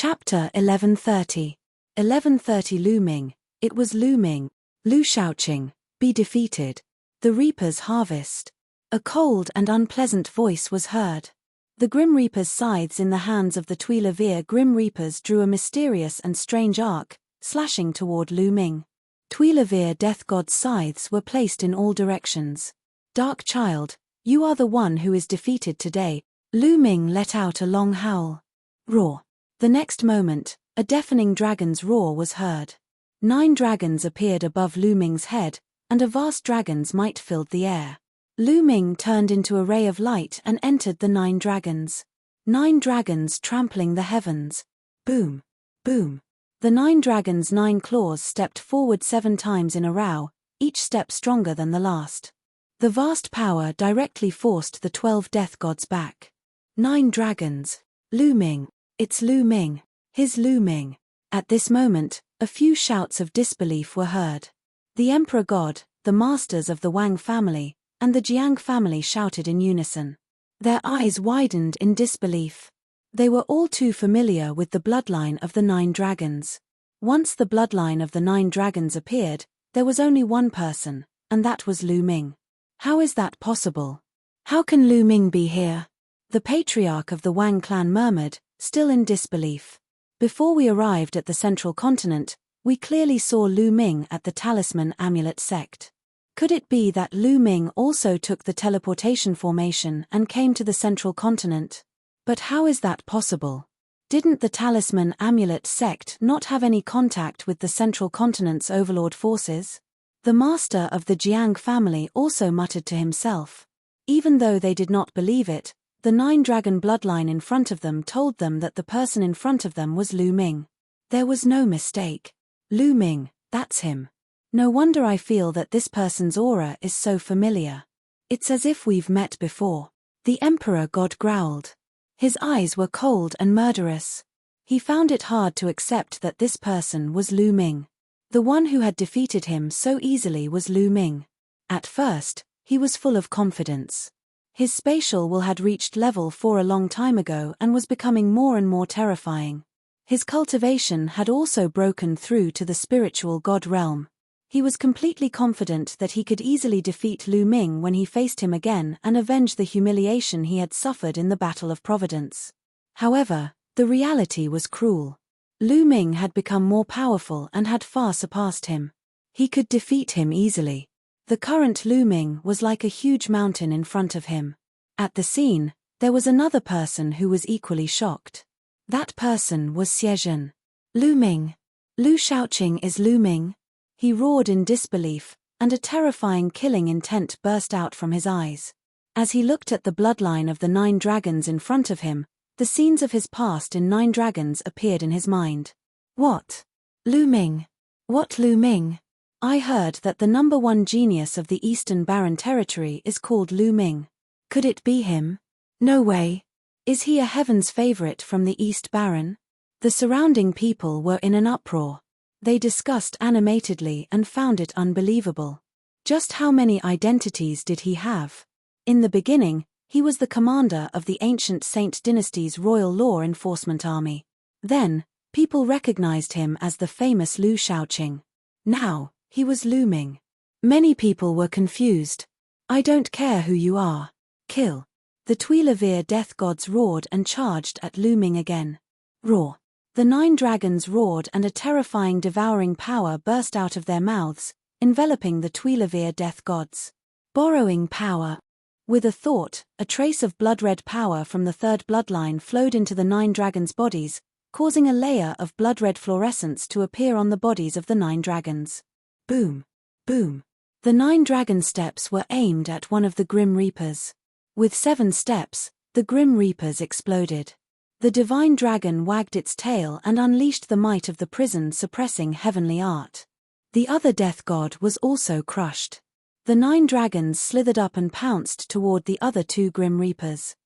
Chapter 1130. 1130 Looming. It was looming. Lu shouting, be defeated. The Reaper's harvest. A cold and unpleasant voice was heard. The Grim Reaper's scythes in the hands of the Tuileries Grim Reapers drew a mysterious and strange arc, slashing toward Lu Ming. Tuileries Death God's scythes were placed in all directions. Dark child, you are the one who is defeated today. Lu Ming let out a long howl. Roar. The next moment, a deafening dragon's roar was heard. 9 dragons appeared above Lu Ming's head, and a vast dragon's might filled the air. Lu Ming turned into a ray of light and entered the 9 dragons. 9 dragons trampling the heavens. Boom. Boom. The 9 dragons' 9 claws stepped forward 7 times in a row, each step stronger than the last. The vast power directly forced the 12 death gods back. 9 dragons. Lu Ming. It's Lu Ming. His Lu Ming. At this moment, a few shouts of disbelief were heard. The Emperor God, the masters of the Wang family, and the Jiang family shouted in unison. Their eyes widened in disbelief. They were all too familiar with the bloodline of the 9 dragons. Once the bloodline of the 9 dragons appeared, there was only one person, and that was Lu Ming. How is that possible? How can Lu Ming be here? The patriarch of the Wang clan murmured, still in disbelief. Before we arrived at the central continent, we clearly saw Lu Ming at the talisman amulet sect. Could it be that Lu Ming also took the teleportation formation and came to the central continent? But how is that possible? Didn't the talisman amulet sect not have any contact with the central continent's overlord forces? The master of the Jiang family also muttered to himself. Even though they did not believe it, the 9 dragon bloodline in front of them told them that the person in front of them was Lu Ming. There was no mistake. Lu Ming, that's him. No wonder I feel that this person's aura is so familiar. It's as if we've met before. The Emperor God growled. His eyes were cold and murderous. He found it hard to accept that this person was Lu Ming. The one who had defeated him so easily was Lu Ming. At first, he was full of confidence. His spatial will had reached level 4 a long time ago and was becoming more and more terrifying. His cultivation had also broken through to the spiritual god realm. He was completely confident that he could easily defeat Lu Ming when he faced him again and avenge the humiliation he had suffered in the Battle of Providence. However, the reality was cruel. Lu Ming had become more powerful and had far surpassed him. He could defeat him easily. The current Lu Ming was like a huge mountain in front of him. At the scene, there was another person who was equally shocked. That person was Xiezhen. Lu Ming. Lu Shaoqing is Lu Ming? He roared in disbelief, and a terrifying killing intent burst out from his eyes. As he looked at the bloodline of the 9 dragons in front of him, the scenes of his past in 9 dragons appeared in his mind. What? Lu Ming? What Lu Ming? I heard that the number 1 genius of the Eastern Barren Territory is called Lu Ming. Could it be him? No way. Is he a heaven's favorite from the East Barren? The surrounding people were in an uproar. They discussed animatedly and found it unbelievable. Just how many identities did he have? In the beginning, he was the commander of the ancient Saint Dynasty's Royal Law Enforcement Army. Then, people recognized him as the famous Lu Shaoqing. Now, he was Lu Ming. Many people were confused. I don't care who you are. Kill. The Tuileries death gods roared and charged at Lu Ming again. Roar. The 9 dragons roared and a terrifying devouring power burst out of their mouths, enveloping the Tuileries death gods. Borrowing power. With a thought, a trace of blood-red power from the 3rd bloodline flowed into the 9 dragons' bodies, causing a layer of blood-red fluorescence to appear on the bodies of the 9 dragons. Boom. Boom. The 9 dragon steps were aimed at one of the Grim Reapers. With 7 steps, the Grim Reapers exploded. The divine dragon wagged its tail and unleashed the might of the prison suppressing heavenly art. The other death god was also crushed. The 9 dragons slithered up and pounced toward the other 2 Grim Reapers.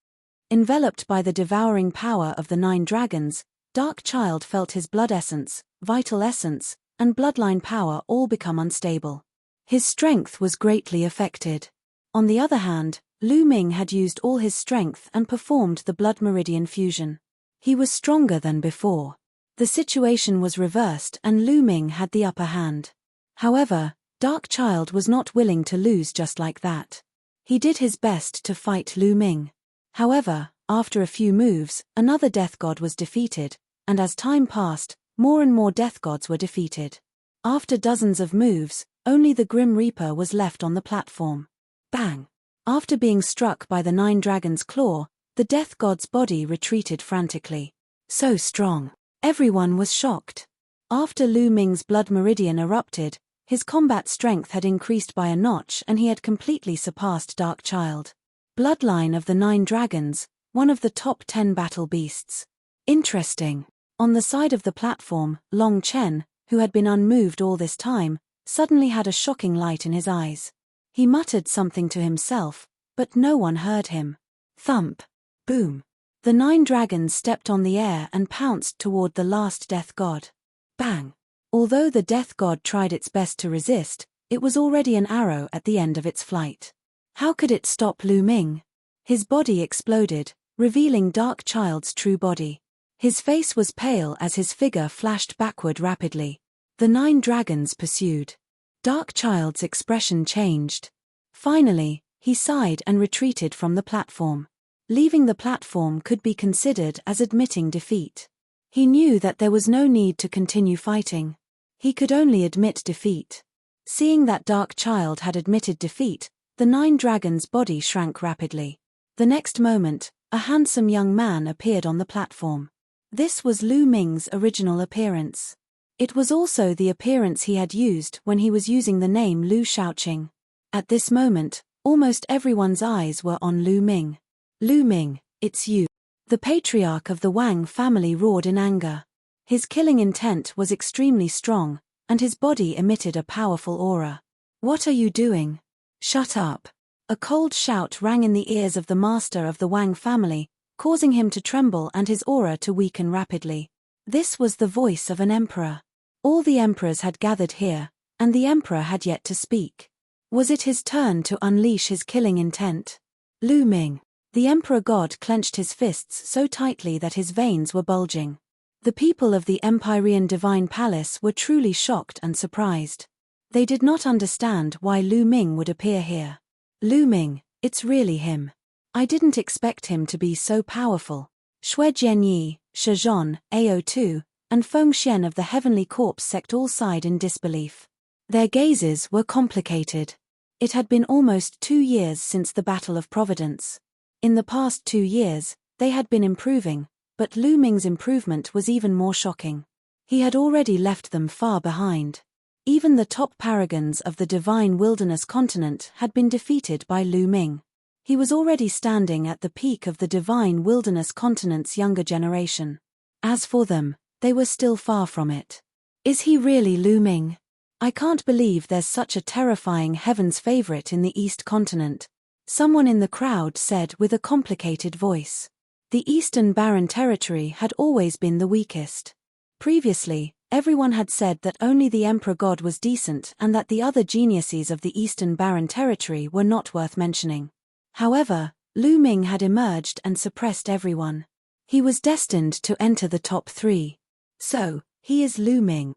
Enveloped by the devouring power of the 9 dragons, Dark Child felt his blood essence, vital essence, and bloodline power all become unstable. His strength was greatly affected. On the other hand, Lu Ming had used all his strength and performed the blood meridian fusion. He was stronger than before. The situation was reversed and Lu Ming had the upper hand. However, Darkchild was not willing to lose just like that. He did his best to fight Lu Ming. However, after a few moves, another death god was defeated, and as time passed, more and more death gods were defeated. After dozens of moves, only the Grim Reaper was left on the platform. Bang! After being struck by the 9 dragons' claw, the death god's body retreated frantically. So strong. Everyone was shocked. After Lu Ming's blood meridian erupted, his combat strength had increased by a notch and he had completely surpassed Darkchild. Bloodline of the 9 dragons, one of the top 10 battle beasts. Interesting. On the side of the platform, Long Chen, who had been unmoved all this time, suddenly had a shocking light in his eyes. He muttered something to himself, but no one heard him. Thump. Boom. The 9 dragons stepped on the air and pounced toward the last death god. Bang. Although the death god tried its best to resist, it was already an arrow at the end of its flight. How could it stop Lu Ming? His body exploded, revealing Darkchild's true body. His face was pale as his figure flashed backward rapidly. The 9 dragons pursued. Darkchild's expression changed. Finally, he sighed and retreated from the platform. Leaving the platform could be considered as admitting defeat. He knew that there was no need to continue fighting. He could only admit defeat. Seeing that Darkchild had admitted defeat, the 9 dragons' body shrank rapidly. The next moment, a handsome young man appeared on the platform. This was Lu Ming's original appearance. It was also the appearance he had used when he was using the name Lu Shaoqing. At this moment, almost everyone's eyes were on Lu Ming. Lu Ming, it's you. The patriarch of the Wang family roared in anger. His killing intent was extremely strong, and his body emitted a powerful aura. What are you doing? Shut up. A cold shout rang in the ears of the master of the Wang family, causing him to tremble and his aura to weaken rapidly. This was the voice of an emperor. All the emperors had gathered here, and the emperor had yet to speak. Was it his turn to unleash his killing intent? Lu Ming. The emperor god clenched his fists so tightly that his veins were bulging. The people of the Empyrean Divine Palace were truly shocked and surprised. They did not understand why Lu Ming would appear here. Lu Ming, it's really him. I didn't expect him to be so powerful. Shui Jianyi, Shizhon, Ao2, and Feng Xian of the Heavenly Corpse sect all sighed in disbelief. Their gazes were complicated. It had been almost 2 years since the Battle of Providence. In the past 2 years, they had been improving, but Lu Ming's improvement was even more shocking. He had already left them far behind. Even the top paragons of the Divine Wilderness continent had been defeated by Lu Ming. He was already standing at the peak of the Divine Wilderness continent's younger generation. As for them, they were still far from it. Is he really Lu Ming? I can't believe there's such a terrifying heaven's favorite in the East continent. Someone in the crowd said with a complicated voice. The Eastern Barren Territory had always been the weakest. Previously, everyone had said that only the Emperor God was decent and that the other geniuses of the Eastern Barren Territory were not worth mentioning. However, Lu Ming had emerged and suppressed everyone. He was destined to enter the top 3. So, he is Lu Ming.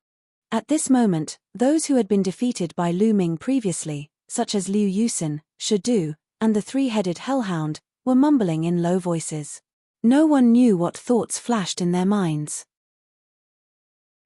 At this moment, those who had been defeated by Lu Ming previously, such as Liu Yusin, Shadu, and the 3-headed hellhound, were mumbling in low voices. No one knew what thoughts flashed in their minds.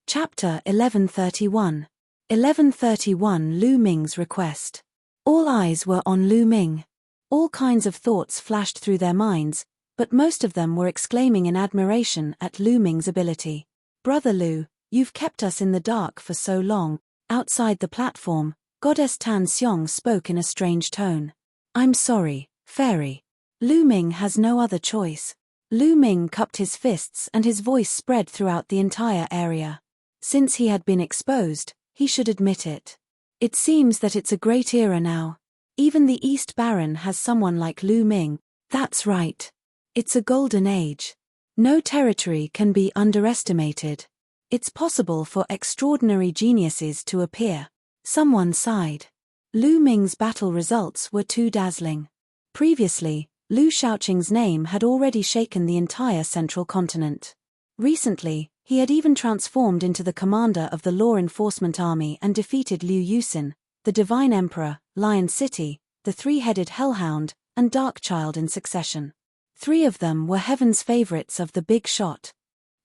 Chapter 1131. 1131 Lu Ming's request. All eyes were on Lu Ming. All kinds of thoughts flashed through their minds, but most of them were exclaiming in admiration at Lu Ming's ability. Brother Lu, you've kept us in the dark for so long. Outside the platform, Goddess Tan Xiong spoke in a strange tone. I'm sorry, Fairy. Lu Ming has no other choice. Lu Ming cupped his fists and his voice spread throughout the entire area. Since he had been exposed, he should admit it. It seems that it's a great era now. Even the East Baron has someone like Lu Ming. That's right. It's a golden age. No territory can be underestimated. It's possible for extraordinary geniuses to appear. Someone sighed. Lu Ming's battle results were too dazzling. Previously, Lu Shaoqing's name had already shaken the entire central continent. Recently, He had even transformed into the commander of the law enforcement army and defeated Liu Yusin, the Divine Emperor, Lion City, the three-headed Hellhound, and Darkchild in succession. 3 of them were heaven's favorites of the big shot.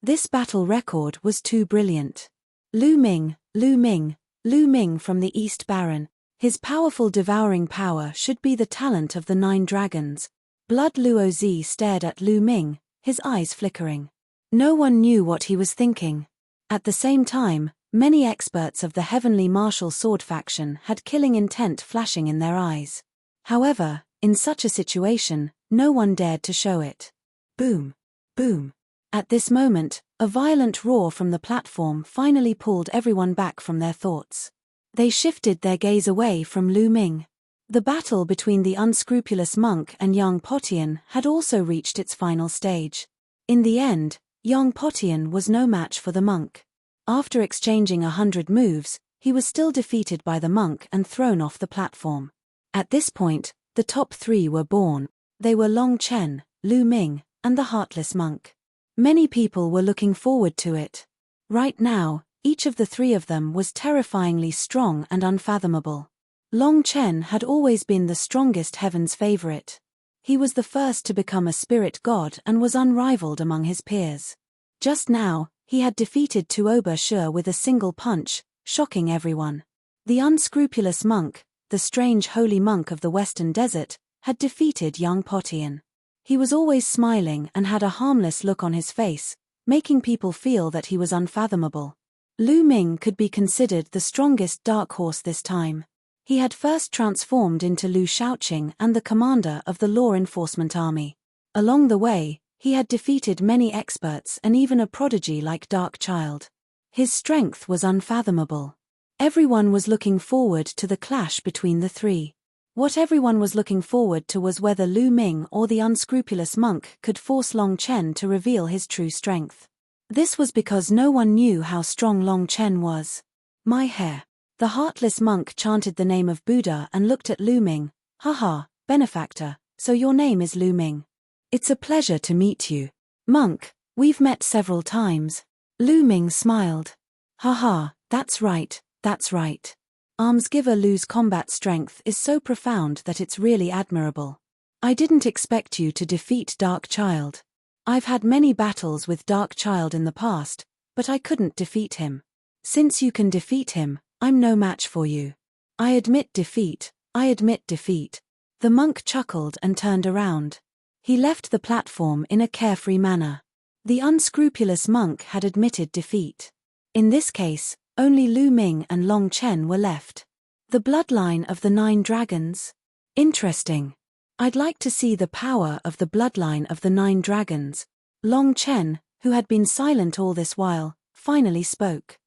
This battle record was too brilliant. Lu Ming, Lu Ming, Lu Ming from the East Baron. His powerful devouring power should be the talent of the 9 dragons. Blood Luo Zi stared at Lu Ming, his eyes flickering. No one knew what he was thinking. At the same time, many experts of the heavenly martial sword faction had killing intent flashing in their eyes. However, in such a situation, no one dared to show it. Boom! Boom! At this moment, a violent roar from the platform finally pulled everyone back from their thoughts. They shifted their gaze away from Lu Ming. The battle between the unscrupulous monk and Yang Potian had also reached its final stage. In the end, Yang Potian was no match for the monk. After exchanging 100 moves, he was still defeated by the monk and thrown off the platform. At this point, the top 3 were born. They were Long Chen, Lu Ming, and the Heartless Monk. Many people were looking forward to it. Right now, each of the 3 of them was terrifyingly strong and unfathomable. Long Chen had always been the strongest heaven's favorite. He was the first to become a spirit god and was unrivaled among his peers. Just now, he had defeated Tuoba Shi with a single punch, shocking everyone. The unscrupulous monk, the strange holy monk of the Western Desert, had defeated Yang Potian. He was always smiling and had a harmless look on his face, making people feel that he was unfathomable. Lu Ming could be considered the strongest dark horse this time. He had first transformed into Lu Shaoqing and the commander of the law enforcement army. Along the way, he had defeated many experts and even a prodigy like Darkchild. His strength was unfathomable. Everyone was looking forward to the clash between the 3. What everyone was looking forward to was whether Lu Ming or the unscrupulous monk could force Long Chen to reveal his true strength. This was because no one knew how strong Long Chen was. My hair. The heartless monk chanted the name of Buddha and looked at Lu Ming. Haha, benefactor, so your name is Lu Ming. It's a pleasure to meet you. Monk, we've met several times. Lu Ming smiled. Haha, that's right, that's right. Almsgiver Lu's combat strength is so profound that it's really admirable. I didn't expect you to defeat Darkchild. I've had many battles with Darkchild in the past, but I couldn't defeat him. Since you can defeat him, I'm no match for you. I admit defeat, I admit defeat. The monk chuckled and turned around. He left the platform in a carefree manner. The unscrupulous monk had admitted defeat. In this case, only Lu Ming and Long Chen were left. The bloodline of the 9 dragons? Interesting. I'd like to see the power of the bloodline of the 9 dragons. Long Chen, who had been silent all this while, finally spoke.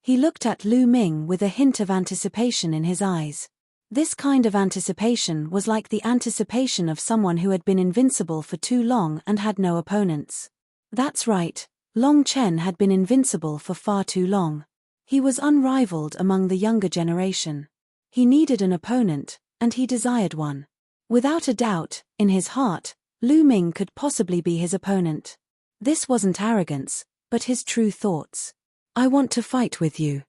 He looked at Lu Ming with a hint of anticipation in his eyes. This kind of anticipation was like the anticipation of someone who had been invincible for too long and had no opponents. That's right, Long Chen had been invincible for far too long. He was unrivaled among the younger generation. He needed an opponent, and he desired one. Without a doubt, in his heart, Lu Ming could possibly be his opponent. This wasn't arrogance, but his true thoughts. I want to fight with you.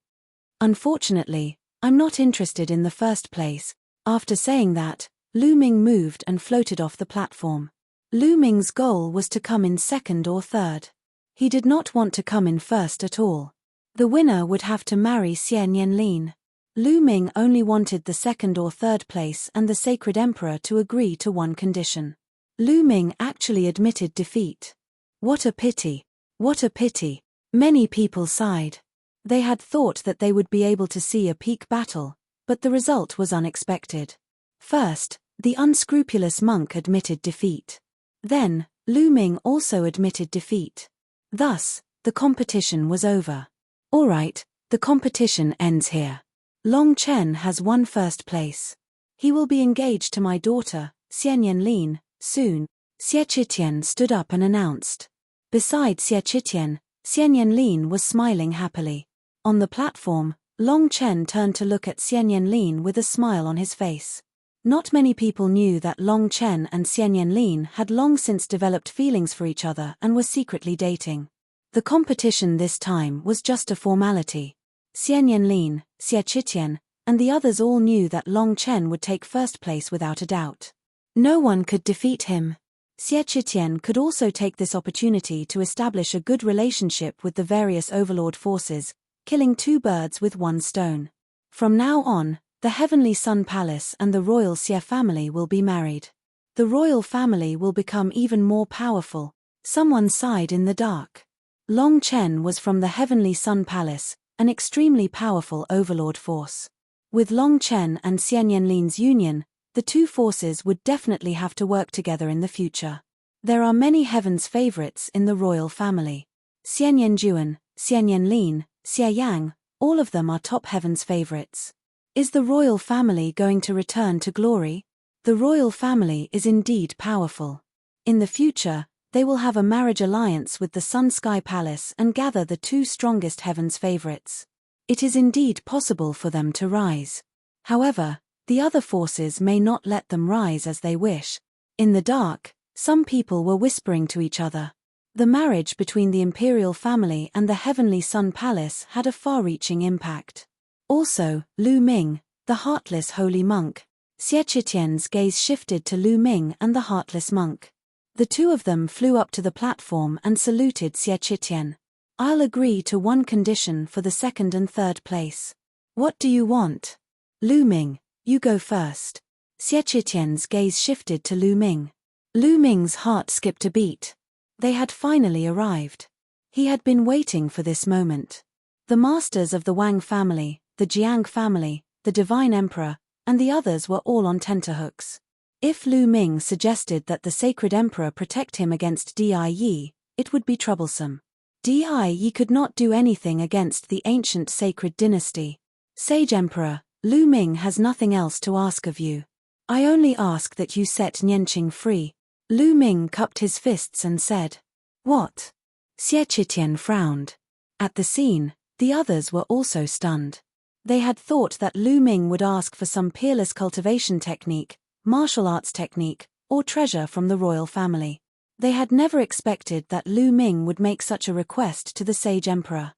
Unfortunately, I'm not interested in the first place. After saying that, Lu Ming moved and floated off the platform. Lu Ming's goal was to come in second or third. He did not want to come in first at all. The winner would have to marry Xian Yanlin. Lu Ming only wanted the second or third place and the Sacred Emperor to agree to one condition. Lu Ming actually admitted defeat. What a pity. What a pity. Many people sighed. They had thought that they would be able to see a peak battle, but the result was unexpected. First, the unscrupulous monk admitted defeat. Then, Lu Ming also admitted defeat. Thus, the competition was over. Alright, the competition ends here. Long Chen has won first place. He will be engaged to my daughter, Xian Yanlin, soon. Xie Qitian stood up and announced. Beside Xie Qitian, Xian Yanlin was smiling happily. On the platform, Long Chen turned to look at Xian Yanlin with a smile on his face. Not many people knew that Long Chen and Xian Yanlin had long since developed feelings for each other and were secretly dating. The competition this time was just a formality. Xian Yanlin, Xie Qitian, and the others all knew that Long Chen would take first place without a doubt. No one could defeat him. Xie Qitian could also take this opportunity to establish a good relationship with the various overlord forces, killing two birds with one stone. From now on, the Heavenly Sun Palace and the royal Xie family will be married. The royal family will become even more powerful. Someone sighed in the dark. Long Chen was from the Heavenly Sun Palace, an extremely powerful overlord force. With Long Chen and Xian Yanlin's union, the two forces would definitely have to work together in the future. There are many heaven's favorites in the royal family. Xian Yanjuan, Xian Yanlin, Xie Yang, all of them are top heaven's favorites. Is the royal family going to return to glory? The royal family is indeed powerful. In the future, they will have a marriage alliance with the Sun Sky Palace and gather the two strongest heaven's favorites. It is indeed possible for them to rise. However, the other forces may not let them rise as they wish. In the dark, some people were whispering to each other. The marriage between the imperial family and the Heavenly Sun Palace had a far-reaching impact. Also, Lu Ming, the heartless holy monk. Xie Qitian's gaze shifted to Lu Ming and the heartless monk. The two of them flew up to the platform and saluted Xie Qitian. I'll agree to one condition for the second and third place. What do you want? Lu Ming, you go first. Xie Qitian's gaze shifted to Lu Ming. Lu Ming's heart skipped a beat. They had finally arrived. He had been waiting for this moment. The masters of the Wang family, the Jiang family, the Divine Emperor, and the others were all on tenterhooks. If Lu Ming suggested that the Sacred Emperor protect him against Di, it would be troublesome. Di could not do anything against the ancient sacred dynasty. Sage Emperor, Lu Ming has nothing else to ask of you. I only ask that you set Nianqing free. Lu Ming cupped his fists and said. What? Xie Qitian frowned. At the scene, the others were also stunned. They had thought that Lu Ming would ask for some peerless cultivation technique, martial arts technique, or treasure from the royal family. They had never expected that Lu Ming would make such a request to the Sage Emperor.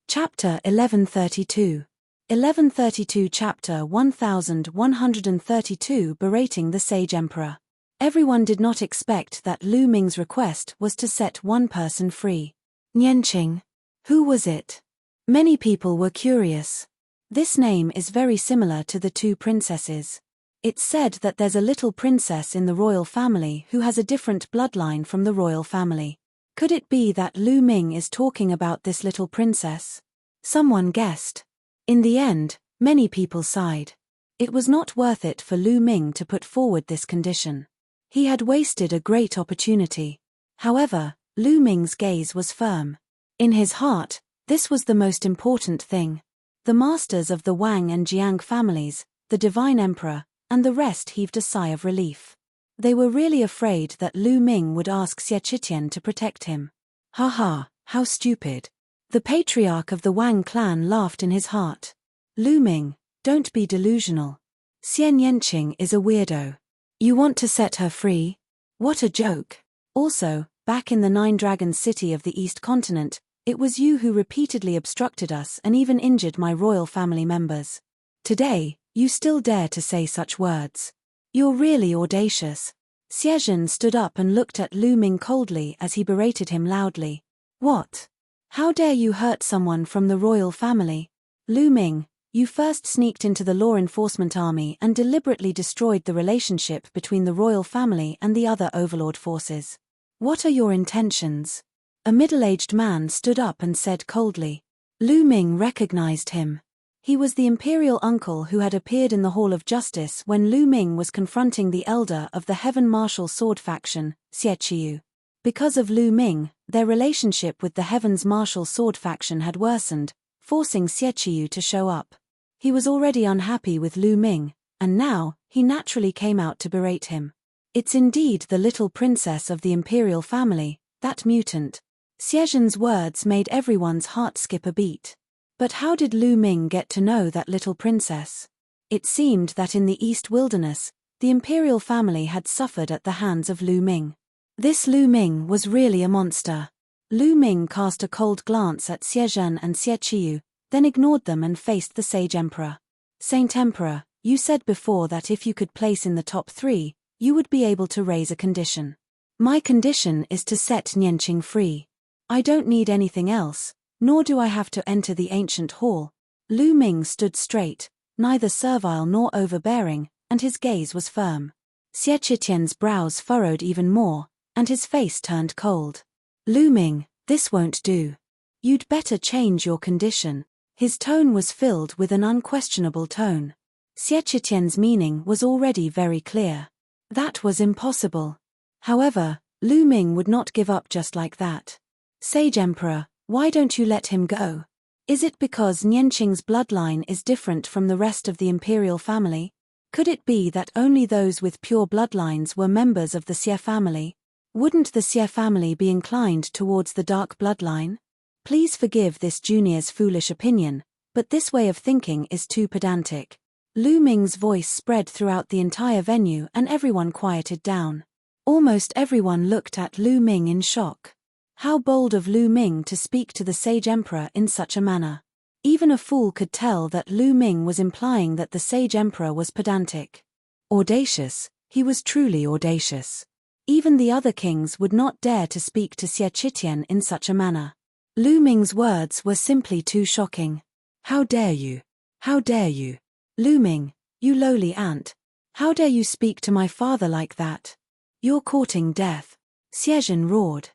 Chapter 1132. 1132 Chapter 1132 Berating the Sage Emperor. Everyone did not expect that Lu Ming's request was to set one person free. Nianqing. Who was it? Many people were curious. This name is very similar to the two princesses. It's said that there's a little princess in the royal family who has a different bloodline from the royal family. Could it be that Lu Ming is talking about this little princess? Someone guessed. In the end, many people sighed. It was not worth it for Lu Ming to put forward this condition. He had wasted a great opportunity. However, Lu Ming's gaze was firm. In his heart, this was the most important thing. The masters of the Wang and Jiang families, the Divine Emperor, and the rest heaved a sigh of relief. They were really afraid that Lu Ming would ask Xie Qitian to protect him. Haha, how stupid. The patriarch of the Wang clan laughed in his heart. Lu Ming, don't be delusional. Xian Yanqing is a weirdo. You want to set her free? What a joke. Also, back in the Nine Dragons city of the East Continent, it was you who repeatedly obstructed us and even injured my royal family members. Today, you still dare to say such words. You're really audacious. Xiezhen stood up and looked at Lu Ming coldly as he berated him loudly. What? How dare you hurt someone from the royal family? Lu Ming, you first sneaked into the law enforcement army and deliberately destroyed the relationship between the royal family and the other overlord forces. What are your intentions? A middle-aged man stood up and said coldly. Lu Ming recognized him. He was the imperial uncle who had appeared in the Hall of Justice when Lu Ming was confronting the elder of the Heaven Martial Sword faction, Xie Qiyu. Because of Lu Ming, their relationship with the Heaven's Martial Sword faction had worsened, forcing Xie Qiyu to show up. He was already unhappy with Lu Ming, and now, he naturally came out to berate him. It's indeed the little princess of the imperial family, that mutant. Xiezhen's words made everyone's heart skip a beat. But how did Lu Ming get to know that little princess? It seemed that in the East Wilderness, the imperial family had suffered at the hands of Lu Ming. This Lu Ming was really a monster. Lu Ming cast a cold glance at Xie Zhen and Xie Qiyu, then ignored them and faced the sage emperor. Saint Emperor, you said before that if you could place in the top 3, you would be able to raise a condition. My condition is to set Nianqing free. I don't need anything else, nor do I have to enter the ancient hall. Lu Ming stood straight, neither servile nor overbearing, and his gaze was firm. Xie Qitian's brows furrowed even more, and his face turned cold. Lu Ming, this won't do. You'd better change your condition. His tone was filled with an unquestionable tone. Xie Qitian's meaning was already very clear. That was impossible. However, Lu Ming would not give up just like that. Sage Emperor, why don't you let him go? Is it because Nianqing's bloodline is different from the rest of the imperial family? Could it be that only those with pure bloodlines were members of the Xie family? Wouldn't the Xie family be inclined towards the dark bloodline? Please forgive this junior's foolish opinion, but this way of thinking is too pedantic. Lu Ming's voice spread throughout the entire venue and everyone quieted down. Almost everyone looked at Lu Ming in shock. How bold of Lu Ming to speak to the sage emperor in such a manner. Even a fool could tell that Lu Ming was implying that the sage emperor was pedantic. Audacious, he was truly audacious. Even the other kings would not dare to speak to Xie Qitian in such a manner. Lu Ming's words were simply too shocking. How dare you? How dare you? Lu Ming, you lowly ant. How dare you speak to my father like that? You're courting death. Xie Zhen roared.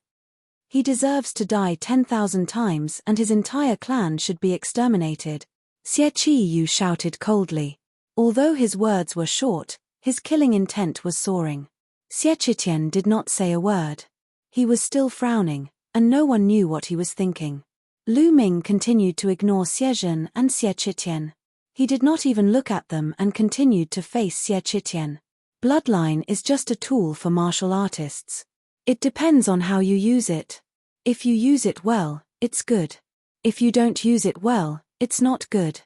He deserves to die 10,000 times and his entire clan should be exterminated. Xie Qiyu shouted coldly. Although his words were short, his killing intent was soaring. Xie Qitian did not say a word. He was still frowning, and no one knew what he was thinking. Lu Ming continued to ignore Xie Zhen and Xie Qitian. He did not even look at them and continued to face Xie Qitian. Bloodline is just a tool for martial artists. It depends on how you use it. If you use it well, it's good. If you don't use it well, it's not good.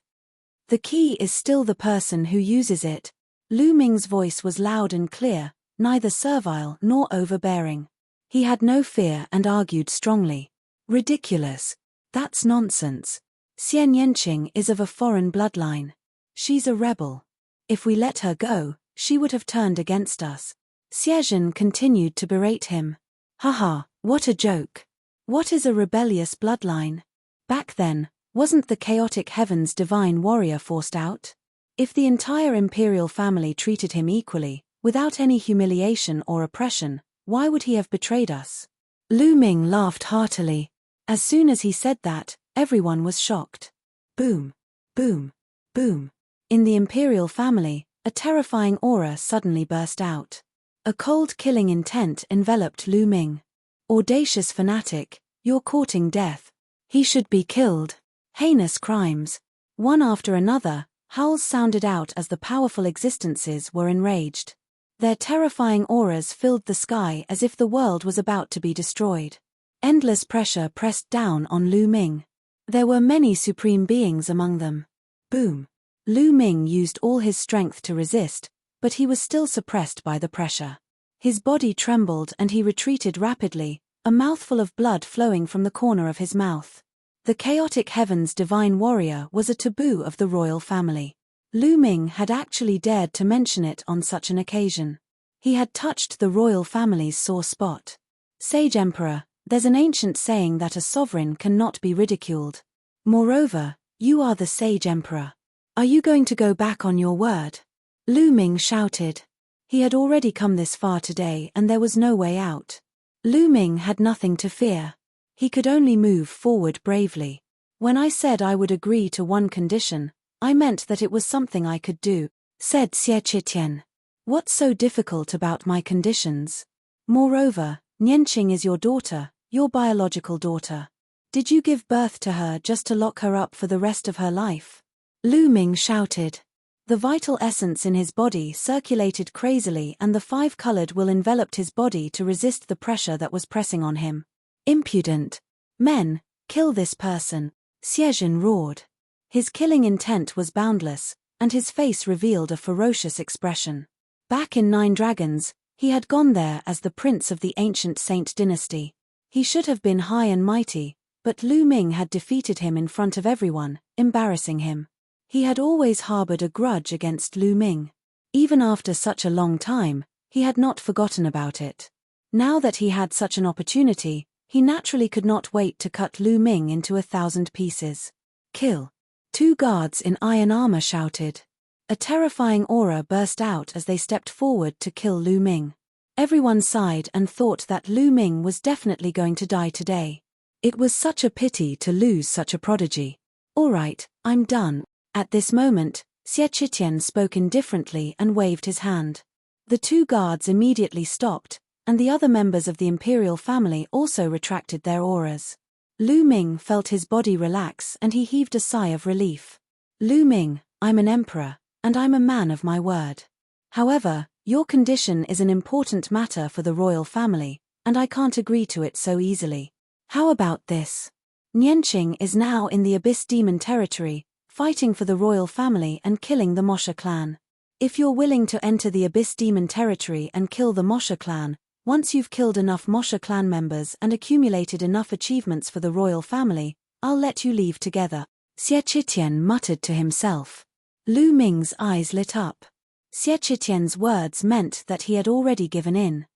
The key is still the person who uses it. Lu Ming's voice was loud and clear, neither servile nor overbearing. He had no fear and argued strongly. Ridiculous. That's nonsense. Xie Nianqing is of a foreign bloodline. She's a rebel. If we let her go, she would have turned against us. Xie Zhen continued to berate him. Haha, what a joke. What is a rebellious bloodline? Back then, wasn't the chaotic heavens divine warrior forced out? If the entire imperial family treated him equally, without any humiliation or oppression, why would he have betrayed us? Lu Ming laughed heartily. As soon as he said that, everyone was shocked. Boom, boom, boom. In the imperial family, a terrifying aura suddenly burst out. A cold killing intent enveloped Lu Ming. Audacious fanatic, you're courting death. He should be killed. Heinous crimes. One after another, howls sounded out as the powerful existences were enraged. Their terrifying auras filled the sky as if the world was about to be destroyed. Endless pressure pressed down on Lu Ming. There were many supreme beings among them. Boom. Lu Ming used all his strength to resist, but he was still suppressed by the pressure. His body trembled and he retreated rapidly, a mouthful of blood flowing from the corner of his mouth. The chaotic heavens divine warrior was a taboo of the royal family. Lu Ming had actually dared to mention it on such an occasion. He had touched the royal family's sore spot. Sage Emperor, there's an ancient saying that a sovereign cannot be ridiculed. Moreover, you are the Sage Emperor. Are you going to go back on your word? Lu Ming shouted. He had already come this far today and there was no way out. Lu Ming had nothing to fear. He could only move forward bravely. When I said I would agree to one condition, I meant that it was something I could do, said Xie Qitian. What's so difficult about my conditions? Moreover, Nianqing is your daughter, your biological daughter. Did you give birth to her just to lock her up for the rest of her life? Lu Ming shouted. The vital essence in his body circulated crazily and the five-colored will enveloped his body to resist the pressure that was pressing on him. Impudent. Men, kill this person, Xie Zhen roared. His killing intent was boundless, and his face revealed a ferocious expression. Back in Nine Dragons, he had gone there as the prince of the ancient Saint dynasty. He should have been high and mighty, but Lu Ming had defeated him in front of everyone, embarrassing him. He had always harbored a grudge against Lu Ming. Even after such a long time, he had not forgotten about it. Now that he had such an opportunity, he naturally could not wait to cut Lu Ming into 1,000 pieces. Kill! 2 guards in iron armor shouted. A terrifying aura burst out as they stepped forward to kill Lu Ming. Everyone sighed and thought that Lu Ming was definitely going to die today. It was such a pity to lose such a prodigy. All right, I'm done. At this moment, Xie Qitian spoke indifferently and waved his hand. The 2 guards immediately stopped, and the other members of the imperial family also retracted their auras. Lu Ming felt his body relax and he heaved a sigh of relief. Lu Ming, I'm an emperor, and I'm a man of my word. However, your condition is an important matter for the royal family, and I can't agree to it so easily. How about this? Nianqing is now in the Abyss Demon territory, fighting for the royal family and killing the Mosha clan. If you're willing to enter the Abyss Demon territory and kill the Mosha clan, once you've killed enough Mosha clan members and accumulated enough achievements for the royal family, I'll let you leave together. Xie Qitian muttered to himself. Lu Ming's eyes lit up. Xie Qitian's words meant that he had already given in.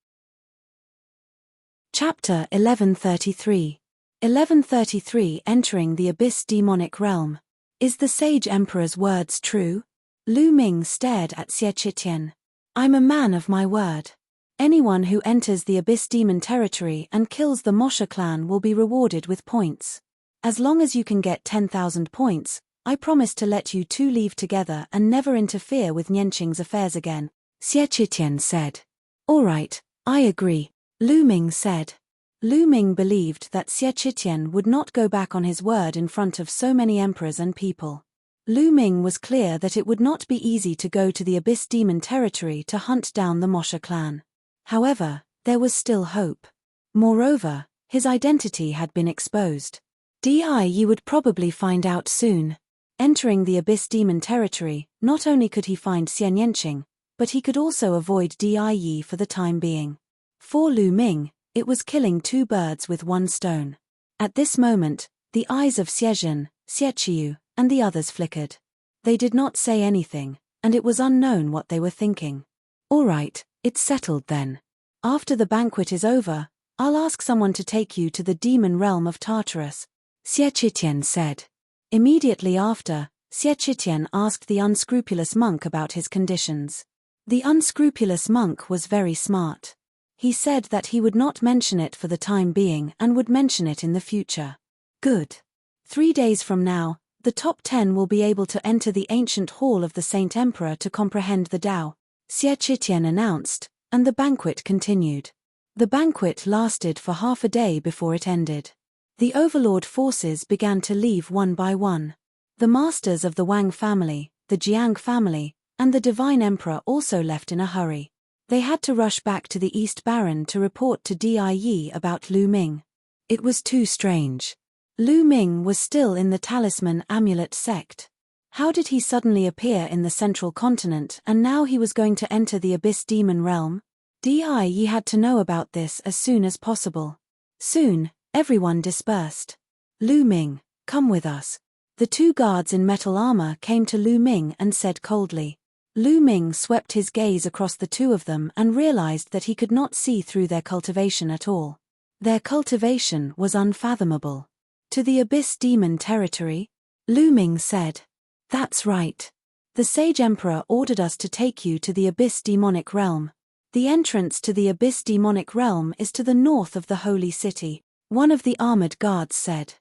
Chapter 1133. 1133 Entering the Abyss Demonic Realm. Is the Sage Emperor's words true? Lu Ming stared at Xie Qitian. I'm a man of my word. Anyone who enters the Abyss Demon territory and kills the Mosha clan will be rewarded with points. As long as you can get 10,000 points, I promise to let you 2 leave together and never interfere with Nianqing's affairs again, Xie Qitian said. All right, I agree, Lu Ming said. Lu Ming believed that Xie Qitian would not go back on his word in front of so many emperors and people. Lu Ming was clear that it would not be easy to go to the Abyss Demon territory to hunt down the Mosha clan. However, there was still hope. Moreover, his identity had been exposed. Yi would probably find out soon. Entering the Abyss Demon territory, not only could he find Xian Nianqing, but he could also avoid Yi for the time being. For Lu Ming, it was killing 2 birds with 1 stone. At this moment, the eyes of Xiezhen, Xieqiu, and the others flickered. They did not say anything, and it was unknown what they were thinking. All right, it's settled then. After the banquet is over, I'll ask someone to take you to the demon realm of Tartarus, Xie Qitian said. Immediately after, Xie Qitian asked the unscrupulous monk about his conditions. The unscrupulous monk was very smart. He said that he would not mention it for the time being and would mention it in the future. Good. 3 days from now, the top 10 will be able to enter the ancient hall of the Saint Emperor to comprehend the Tao, Xie Qitian announced, and the banquet continued. The banquet lasted for half a day before it ended. The overlord forces began to leave one by one. The masters of the Wang family, the Jiang family, and the Divine Emperor also left in a hurry. They had to rush back to the East Baron to report to Yi about Lu Ming. It was too strange. Lu Ming was still in the Talisman Amulet sect. How did he suddenly appear in the central continent and now he was going to enter the Abyss Demon realm? Yi had to know about this as soon as possible. Soon, everyone dispersed. Lu Ming, come with us. The 2 guards in metal armor came to Lu Ming and said coldly. Lu Ming swept his gaze across the 2 of them and realized that he could not see through their cultivation at all. Their cultivation was unfathomable. To the Abyss Demon territory? Lu Ming said. That's right. The Sage Emperor ordered us to take you to the Abyss Demonic Realm. The entrance to the Abyss Demonic Realm is to the north of the Holy City, one of the armored guards said.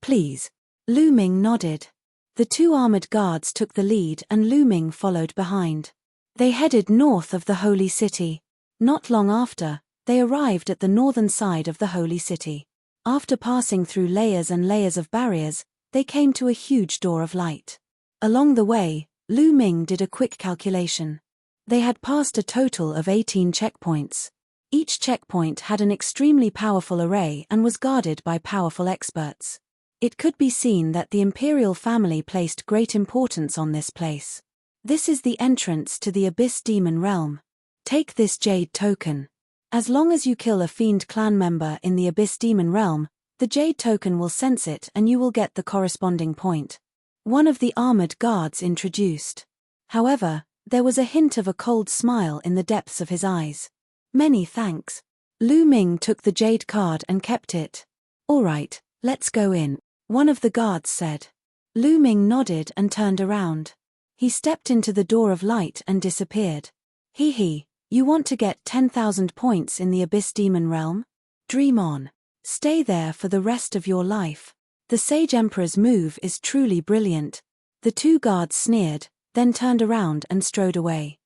Please. Lu Ming nodded. The 2 armored guards took the lead and Lu Ming followed behind. They headed north of the Holy City. Not long after, they arrived at the northern side of the Holy City. After passing through layers and layers of barriers, they came to a huge door of light. Along the way, Lu Ming did a quick calculation. They had passed a total of 18 checkpoints. Each checkpoint had an extremely powerful array and was guarded by powerful experts. It could be seen that the imperial family placed great importance on this place. This is the entrance to the Abyss Demon realm. Take this jade token. As long as you kill a fiend clan member in the Abyss Demon realm, the Jade token will sense it and you will get the corresponding point. One of the armored guards introduced. However, there was a hint of a cold smile in the depths of his eyes. Many thanks. Lu Ming took the Jade card and kept it. All right, let's go in, one of the guards said. Lu Ming nodded and turned around. He stepped into the door of light and disappeared. Hee, you want to get 10,000 points in the Abyss Demon realm? Dream on. Stay there for the rest of your life. The Sage Emperor's move is truly brilliant. The two guards sneered, then turned around and strode away.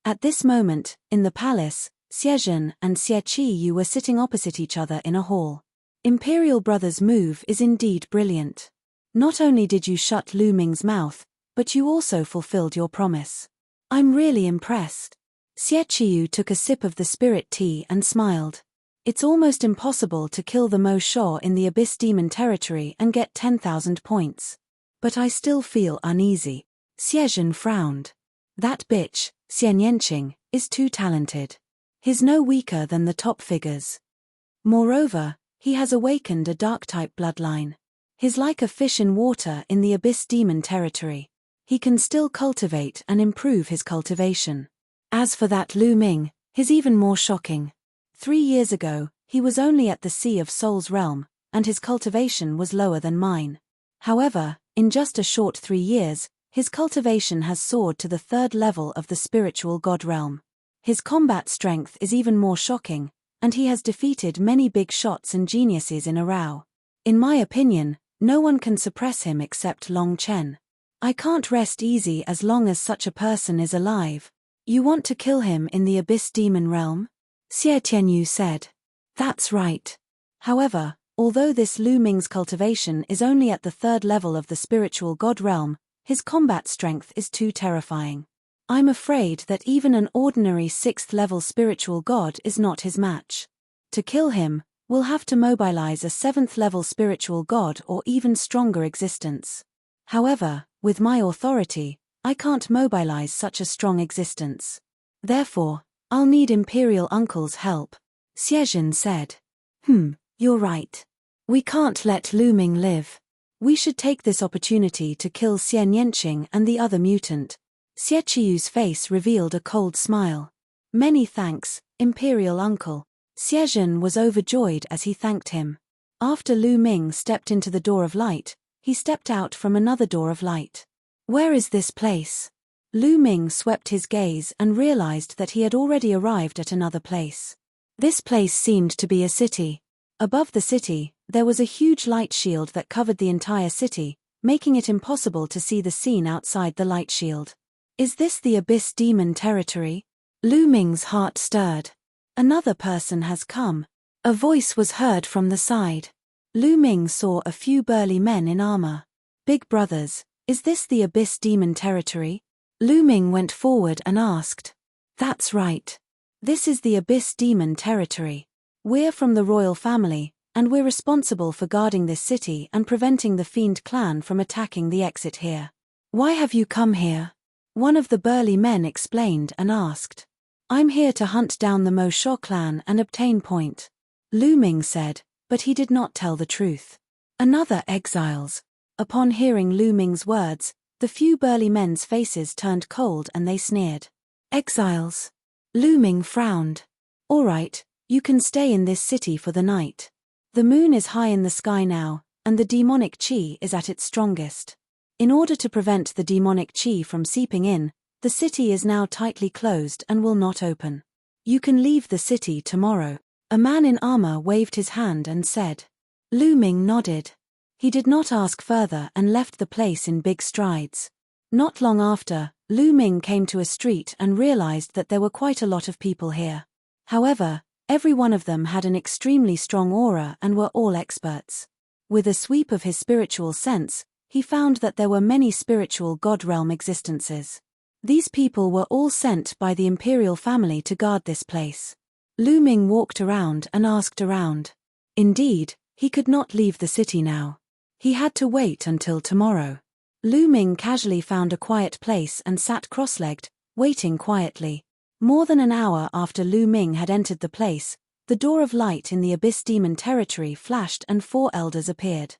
At this moment, in the palace, Xiezhen and Xie Qiyu were sitting opposite each other in a hall. Imperial Brother's move is indeed brilliant. Not only did you shut Lu Ming's mouth, but you also fulfilled your promise. I'm really impressed. Xie Qiyu took a sip of the spirit tea and smiled. It's almost impossible to kill the Mo Sha in the Abyss Demon territory and get 10,000 points. But I still feel uneasy. Xiezhen frowned. That bitch, Xian Yanqing, is too talented. He's no weaker than the top figures. Moreover, he has awakened a dark-type bloodline. He's like a fish in water in the Abyss Demon territory. He can still cultivate and improve his cultivation. As for that Lu Ming, he's even more shocking. 3 years ago, he was only at the Sea of Souls realm, and his cultivation was lower than mine. However, in just a short 3 years, his cultivation has soared to the 3rd level of the spiritual god realm. His combat strength is even more shocking, and he has defeated many big shots and geniuses in a row. In my opinion, no one can suppress him except Long Chen. I can't rest easy as long as such a person is alive. You want to kill him in the Abyss Demon realm? Xie Tianyu said. That's right. However, although this Lu Ming's cultivation is only at the 3rd level of the spiritual god realm, his combat strength is too terrifying. I'm afraid that even an ordinary 6th level spiritual god is not his match. To kill him, we'll have to mobilize a 7th level spiritual god or even stronger existence. However, with my authority, I can't mobilize such a strong existence. Therefore, I'll need Imperial Uncle's help, Xiezhen said. You're right. We can't let Lu Ming live. We should take this opportunity to kill Xian Yanqing and the other mutant. Xie Qiyu's face revealed a cold smile. Many thanks, Imperial Uncle. Xiezhen was overjoyed as he thanked him. After Lu Ming stepped into the door of light, he stepped out from another door of light. Where is this place? Lu Ming swept his gaze and realized that he had already arrived at another place. This place seemed to be a city. Above the city, there was a huge light shield that covered the entire city, making it impossible to see the scene outside the light shield. Is this the Abyss Demon territory? Lu Ming's heart stirred. Another person has come. A voice was heard from the side. Lu Ming saw a few burly men in armor. Big brothers, is this the Abyss Demon territory? Lu Ming went forward and asked. That's right. This is the Abyss Demon territory. We're from the royal family, and we're responsible for guarding this city and preventing the Fiend clan from attacking the exit here. Why have you come here? One of the burly men explained and asked. I'm here to hunt down the Mo Sha clan and obtain point. Lu Ming said, but he did not tell the truth. Another exiles. Upon hearing Lu Ming's words, the few burly men's faces turned cold and they sneered. Exiles. Lu Ming frowned. All right, you can stay in this city for the night. The moon is high in the sky now, and the demonic qi is at its strongest. In order to prevent the demonic qi from seeping in, the city is now tightly closed and will not open. You can leave the city tomorrow. A man in armor waved his hand and said. Lu Ming nodded. He did not ask further and left the place in big strides. Not long after, Lu Ming came to a street and realized that there were quite a lot of people here. However, every one of them had an extremely strong aura and were all experts. With a sweep of his spiritual sense, he found that there were many spiritual god realm existences. These people were all sent by the imperial family to guard this place. Lu Ming walked around and asked around. Indeed, he could not leave the city now. He had to wait until tomorrow. Lu Ming casually found a quiet place and sat cross-legged, waiting quietly. More than an hour after Lu Ming had entered the place, the door of light in the Abyss Demon territory flashed and 4 elders appeared.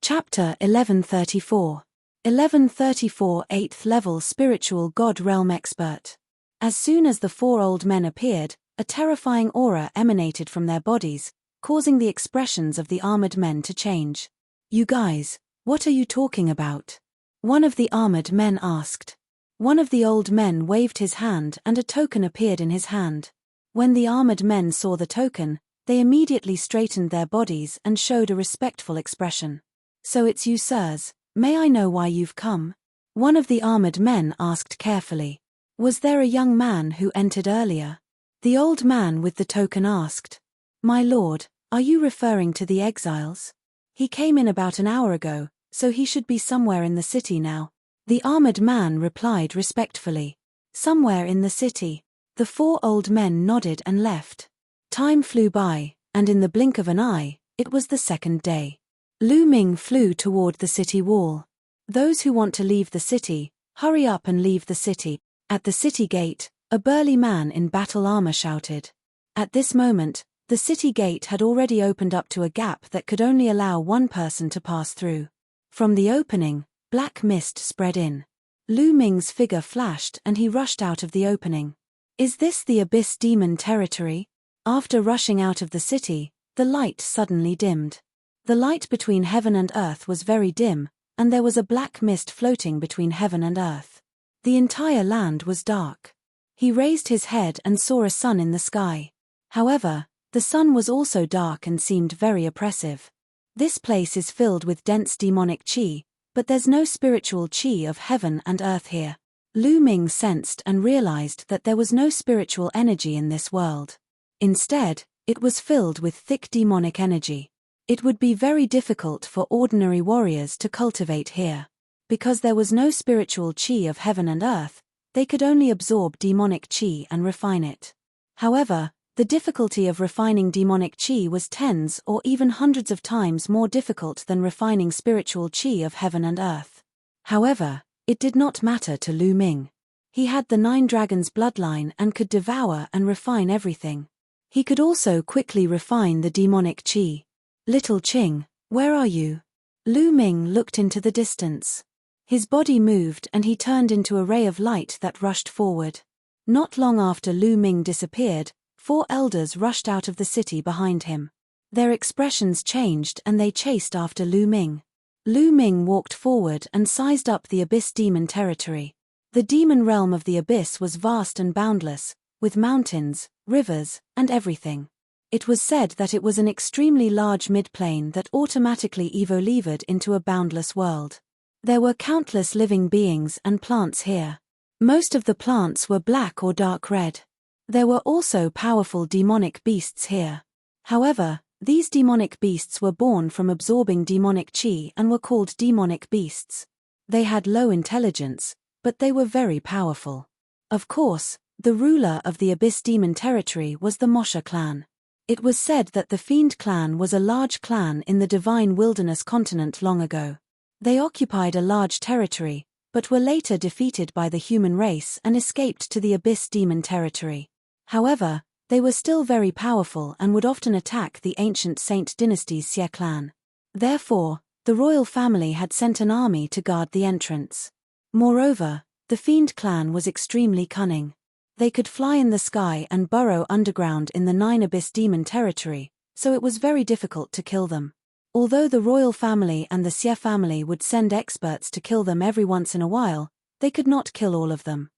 Chapter 1134. 1134 8th Level Spiritual God Realm Expert. As soon as the 4 old men appeared, a terrifying aura emanated from their bodies, causing the expressions of the armored men to change. "You guys, what are you talking about?" one of the armored men asked. One of the old men waved his hand and a token appeared in his hand. When the armored men saw the token, they immediately straightened their bodies and showed a respectful expression. "So it's you, sirs. May I know why you've come?" one of the armored men asked carefully. "Was there a young man who entered earlier?" the old man with the token asked. "My lord, are you referring to the exiles? He came in about an hour ago, so he should be somewhere in the city now," the armored man replied respectfully. "Somewhere in the city." The 4 old men nodded and left. Time flew by, and in the blink of an eye, it was the 2nd day. Lu Ming flew toward the city wall. "Those who want to leave the city, hurry up and leave the city." At the city gate, a burly man in battle armor shouted. At this moment, the city gate had already opened up to a gap that could only allow 1 person to pass through. From the opening, black mist spread in. Lu Ming's figure flashed and he rushed out of the opening. "Is this the Abyss Demon territory?" After rushing out of the city, the light suddenly dimmed. The light between heaven and earth was very dim, and there was a black mist floating between heaven and earth. The entire land was dark. He raised his head and saw a sun in the sky. However, the sun was also dark and seemed very oppressive. "This place is filled with dense demonic chi, but there's no spiritual chi of heaven and earth here." Lu Ming sensed and realized that there was no spiritual energy in this world. Instead, it was filled with thick demonic energy. It would be very difficult for ordinary warriors to cultivate here. Because there was no spiritual chi of heaven and earth, they could only absorb demonic chi and refine it. However, the difficulty of refining demonic chi was tens or even hundreds of times more difficult than refining spiritual chi of heaven and earth. However, it did not matter to Lu Ming. He had the 9 dragons bloodline and could devour and refine everything. He could also quickly refine the demonic chi. "Little Qing, where are you?" Lu Ming looked into the distance. His body moved and he turned into a ray of light that rushed forward. Not long after Lu Ming disappeared, 4 elders rushed out of the city behind him. Their expressions changed and they chased after Lu Ming. Lu Ming walked forward and sized up the Abyss Demon territory. The demon realm of the Abyss was vast and boundless, with mountains, rivers, and everything. It was said that it was an extremely large mid-plane that automatically evolved into a boundless world. There were countless living beings and plants here. Most of the plants were black or dark red. There were also powerful demonic beasts here. However, these demonic beasts were born from absorbing demonic chi and were called demonic beasts. They had low intelligence, but they were very powerful. Of course, the ruler of the Abyss Demon territory was the Mosha clan. It was said that the Fiend clan was a large clan in the Divine Wilderness continent long ago. They occupied a large territory, but were later defeated by the human race and escaped to the Abyss Demon territory. However, they were still very powerful and would often attack the ancient Saint dynasty's Xie clan. Therefore, the royal family had sent an army to guard the entrance. Moreover, the Fiend clan was extremely cunning. They could fly in the sky and burrow underground in the 9 Abyss Demon territory, so it was very difficult to kill them. Although the royal family and the Xie family would send experts to kill them every once in a while, they could not kill all of them.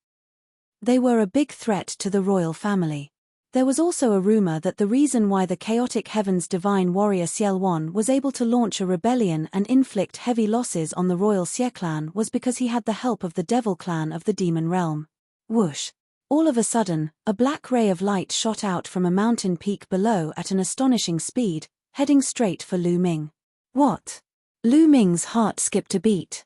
They were a big threat to the royal family. There was also a rumor that the reason why the chaotic heavens divine warrior Xielwan was able to launch a rebellion and inflict heavy losses on the royal Xie clan was because he had the help of the devil clan of the demon realm. Whoosh! All of a sudden, a black ray of light shot out from a mountain peak below at an astonishing speed, heading straight for Lu Ming. What? Lu Ming's heart skipped a beat.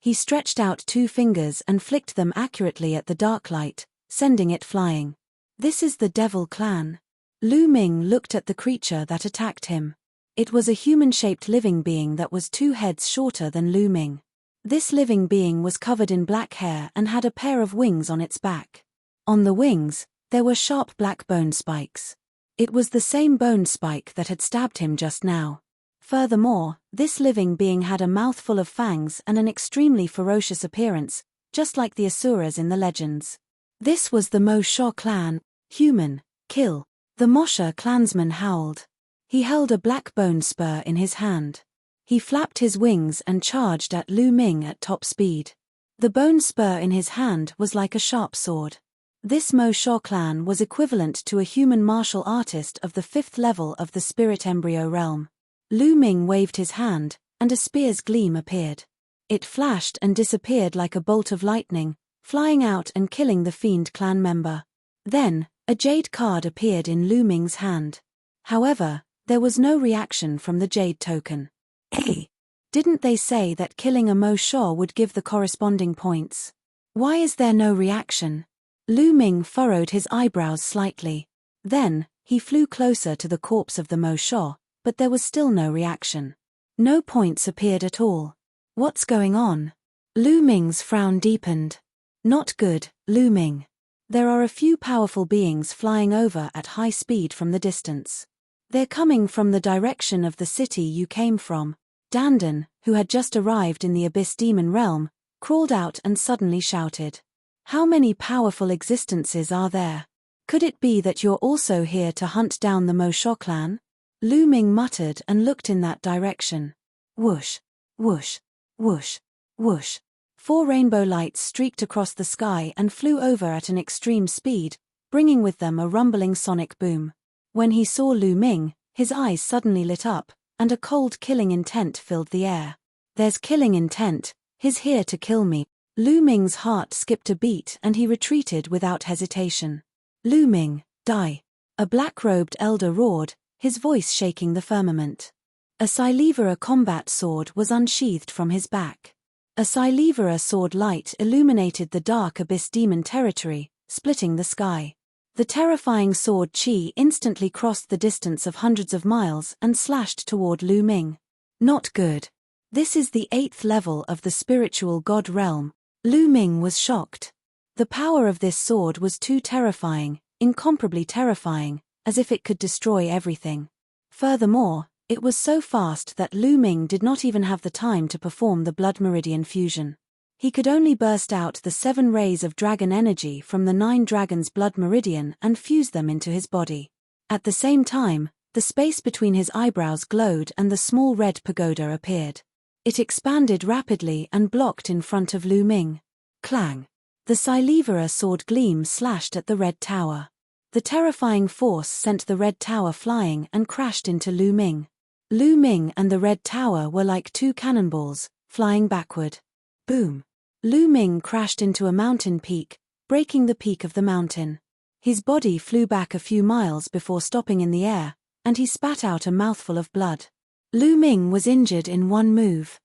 He stretched out 2 fingers and flicked them accurately at the dark light, sending it flying. This is the devil clan. Lu Ming looked at the creature that attacked him. It was a human-shaped living being that was 2 heads shorter than Lu Ming. This living being was covered in black hair and had a pair of wings on its back. On the wings, there were sharp black bone spikes. It was the same bone spike that had stabbed him just now. Furthermore, this living being had a mouthful of fangs and an extremely ferocious appearance, just like the Asuras in the legends. This was the Mo Sha clan. Human, kill. The Mosha clansman howled. He held a black bone spur in his hand. He flapped his wings and charged at Lu Ming at top speed. The bone spur in his hand was like a sharp sword. This Mo Sha clan was equivalent to a human martial artist of the 5th level of the spirit embryo realm. Lu Ming waved his hand, and a spear's gleam appeared. It flashed and disappeared like a bolt of lightning, flying out and killing the fiend clan member. Then, a jade card appeared in Lu Ming's hand. However, there was no reaction from the jade token. Hey! Didn't they say that killing a Mo Sha would give the corresponding points? Why is there no reaction? Lu Ming furrowed his eyebrows slightly. Then, he flew closer to the corpse of the Mo Sha, but there was still no reaction. No points appeared at all. What's going on? Lu Ming's frown deepened. Not good, Lu Ming. There are a few powerful beings flying over at high speed from the distance. They're coming from the direction of the city you came from. Dandan, who had just arrived in the Abyss Demon realm, crawled out and suddenly shouted. How many powerful existences are there? Could it be that you're also here to hunt down the Mo Sha clan? Lu Ming muttered and looked in that direction. Whoosh, whoosh, whoosh, whoosh. 4 rainbow lights streaked across the sky and flew over at an extreme speed, bringing with them a rumbling sonic boom. When he saw Lu Ming, his eyes suddenly lit up, and a cold killing intent filled the air. There's killing intent, he's here to kill me. Lu Ming's heart skipped a beat and he retreated without hesitation. Lu Ming, die. A black-robed elder roared, his voice shaking the firmament. A Silevera combat sword was unsheathed from his back. A Silevera sword light illuminated the dark abyss demon territory, splitting the sky. The terrifying sword chi instantly crossed the distance of hundreds of miles and slashed toward Lu Ming. Not good. This is the 8th level of the spiritual god realm. Lu Ming was shocked. The power of this sword was too terrifying, incomparably terrifying, as if it could destroy everything. Furthermore, it was so fast that Lu Ming did not even have the time to perform the blood meridian fusion. He could only burst out the 7 rays of dragon energy from the 9 dragons' blood meridian and fuse them into his body. At the same time, the space between his eyebrows glowed and the small red pagoda appeared. It expanded rapidly and blocked in front of Lu Ming. Clang! The Silevera sword gleam slashed at the red tower. The terrifying force sent the red tower flying and crashed into Lu Ming. Lu Ming and the red tower were like 2 cannonballs, flying backward. Boom! Lu Ming crashed into a mountain peak, breaking the peak of the mountain. His body flew back a few miles before stopping in the air, and he spat out a mouthful of blood. Lu Ming was injured in one move.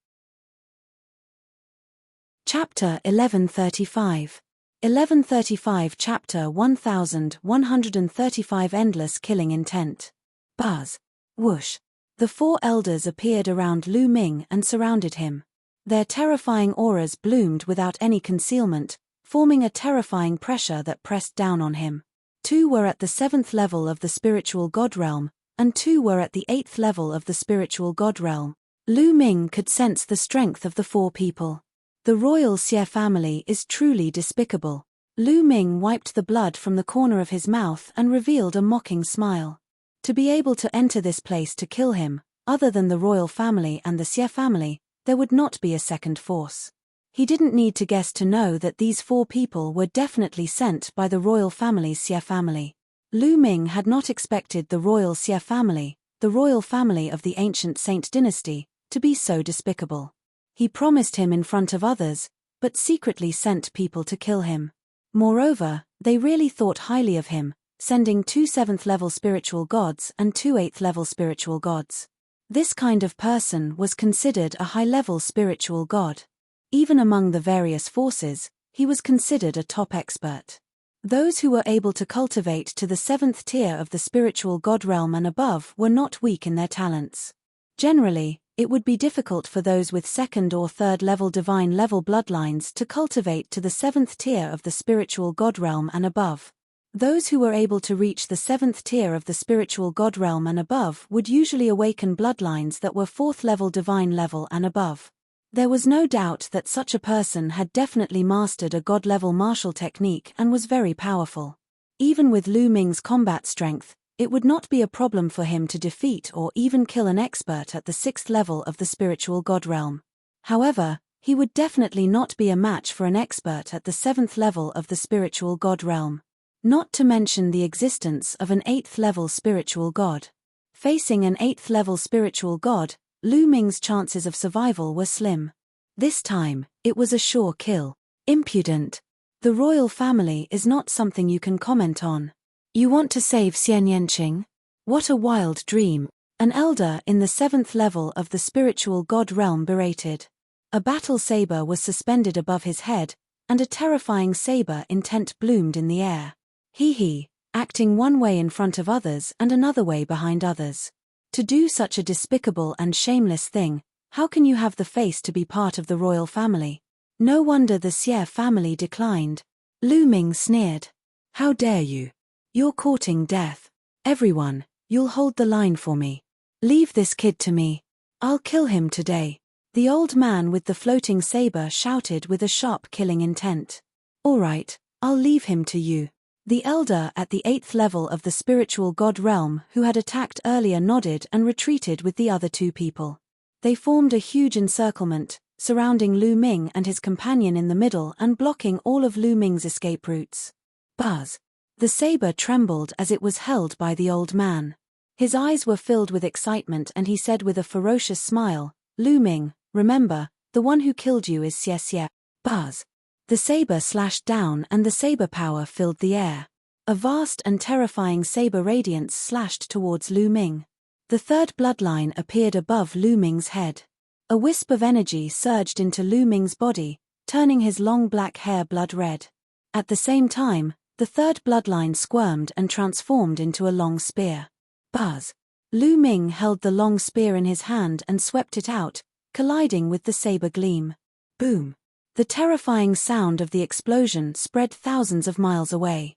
Chapter 1135. 1135 Chapter 1135 Endless Killing Intent. Buzz. Whoosh. The 4 elders appeared around Lu Ming and surrounded him. Their terrifying auras bloomed without any concealment, forming a terrifying pressure that pressed down on him. 2 were at the 7th level of the spiritual god realm, and 2 were at the 8th level of the spiritual god realm. Lu Ming could sense the strength of the 4 people. The royal Xie family is truly despicable. Lu Ming wiped the blood from the corner of his mouth and revealed a mocking smile. To be able to enter this place to kill him, other than the royal family and the Xie family, there would not be a second force. He didn't need to guess to know that these 4 people were definitely sent by the royal family's Xie family. Lu Ming had not expected the royal Xie family, the royal family of the ancient Saint dynasty, to be so despicable. He promised him in front of others, but secretly sent people to kill him. Moreover, they really thought highly of him, sending 2 7th-level spiritual gods and 2 8th-level spiritual gods. This kind of person was considered a high-level spiritual god. Even among the various forces, he was considered a top expert. Those who were able to cultivate to the 7th tier of the spiritual god realm and above were not weak in their talents. Generally, It would be difficult for those with second or third level divine level bloodlines to cultivate to the 7th tier of the spiritual god realm and above. Those who were able to reach the 7th tier of the spiritual god realm and above would usually awaken bloodlines that were 4th level divine level and above. There was no doubt that such a person had definitely mastered a god-level martial technique and was very powerful. Even with Lu Ming's combat strength, it would not be a problem for him to defeat or even kill an expert at the 6th level of the spiritual god realm. However, he would definitely not be a match for an expert at the 7th level of the spiritual god realm. Not to mention the existence of an 8th level spiritual god. Facing an 8th level spiritual god, Lu Ming's chances of survival were slim. This time, it was a sure kill. Impudent. The royal family is not something you can comment on. You want to save Xian Yanqing? What a wild dream, an elder in the 7th level of the spiritual god realm berated. A battle saber was suspended above his head, and a terrifying saber intent bloomed in the air. He, acting one way in front of others and another way behind others. To do such a despicable and shameless thing, how can you have the face to be part of the royal family? No wonder the Xie family declined. Lu Ming sneered. How dare you? You're courting death. Everyone, you'll hold the line for me. Leave this kid to me. I'll kill him today. The old man with the floating saber shouted with a sharp killing intent. All right, I'll leave him to you. The elder at the 8th level of the spiritual god realm who had attacked earlier nodded and retreated with the other 2 people. They formed a huge encirclement, surrounding Lu Ming and his companion in the middle and blocking all of Lu Ming's escape routes. Buzz. The saber trembled as it was held by the old man. His eyes were filled with excitement and he said with a ferocious smile, Lu Ming, remember, the one who killed you is Xie. Buzz. The saber slashed down and the saber power filled the air. A vast and terrifying saber radiance slashed towards Lu Ming. The 3rd bloodline appeared above Lu Ming's head. A wisp of energy surged into Lu Ming's body, turning his long black hair blood red. At the same time, the 3rd bloodline squirmed and transformed into a long spear. Buzz. Lu Ming held the long spear in his hand and swept it out, colliding with the saber gleam. Boom. The terrifying sound of the explosion spread thousands of miles away.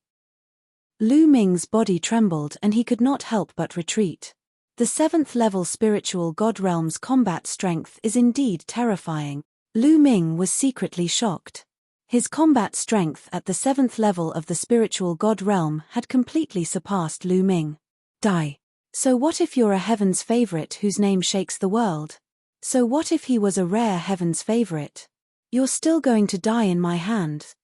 Lu Ming's body trembled and he could not help but retreat. The 7th level spiritual god realm's combat strength is indeed terrifying. Lu Ming was secretly shocked. His combat strength at the 7th level of the spiritual god realm had completely surpassed Lu Ming. Die. So what if you're a heaven's favorite whose name shakes the world? So what if he was a rare heaven's favorite? You're still going to die in my hand.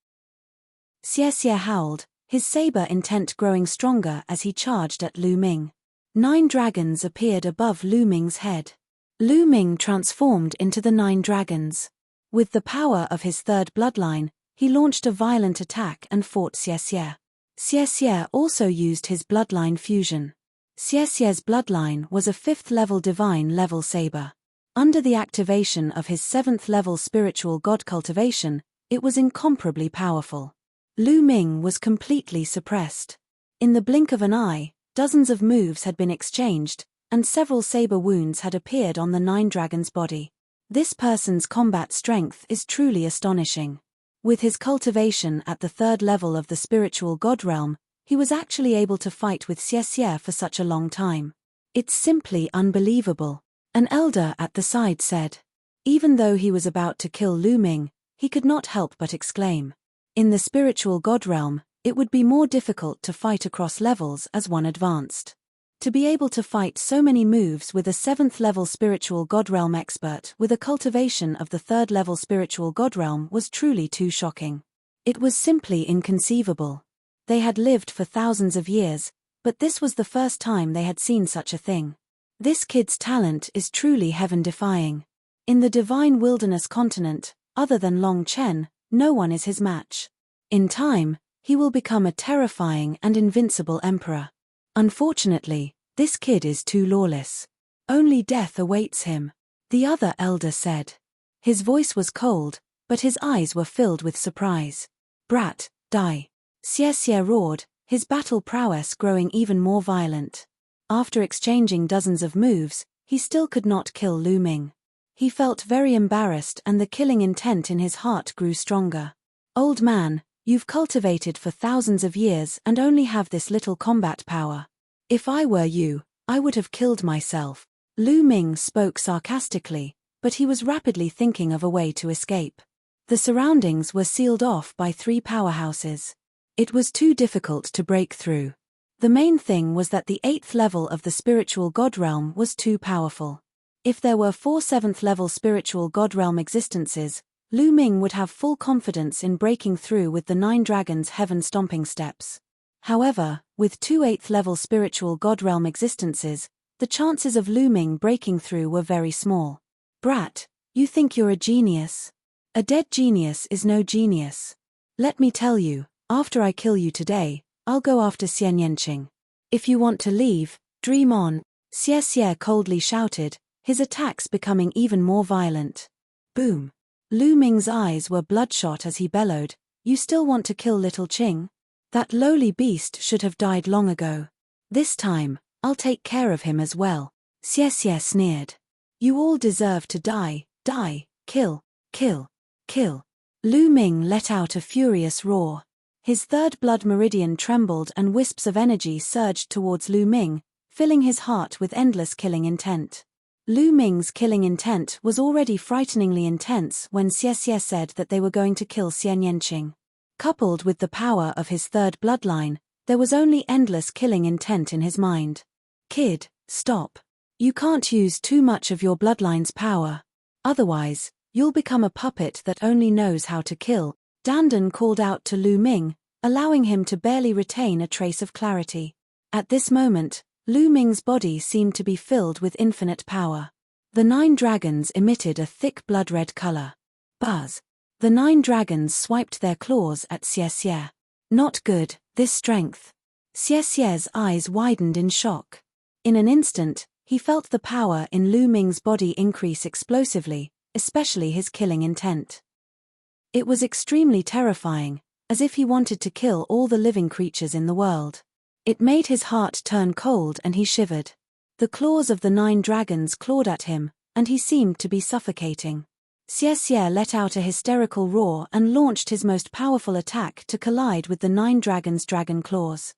Xie howled, his saber intent growing stronger as he charged at Lu Ming. 9 dragons appeared above Lu Ming's head. Lu Ming transformed into the 9 dragons. With the power of his 3rd bloodline, he launched a violent attack and fought Xie. Xie also used his bloodline fusion. Xie's bloodline was a 5th level divine level saber. Under the activation of his 7th level spiritual god cultivation, it was incomparably powerful. Lu Ming was completely suppressed. In the blink of an eye, dozens of moves had been exchanged, and several saber wounds had appeared on the 9 dragons' body. This person's combat strength is truly astonishing. With his cultivation at the 3rd level of the spiritual god realm, he was actually able to fight with Xie for such a long time. It's simply unbelievable. An elder at the side said. Even though he was about to kill Lu Ming, he could not help but exclaim. In the spiritual god realm, it would be more difficult to fight across levels as one advanced. To be able to fight so many moves with a 7th level spiritual god realm expert with a cultivation of the 3rd level spiritual god realm was truly too shocking. It was simply inconceivable. They had lived for thousands of years, but this was the first time they had seen such a thing. This kid's talent is truly heaven-defying. In the divine wilderness continent, other than Long Chen, no one is his match. In time, he will become a terrifying and invincible emperor. Unfortunately, this kid is too lawless. Only death awaits him, the other elder said. His voice was cold, but his eyes were filled with surprise. Brat, die. Xie roared, his battle prowess growing even more violent. After exchanging dozens of moves, he still could not kill Lu Ming. He felt very embarrassed and the killing intent in his heart grew stronger. Old man, you've cultivated for thousands of years and only have this little combat power. If I were you, I would have killed myself. Lu Ming spoke sarcastically, but he was rapidly thinking of a way to escape. The surroundings were sealed off by 3 powerhouses. It was too difficult to break through. The main thing was that the 8th level of the spiritual god realm was too powerful. If there were 4 7th level spiritual god realm existences, Lu Ming would have full confidence in breaking through with the 9 dragons' heaven stomping steps. However, with 2 8th level spiritual god realm existences, the chances of Lu Ming breaking through were very small. Brat, you think you're a genius? A dead genius is no genius. Let me tell you, after I kill you today, I'll go after Xian Yanqing. If you want to leave, dream on, Xie Xie coldly shouted, his attacks becoming even more violent. Boom. Lu Ming's eyes were bloodshot as he bellowed, you still want to kill little Qing? That lowly beast should have died long ago. This time, I'll take care of him as well. Xie Xie sneered. You all deserve to die, kill, kill, kill. Lu Ming let out a furious roar. His 3rd blood meridian trembled and wisps of energy surged towards Lu Ming, filling his heart with endless killing intent. Lu Ming's killing intent was already frighteningly intense when Xie Xie said that they were going to kill Xian Yanqing. Coupled with the power of his 3rd bloodline, there was only endless killing intent in his mind. Kid, stop. You can't use too much of your bloodline's power. Otherwise, you'll become a puppet that only knows how to kill, Dandan called out to Lu Ming, allowing him to barely retain a trace of clarity. At this moment, Lu Ming's body seemed to be filled with infinite power. The 9 dragons emitted a thick blood-red color. Buzz. The 9 dragons swiped their claws at Xie Xie. Not good, this strength. Xie Xie's eyes widened in shock. In an instant, he felt the power in Lu Ming's body increase explosively, especially his killing intent. It was extremely terrifying, as if he wanted to kill all the living creatures in the world. It made his heart turn cold and he shivered. The claws of the 9 dragons clawed at him, and he seemed to be suffocating. Xie Xie let out a hysterical roar and launched his most powerful attack to collide with the 9 dragons' dragon claws.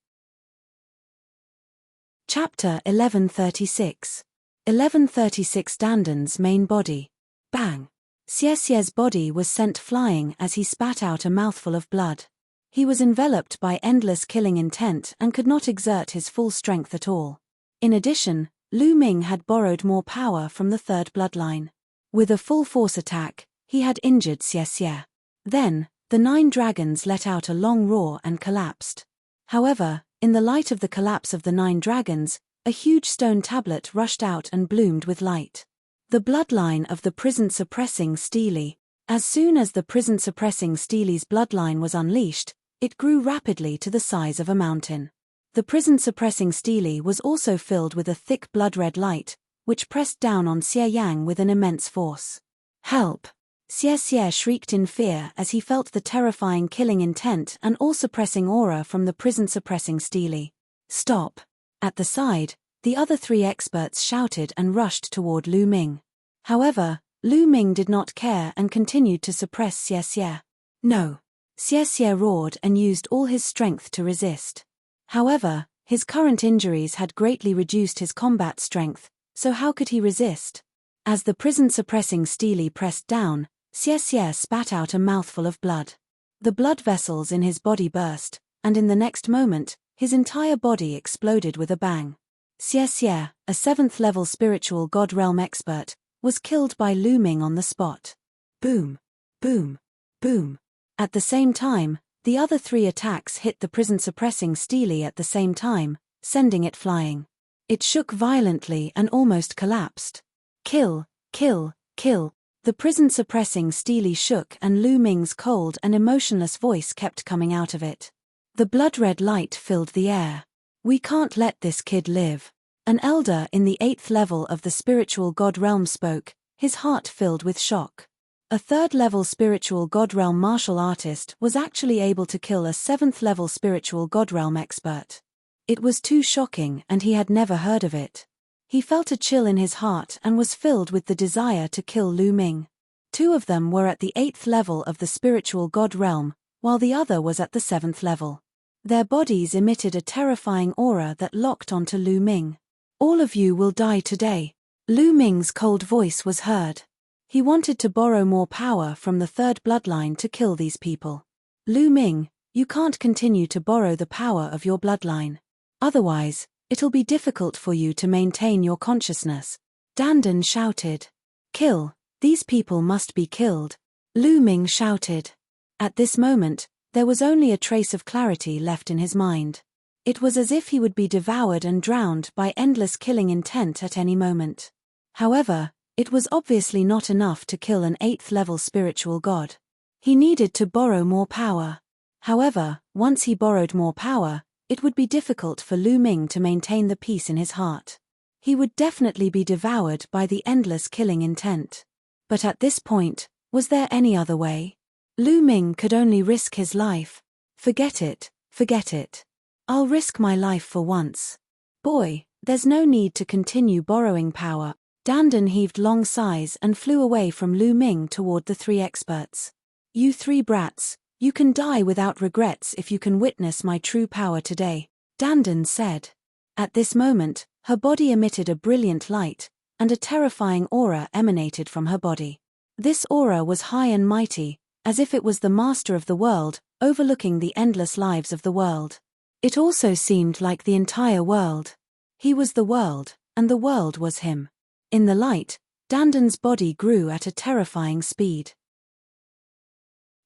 Chapter 1136. 1136 Dandan's main body. Bang! Xie Xie's body was sent flying as he spat out a mouthful of blood. He was enveloped by endless killing intent and could not exert his full strength at all. In addition, Lu Ming had borrowed more power from the 3rd bloodline. With a full force attack, he had injured Xie Xie. Then, the 9 dragons let out a long roar and collapsed. However, in the light of the collapse of the 9 dragons, a huge stone tablet rushed out and bloomed with light. The bloodline of the prison-suppressing Steely. As soon as the prison-suppressing Steely's bloodline was unleashed, it grew rapidly to the size of a mountain. The prison-suppressing Steely was also filled with a thick blood-red light, which pressed down on Xie Yang with an immense force. Help! Xie Xie shrieked in fear as he felt the terrifying killing intent and all-suppressing aura from the prison-suppressing Steely. Stop! At the side, the other 3 experts shouted and rushed toward Lu Ming. However, Lu Ming did not care and continued to suppress Xie Xie. No! Xie Xie roared and used all his strength to resist. However, his current injuries had greatly reduced his combat strength, so how could he resist? As the prison-suppressing Steely pressed down, Xie Xie spat out a mouthful of blood. The blood vessels in his body burst, and in the next moment, his entire body exploded with a bang. Xie Xie, a 7th level spiritual god realm expert, was killed by Lu Ming on the spot. Boom! Boom! Boom! At the same time, the other 3 attacks hit the prison-suppressing Steely at the same time, sending it flying. It shook violently and almost collapsed. Kill! Kill! Kill! The prison-suppressing Steely shook and Lu Ming's cold and emotionless voice kept coming out of it. The blood-red light filled the air. We can't let this kid live. An elder in the 8th level of the spiritual god realm spoke, his heart filled with shock. A 3rd level spiritual god realm martial artist was actually able to kill a 7th level spiritual god realm expert. It was too shocking and he had never heard of it. He felt a chill in his heart and was filled with the desire to kill Lu Ming. Two of them were at the 8th level of the spiritual god realm, while the other was at the 7th level. Their bodies emitted a terrifying aura that locked onto Lu Ming. "All of you will die today." Lu Ming's cold voice was heard. He wanted to borrow more power from the third bloodline to kill these people. "Lu Ming, you can't continue to borrow the power of your bloodline. Otherwise, it'll be difficult for you to maintain your consciousness," Dandan shouted. "Kill, these people must be killed," Lu Ming shouted. At this moment, there was only a trace of clarity left in his mind. It was as if he would be devoured and drowned by endless killing intent at any moment. However, it was obviously not enough to kill an 8th level spiritual god. He needed to borrow more power. However, once he borrowed more power, it would be difficult for Lu Ming to maintain the peace in his heart. He would definitely be devoured by the endless killing intent. But at this point, was there any other way? Lu Ming could only risk his life. Forget it, forget it. I'll risk my life for once. Boy, there's no need to continue borrowing power. Dandan heaved long sighs and flew away from Lu Ming toward the three experts. "You three brats, you can die without regrets if you can witness my true power today," Dandan said. At this moment, her body emitted a brilliant light, and a terrifying aura emanated from her body. This aura was high and mighty, as if it was the master of the world, overlooking the endless lives of the world. It also seemed like the entire world. He was the world, and the world was him. In the light, Dandan's body grew at a terrifying speed.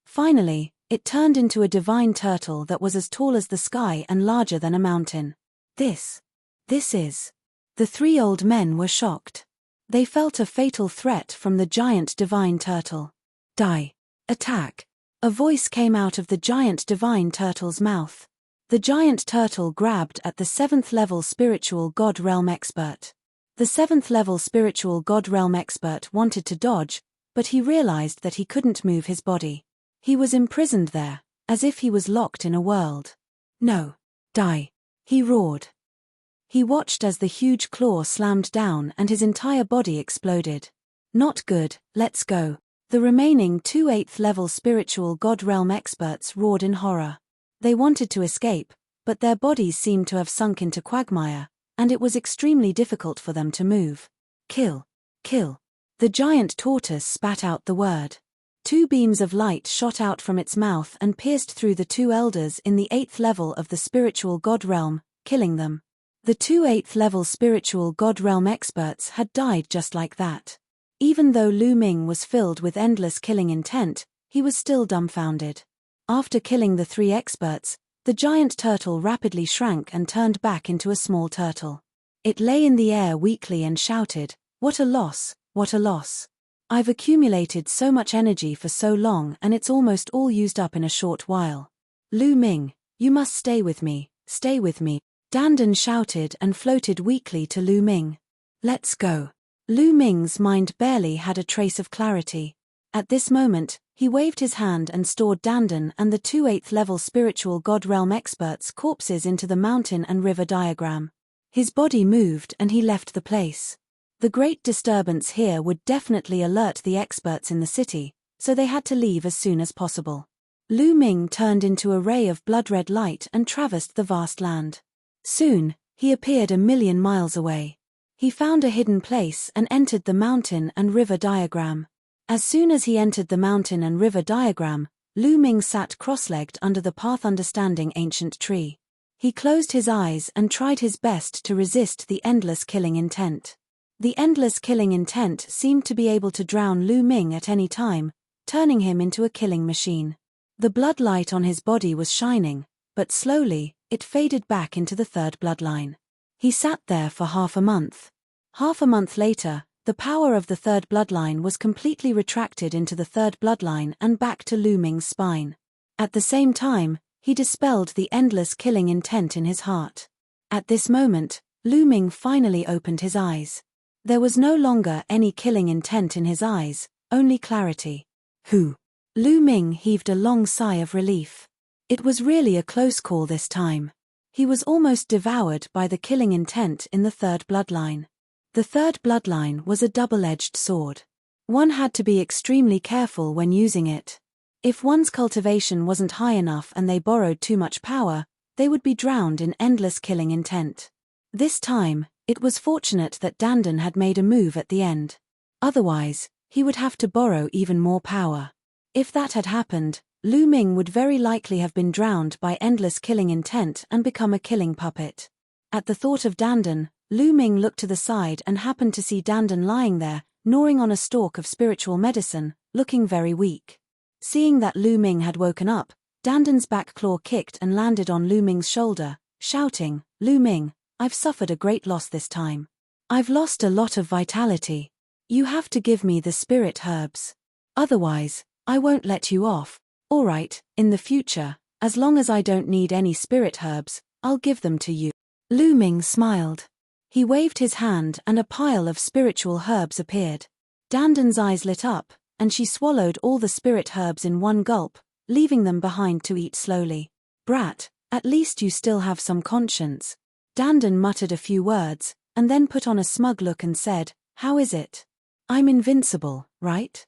Finally, it turned into a divine turtle that was as tall as the sky and larger than a mountain. This is. The three old men were shocked. They felt a fatal threat from the giant divine turtle. "Die. Attack." A voice came out of the giant divine turtle's mouth. The giant turtle grabbed at the 7th level spiritual god realm expert. The 7th level spiritual god realm expert wanted to dodge, but he realized that he couldn't move his body. He was imprisoned there, as if he was locked in a world. "No. Die," he roared. He watched as the huge claw slammed down and his entire body exploded. "Not good, let's go." The remaining two 8th level spiritual god realm experts roared in horror. They wanted to escape, but their bodies seemed to have sunk into quagmire, and it was extremely difficult for them to move. "Kill. Kill." The giant tortoise spat out the word. Two beams of light shot out from its mouth and pierced through the two elders in the 8th level of the spiritual god realm, killing them. The two 8th level spiritual god realm experts had died just like that. Even though Lu Ming was filled with endless killing intent, he was still dumbfounded. After killing the three experts, the giant turtle rapidly shrank and turned back into a small turtle. It lay in the air weakly and shouted, "What a loss, what a loss. I've accumulated so much energy for so long and it's almost all used up in a short while. Lu Ming, you must stay with me, stay with me." Dandan shouted and floated weakly to Lu Ming. "Let's go." Lu Ming's mind barely had a trace of clarity. At this moment, he waved his hand and stored Dandan and the two 8th level spiritual god realm experts' corpses into the mountain and river diagram. His body moved and he left the place. The great disturbance here would definitely alert the experts in the city, so they had to leave as soon as possible. Lu Ming turned into a ray of blood-red light and traversed the vast land. Soon, he appeared a million miles away. He found a hidden place and entered the mountain and river diagram. As soon as he entered the mountain and river diagram, Lu Ming sat cross-legged under the path understanding ancient tree. He closed his eyes and tried his best to resist the endless killing intent. The endless killing intent seemed to be able to drown Lu Ming at any time, turning him into a killing machine. The blood light on his body was shining, but slowly, it faded back into the third bloodline. He sat there for half a month. Half a month later, the power of the third bloodline was completely retracted into the third bloodline and back to Lu Ming's spine. At the same time, he dispelled the endless killing intent in his heart. At this moment, Lu Ming finally opened his eyes. There was no longer any killing intent in his eyes, only clarity. "Who?" Lu Ming heaved a long sigh of relief. It was really a close call this time. He was almost devoured by the killing intent in the third bloodline. The third bloodline was a double-edged sword. One had to be extremely careful when using it. If one's cultivation wasn't high enough and they borrowed too much power, they would be drowned in endless killing intent. This time, it was fortunate that Dandan had made a move at the end. Otherwise, he would have to borrow even more power. If that had happened, Lu Ming would very likely have been drowned by endless killing intent and become a killing puppet. At the thought of Dandan, Lu Ming looked to the side and happened to see Dandan lying there, gnawing on a stalk of spiritual medicine, looking very weak. Seeing that Lu Ming had woken up, Dandan's back claw kicked and landed on Lu Ming's shoulder, shouting, "Lu Ming, I've suffered a great loss this time. I've lost a lot of vitality. You have to give me the spirit herbs. Otherwise, I won't let you off. Alright, in the future, as long as I don't need any spirit herbs, I'll give them to you." Lu Ming smiled. He waved his hand and a pile of spiritual herbs appeared. Dandan's eyes lit up, and she swallowed all the spirit herbs in one gulp, leaving them behind to eat slowly. "Brat, at least you still have some conscience." Dandan muttered a few words, and then put on a smug look and said, "How is it? I'm invincible, right?"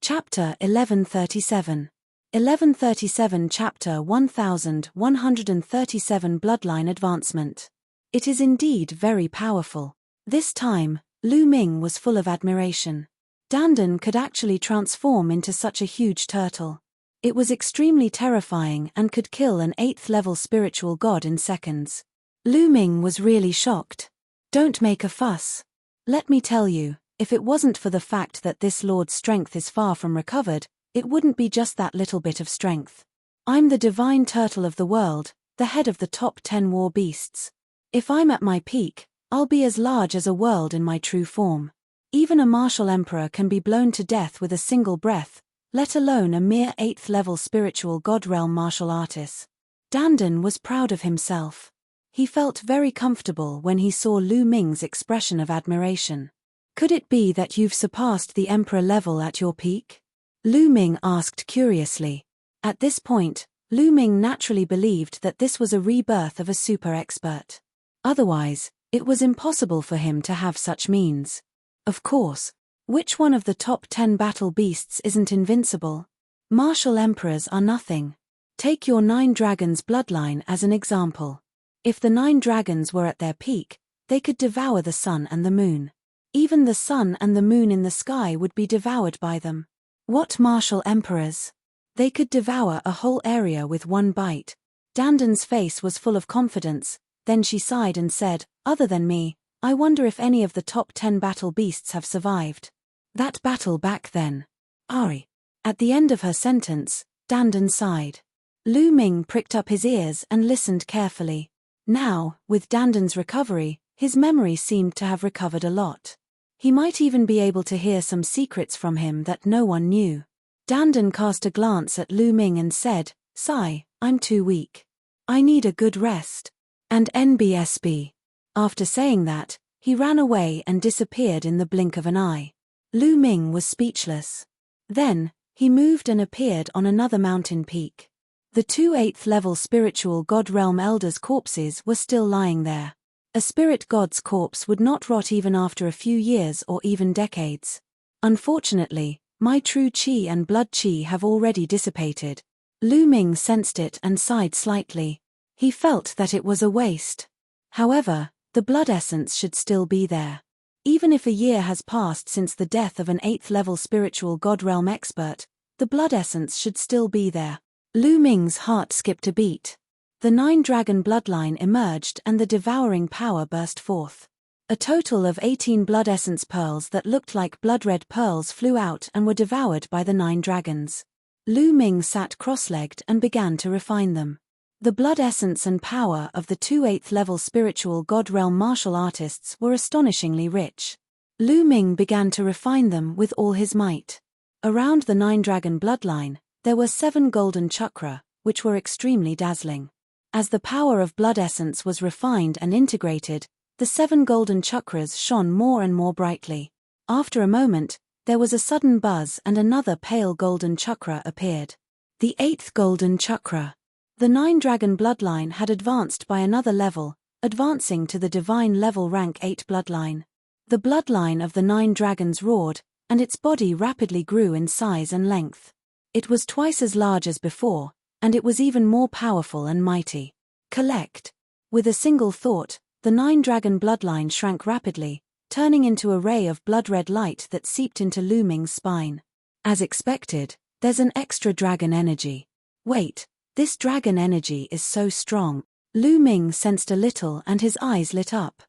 Chapter 1137. 1137 Chapter 1137 Bloodline Advancement. It is indeed very powerful. This time, Lu Ming was full of admiration. Dandan could actually transform into such a huge turtle. It was extremely terrifying and could kill an 8th level spiritual god in seconds. Lu Ming was really shocked. "Don't make a fuss. Let me tell you, if it wasn't for the fact that this lord's strength is far from recovered, it wouldn't be just that little bit of strength. I'm the divine turtle of the world, the head of the top 10 war beasts. If I'm at my peak, I'll be as large as a world in my true form. Even a martial emperor can be blown to death with a single breath, let alone a mere 8th level spiritual god realm martial artist." Dandan was proud of himself. He felt very comfortable when he saw Lu Ming's expression of admiration. "Could it be that you've surpassed the emperor level at your peak?" Lu Ming asked curiously. At this point, Lu Ming naturally believed that this was a rebirth of a super expert. Otherwise, it was impossible for him to have such means. Of course, which one of the top 10 battle beasts isn't invincible? Martial emperors are nothing. Take your 9 dragons bloodline as an example. If the 9 dragons were at their peak, they could devour the sun and the moon. Even the sun and the moon in the sky would be devoured by them. What martial emperors? They could devour a whole area with one bite. Dandan's face was full of confidence, then she sighed and said, "Other than me, I wonder if any of the top 10 battle beasts have survived. That battle back then. Ari." At the end of her sentence, Dandan sighed. Lu Ming pricked up his ears and listened carefully. Now, with Dandan's recovery, his memory seemed to have recovered a lot. He might even be able to hear some secrets from him that no one knew. Dandan cast a glance at Lu Ming and said, "Sigh, I'm too weak. I need a good rest. And NBSB." After saying that, he ran away and disappeared in the blink of an eye. Lu Ming was speechless. Then, he moved and appeared on another mountain peak. The 2 8th level spiritual god realm elders' corpses were still lying there. A spirit god's corpse would not rot even after a few years or even decades. "Unfortunately, my true chi and blood chi have already dissipated." Lu Ming sensed it and sighed slightly. He felt that it was a waste. However, the blood essence should still be there. Even if a year has passed since the death of an 8th level spiritual god realm expert, the blood essence should still be there. Lu Ming's heart skipped a beat. The 9 dragon bloodline emerged and the devouring power burst forth. A total of 18 blood essence pearls that looked like blood-red pearls flew out and were devoured by the 9 dragons. Lu Ming sat cross-legged and began to refine them. The blood essence and power of the 2 8th level spiritual god realm martial artists were astonishingly rich. Lu Ming began to refine them with all his might. Around the 9 dragon bloodline, there were 7 golden chakra, which were extremely dazzling. As the power of blood essence was refined and integrated, the 7 golden chakras shone more and more brightly. After a moment, there was a sudden buzz and another pale golden chakra appeared. The 8th golden chakra. The 9 dragon bloodline had advanced by another level, advancing to the divine level rank 8 bloodline. The bloodline of the 9 dragons roared, and its body rapidly grew in size and length. It was twice as large as before, and it was even more powerful and mighty. Collect. With a single thought, the 9 dragon bloodline shrank rapidly, turning into a ray of blood-red light that seeped into Lu Ming's spine. As expected, there's an extra dragon energy. Wait, this dragon energy is so strong. Lu Ming sensed a little and his eyes lit up.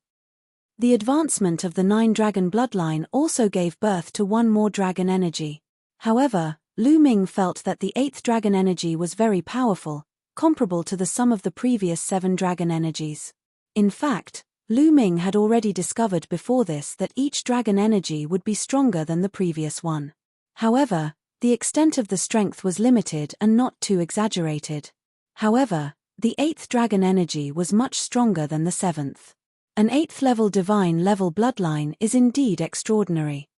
The advancement of the 9 dragon bloodline also gave birth to one more dragon energy. However, Lu Ming felt that the 8th dragon energy was very powerful, comparable to the sum of the previous 7 dragon energies. In fact, Lu Ming had already discovered before this that each dragon energy would be stronger than the previous one. However, the extent of the strength was limited and not too exaggerated. However, the 8th dragon energy was much stronger than the 7th. An 8th level divine level bloodline is indeed extraordinary.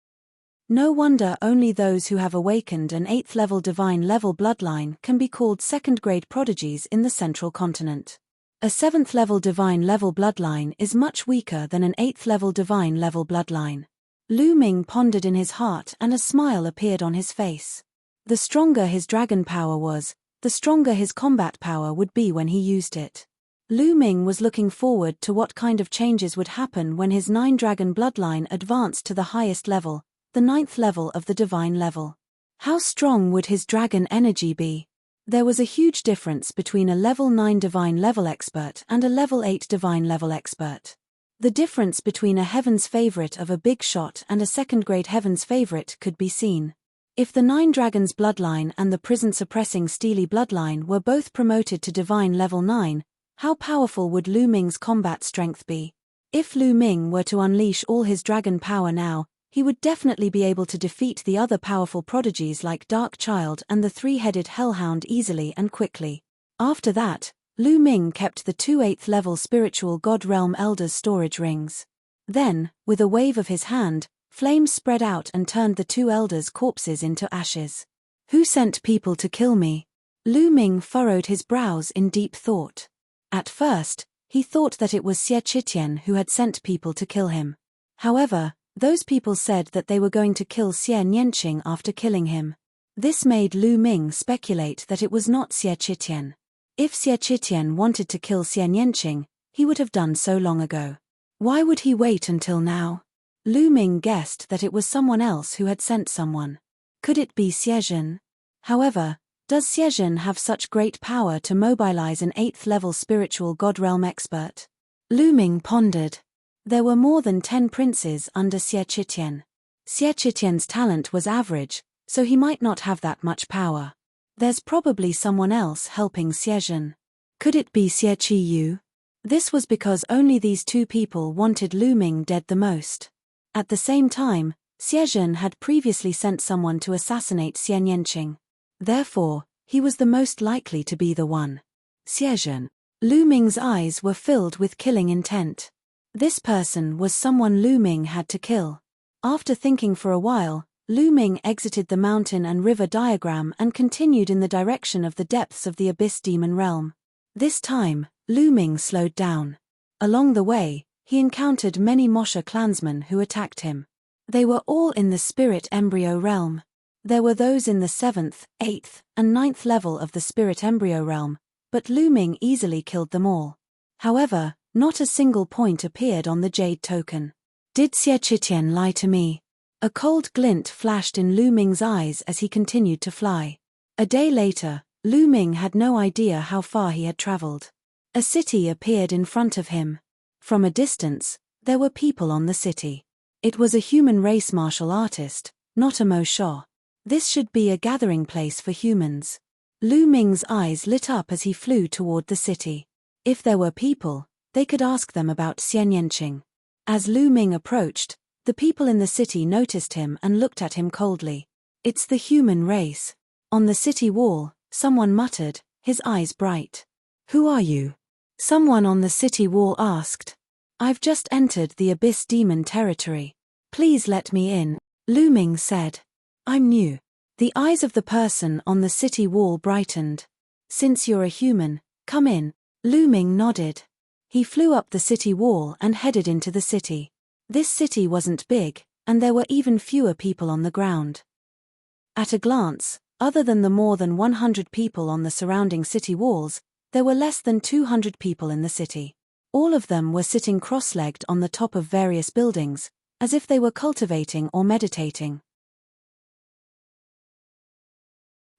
No wonder only those who have awakened an 8th level divine level bloodline can be called second-grade prodigies in the central continent. A 7th level divine level bloodline is much weaker than an 8th level divine level bloodline. Lu Ming pondered in his heart and a smile appeared on his face. The stronger his dragon power was, the stronger his combat power would be when he used it. Lu Ming was looking forward to what kind of changes would happen when his 9 dragon bloodline advanced to the highest level, the 9th level of the divine level. How strong would his dragon energy be? There was a huge difference between a level 9 divine level expert and a level 8 divine level expert. The difference between a heaven's favorite of a big shot and a second-grade heaven's favorite could be seen. If the 9 dragons bloodline and the prison-suppressing steely bloodline were both promoted to divine level 9, how powerful would Lu Ming's combat strength be? If Lu Ming were to unleash all his dragon power now, he would definitely be able to defeat the other powerful prodigies like Dark Child and the 3-headed Hellhound easily and quickly. After that, Lu Ming kept the 2 8th level spiritual God Realm Elders storage rings. Then, with a wave of his hand, flames spread out and turned the 2 elders' corpses into ashes. Who sent people to kill me? Lu Ming furrowed his brows in deep thought. At first, he thought that it was Xie Qitian who had sent people to kill him. However, those people said that they were going to kill Xie Nianqing after killing him. This made Lu Ming speculate that it was not Xie Qitian. If Xie Qitian wanted to kill Xie Nianqing, he would have done so long ago. Why would he wait until now? Lu Ming guessed that it was someone else who had sent someone. Could it be Xie Zhen? However, does Xie Zhen have such great power to mobilize an 8th level spiritual God Realm expert? Lu Ming pondered. There were more than 10 princes under Xie Qitian. Xie Qitian's talent was average, so he might not have that much power. There's probably someone else helping Xie Zhen. Could it be Xie Qiyu? This was because only these 2 people wanted Lu Ming dead the most. At the same time, Xie Zhen had previously sent someone to assassinate Xie Nianqing. Therefore, he was the most likely to be the one. Xie Zhen. Lu Ming's eyes were filled with killing intent. This person was someone Lu Ming had to kill. After thinking for a while, Lu Ming exited the mountain and river diagram and continued in the direction of the depths of the Abyss Demon Realm. This time, Lu Ming slowed down. Along the way, he encountered many Mosha clansmen who attacked him. They were all in the Spirit Embryo Realm. There were those in the 7th, 8th, and 9th level of the Spirit Embryo Realm, but Lu Ming easily killed them all. However, not a single point appeared on the Jade token. Did Xie Qitian lie to me? A cold glint flashed in Lu Ming's eyes as he continued to fly. A day later, Lu Ming had no idea how far he had traveled. A city appeared in front of him. From a distance, there were people on the city. It was a human race martial artist, not a Mo Sha. This should be a gathering place for humans. Lu Ming's eyes lit up as he flew toward the city. If there were people, they could ask them about Xie Nianqing. As Lu Ming approached, the people in the city noticed him and looked at him coldly. It's the human race. On the city wall, someone muttered, his eyes bright. Who are you? Someone on the city wall asked. I've just entered the Abyss Demon territory. Please let me in, Lu Ming said. I'm new. The eyes of the person on the city wall brightened. Since you're a human, come in, Lu Ming nodded. He flew up the city wall and headed into the city. This city wasn't big, and there were even fewer people on the ground. At a glance, other than the more than 100 people on the surrounding city walls, there were less than 200 people in the city. All of them were sitting cross-legged on the top of various buildings, as if they were cultivating or meditating.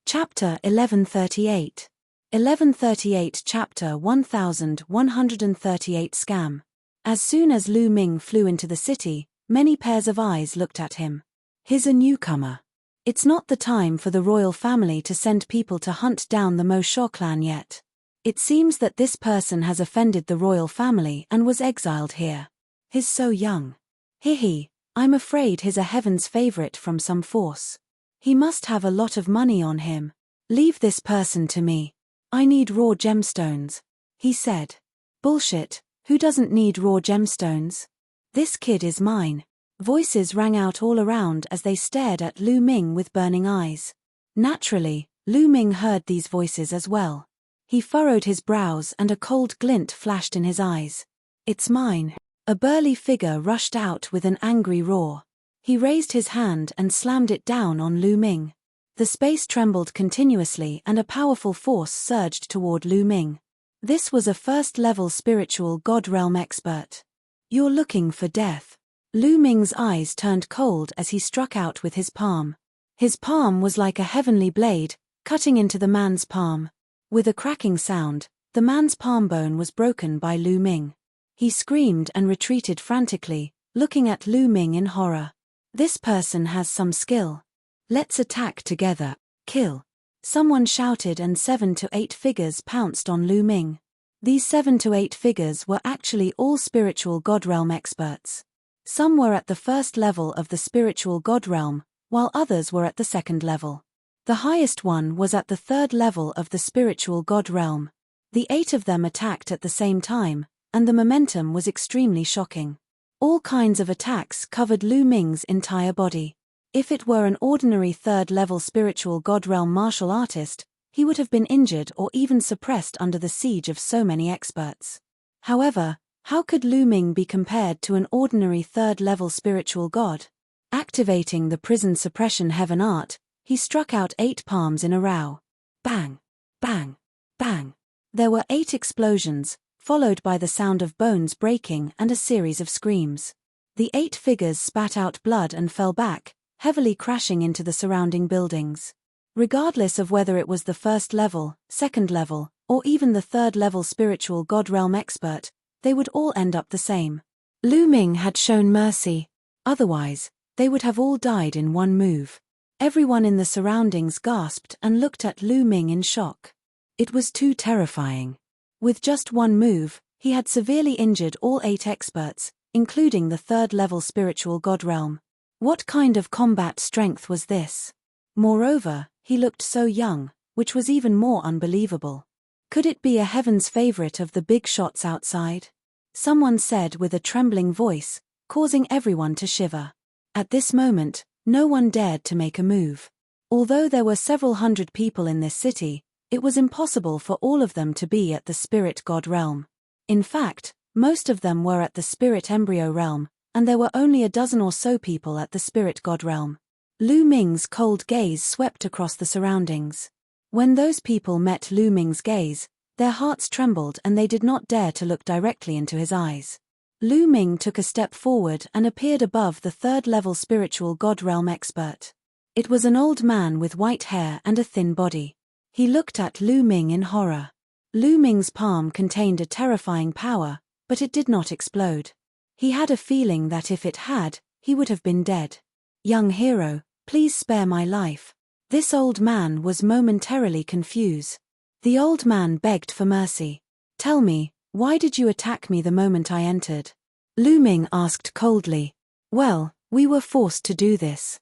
Chapter 1138. 1138 Chapter 1138 Scam. As soon as Lu Ming flew into the city, many pairs of eyes looked at him. He's a newcomer. It's not the time for the royal family to send people to hunt down the Mo Shao clan yet. It seems that this person has offended the royal family and was exiled here. He's so young. Hehe, I'm afraid he's a heaven's favorite from some force. He must have a lot of money on him. Leave this person to me. I need raw gemstones, he said. Bullshit, who doesn't need raw gemstones? This kid is mine. Voices rang out all around as they stared at Lu Ming with burning eyes. Naturally, Lu Ming heard these voices as well. He furrowed his brows and a cold glint flashed in his eyes. It's mine. A burly figure rushed out with an angry roar. He raised his hand and slammed it down on Lu Ming. The space trembled continuously and a powerful force surged toward Lu Ming. This was a first-level spiritual god realm expert. You're looking for death. Lu Ming's eyes turned cold as he struck out with his palm. His palm was like a heavenly blade, cutting into the man's palm. With a cracking sound, the man's palm bone was broken by Lu Ming. He screamed and retreated frantically, looking at Lu Ming in horror. This person has some skill. Let's attack together. Kill. Someone shouted and 7 to 8 figures pounced on Lu Ming. These 7 to 8 figures were actually all spiritual god realm experts. Some were at the first level of the spiritual god realm, while others were at the second level. The highest one was at the third level of the spiritual god realm. The 8 of them attacked at the same time, and the momentum was extremely shocking. All kinds of attacks covered Lu Ming's entire body. If it were an ordinary third-level spiritual god realm martial artist, he would have been injured or even suppressed under the siege of so many experts. However, how could Lu Ming be compared to an ordinary third-level spiritual god? Activating the prison suppression heaven art, he struck out 8 palms in a row. Bang! Bang! Bang! There were 8 explosions, followed by the sound of bones breaking and a series of screams. The 8 figures spat out blood and fell back, heavily crashing into the surrounding buildings. Regardless of whether it was the first level, second level, or even the third level spiritual god realm expert, they would all end up the same. Lu Ming had shown mercy. Otherwise, they would have all died in one move. Everyone in the surroundings gasped and looked at Lu Ming in shock. It was too terrifying. With just one move, he had severely injured all 8 experts, including the third level spiritual god realm. What kind of combat strength was this? Moreover, he looked so young, which was even more unbelievable. Could it be a heaven's favorite of the big shots outside? Someone said with a trembling voice, causing everyone to shiver. At this moment, no one dared to make a move. Although there were several hundred people in this city, it was impossible for all of them to be at the spirit god realm. In fact, most of them were at the spirit embryo realm, and there were only a dozen or so people at the spirit god realm. Lu Ming's cold gaze swept across the surroundings. When those people met Lu Ming's gaze, their hearts trembled and they did not dare to look directly into his eyes. Lu Ming took a step forward and appeared above the third-level spiritual god realm expert. It was an old man with white hair and a thin body. He looked at Lu Ming in horror. Lu Ming's palm contained a terrifying power, but it did not explode. He had a feeling that if it had, he would have been dead. Young hero, please spare my life. This old man was momentarily confused. The old man begged for mercy. Tell me, why did you attack me the moment I entered? Lu Ming asked coldly. Well, we were forced to do this.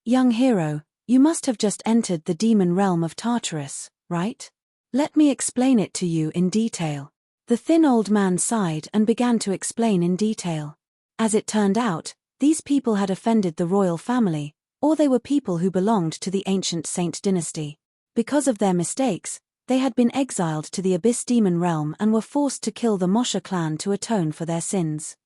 Young hero, you must have just entered the demon realm of Tartarus, right? Let me explain it to you in detail. The thin old man sighed and began to explain in detail. As it turned out, these people had offended the royal family, or they were people who belonged to the ancient Saint dynasty. Because of their mistakes, They had been exiled to the Abyss Demon realm and were forced to kill the Mosha clan to atone for their sins.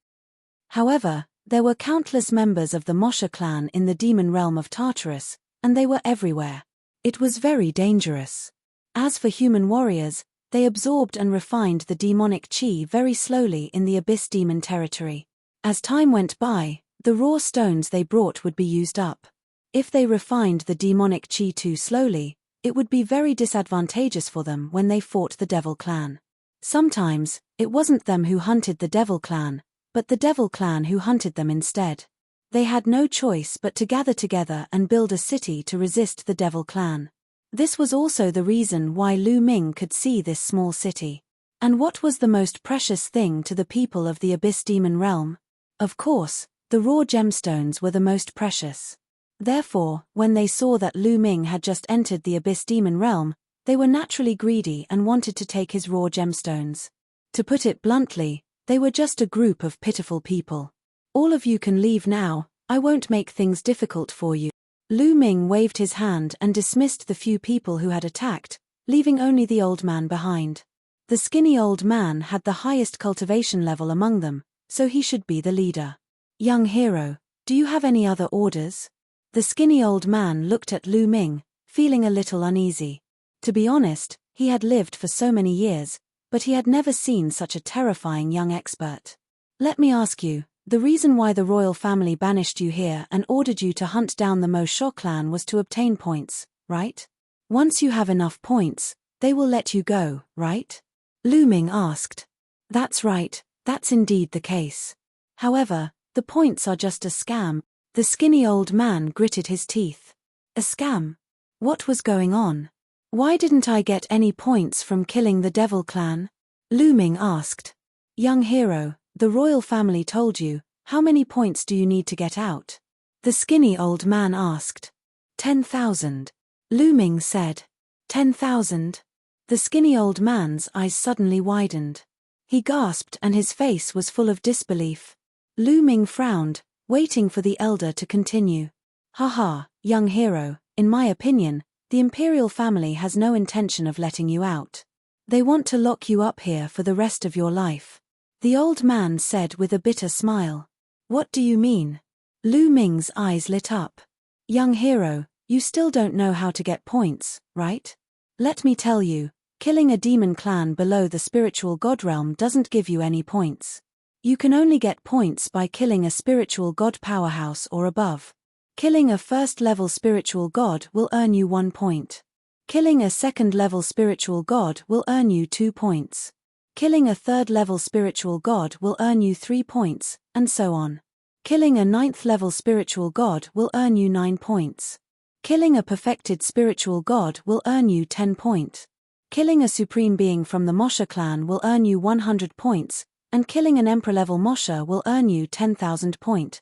However, there were countless members of the Mosha clan in the demon realm of Tartarus, and they were everywhere. It was very dangerous. As for human warriors, they absorbed and refined the demonic chi very slowly in the Abyss Demon territory. As time went by, the raw stones they brought would be used up. If they refined the demonic chi too slowly, it would be very disadvantageous for them when they fought the Devil Clan. Sometimes, it wasn't them who hunted the Devil Clan, but the Devil Clan who hunted them instead. They had no choice but to gather together and build a city to resist the Devil Clan. This was also the reason why Lu Ming could see this small city. And what was the most precious thing to the people of the Abyss Demon realm? Of course, the raw gemstones were the most precious. Therefore, when they saw that Lu Ming had just entered the Abyss Demon realm, they were naturally greedy and wanted to take his raw gemstones. To put it bluntly, they were just a group of pitiful people. All of you can leave now, I won't make things difficult for you. Lu Ming waved his hand and dismissed the few people who had attacked, leaving only the old man behind. The skinny old man had the highest cultivation level among them, so he should be the leader. Young hero, do you have any other orders? The skinny old man looked at Lu Ming, feeling a little uneasy. To be honest, he had lived for so many years, but he had never seen such a terrifying young expert. Let me ask you, the reason why the royal family banished you here and ordered you to hunt down the Mo Sho clan was to obtain points, right? Once you have enough points, they will let you go, right? Lu Ming asked. That's right, that's indeed the case. However, the points are just a scam. The skinny old man gritted his teeth. A scam? What was going on? Why didn't I get any points from killing the Devil Clan? Lu Ming asked. Young hero, the royal family told you, how many points do you need to get out? The skinny old man asked. 10,000. Lu Ming said. 10,000? The skinny old man's eyes suddenly widened. He gasped and his face was full of disbelief. Lu Ming frowned, waiting for the elder to continue. Haha, young hero, in my opinion, the imperial family has no intention of letting you out. They want to lock you up here for the rest of your life. The old man said with a bitter smile. What do you mean? Lu Ming's eyes lit up. Young hero, you still don't know how to get points, right? Let me tell you, killing a demon clan below the spiritual god realm doesn't give you any points. You can only get points by killing a spiritual god powerhouse or above. Killing a first-level spiritual god will earn you 1 point. Killing a second-level spiritual god will earn you 2 points. Killing a third-level spiritual god will earn you 3 points, and so on. Killing a 9th-level spiritual god will earn you 9 points. Killing a perfected spiritual god will earn you 10 points. Killing a supreme being from the Mosha clan will earn you 100 points, and killing an emperor-level Mosha will earn you 10,000 points.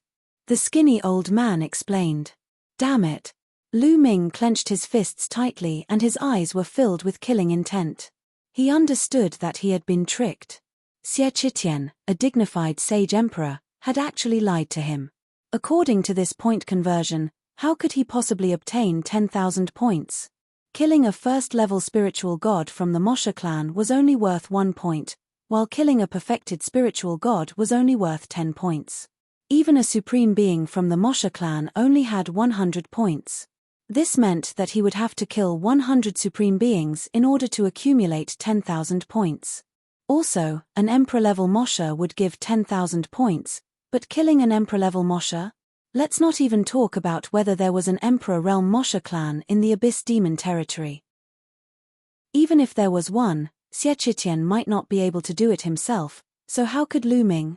The skinny old man explained. Damn it. Lu Ming clenched his fists tightly and his eyes were filled with killing intent. He understood that he had been tricked. Xie Qitian, a dignified sage emperor, had actually lied to him. According to this point conversion, how could he possibly obtain 10,000 points? Killing a first-level spiritual god from the Mosha clan was only worth 1 point, while killing a perfected spiritual god was only worth 10 points. Even a supreme being from the Mosha clan only had 100 points. This meant that he would have to kill 100 supreme beings in order to accumulate 10,000 points. Also, an emperor-level Mosha would give 10,000 points, but killing an emperor-level Mosha? Let's not even talk about whether there was an emperor realm Mosha clan in the Abyss Demon territory. Even if there was one, Xie Qitian might not be able to do it himself, so how could Lu Ming?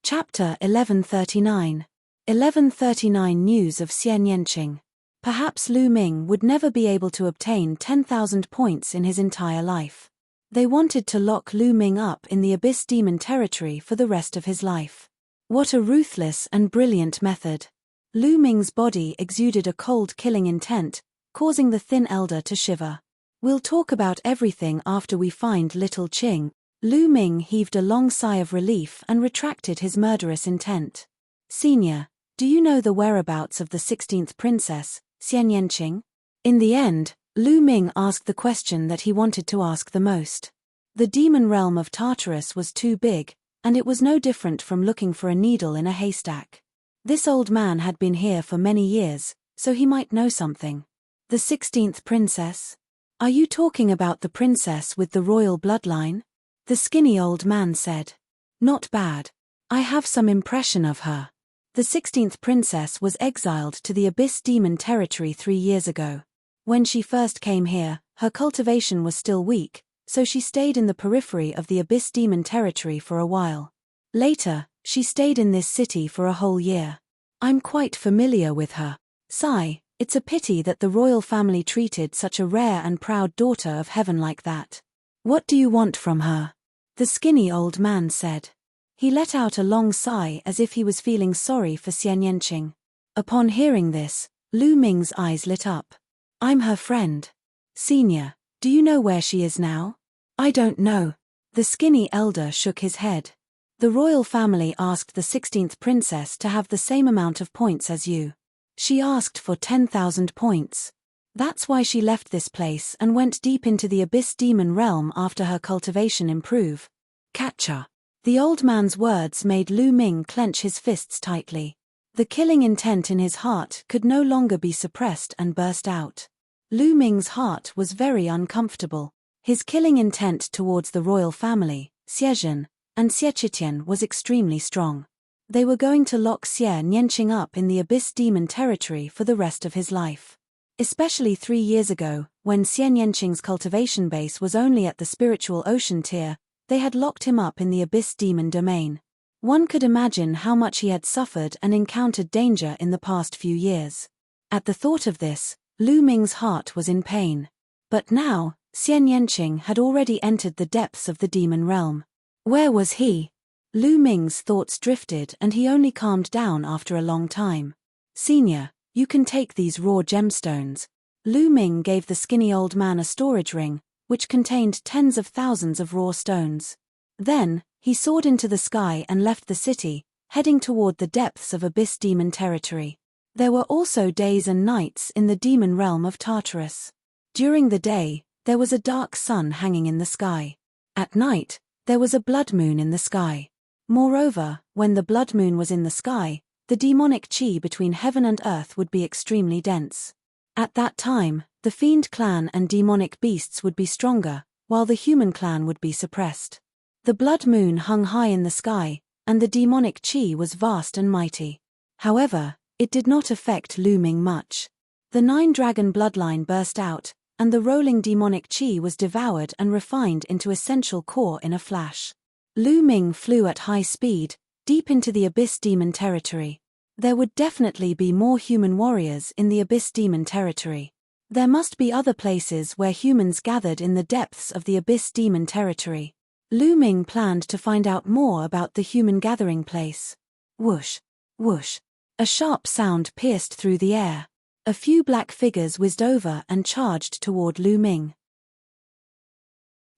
Chapter 1139. 1139 News of Xian Yanqing. Perhaps Lu Ming would never be able to obtain 10,000 points in his entire life. They wanted to lock Lu Ming up in the Abyss Demon territory for the rest of his life. What a ruthless and brilliant method. Lu Ming's body exuded a cold killing intent, causing the thin elder to shiver. We'll talk about everything after we find little Qing. Lu Ming heaved a long sigh of relief and retracted his murderous intent. Senior, do you know the whereabouts of the 16th princess, Xian Yanqing? In the end, Lu Ming asked the question that he wanted to ask the most. The demon realm of Tartarus was too big, and it was no different from looking for a needle in a haystack. This old man had been here for many years, so he might know something. The 16th princess? Are you talking about the princess with the royal bloodline? The skinny old man said. Not bad. I have some impression of her. The 16th princess was exiled to the Abyss Demon territory 3 years ago. When she first came here, her cultivation was still weak, so she stayed in the periphery of the Abyss Demon territory for a while. Later, she stayed in this city for a whole year. I'm quite familiar with her. Sigh, it's a pity that the royal family treated such a rare and proud daughter of heaven like that. What do you want from her? The skinny old man said. He let out a long sigh as if he was feeling sorry for Xian Yanqing. Upon hearing this, Lu Ming's eyes lit up. I'm her friend. Senior, do you know where she is now? I don't know. The skinny elder shook his head. The royal family asked the 16th princess to have the same amount of points as you. She asked for 10,000 points. That's why she left this place and went deep into the Abyss Demon realm after her cultivation improve. Catcher. The old man's words made Lu Ming clench his fists tightly. The killing intent in his heart could no longer be suppressed and burst out. Lu Ming's heart was very uncomfortable. His killing intent towards the royal family, Xiezhen, and Xiechitian was extremely strong. They were going to lock Xie Nianqing up in the Abyss Demon territory for the rest of his life. Especially 3 years ago, when Xie Nianqing's cultivation base was only at the spiritual ocean tier, they had locked him up in the Abyss Demon domain. One could imagine how much he had suffered and encountered danger in the past few years. At the thought of this, Lu Ming's heart was in pain. But now, Xie Nianqing had already entered the depths of the demon realm. Where was he? Lu Ming's thoughts drifted and he only calmed down after a long time. Senior, you can take these raw gemstones. Lu Ming gave the skinny old man a storage ring, which contained tens of thousands of raw stones. Then, he soared into the sky and left the city, heading toward the depths of Abyss Demon territory. There were also days and nights in the demon realm of Tartarus. During the day, there was a dark sun hanging in the sky. At night, there was a blood moon in the sky. Moreover, when the blood moon was in the sky, the demonic chi between heaven and earth would be extremely dense. At that time, the fiend clan and demonic beasts would be stronger, while the human clan would be suppressed. The blood moon hung high in the sky, and the demonic chi was vast and mighty. However, it did not affect Lu Ming much. The 9-dragon bloodline burst out, and the rolling demonic chi was devoured and refined into essential core in a flash. Lu Ming flew at high speed, deep into the Abyss Demon territory. There would definitely be more human warriors in the Abyss Demon territory. There must be other places where humans gathered in the depths of the Abyss Demon territory. Lu Ming planned to find out more about the human gathering place. Whoosh, whoosh. A sharp sound pierced through the air. A few black figures whizzed over and charged toward Lu Ming.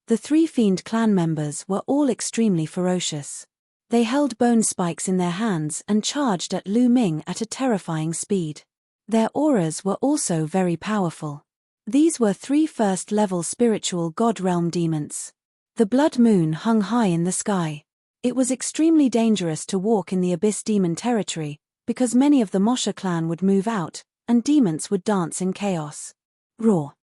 The 3 fiend clan members were all extremely ferocious. They held bone spikes in their hands and charged at Lu Ming at a terrifying speed. Their auras were also very powerful. These were 3 first-level spiritual god realm demons. The blood moon hung high in the sky. It was extremely dangerous to walk in the Abyss Demon territory, because many of the Mosha clan would move out, and demons would dance in chaos. Roar.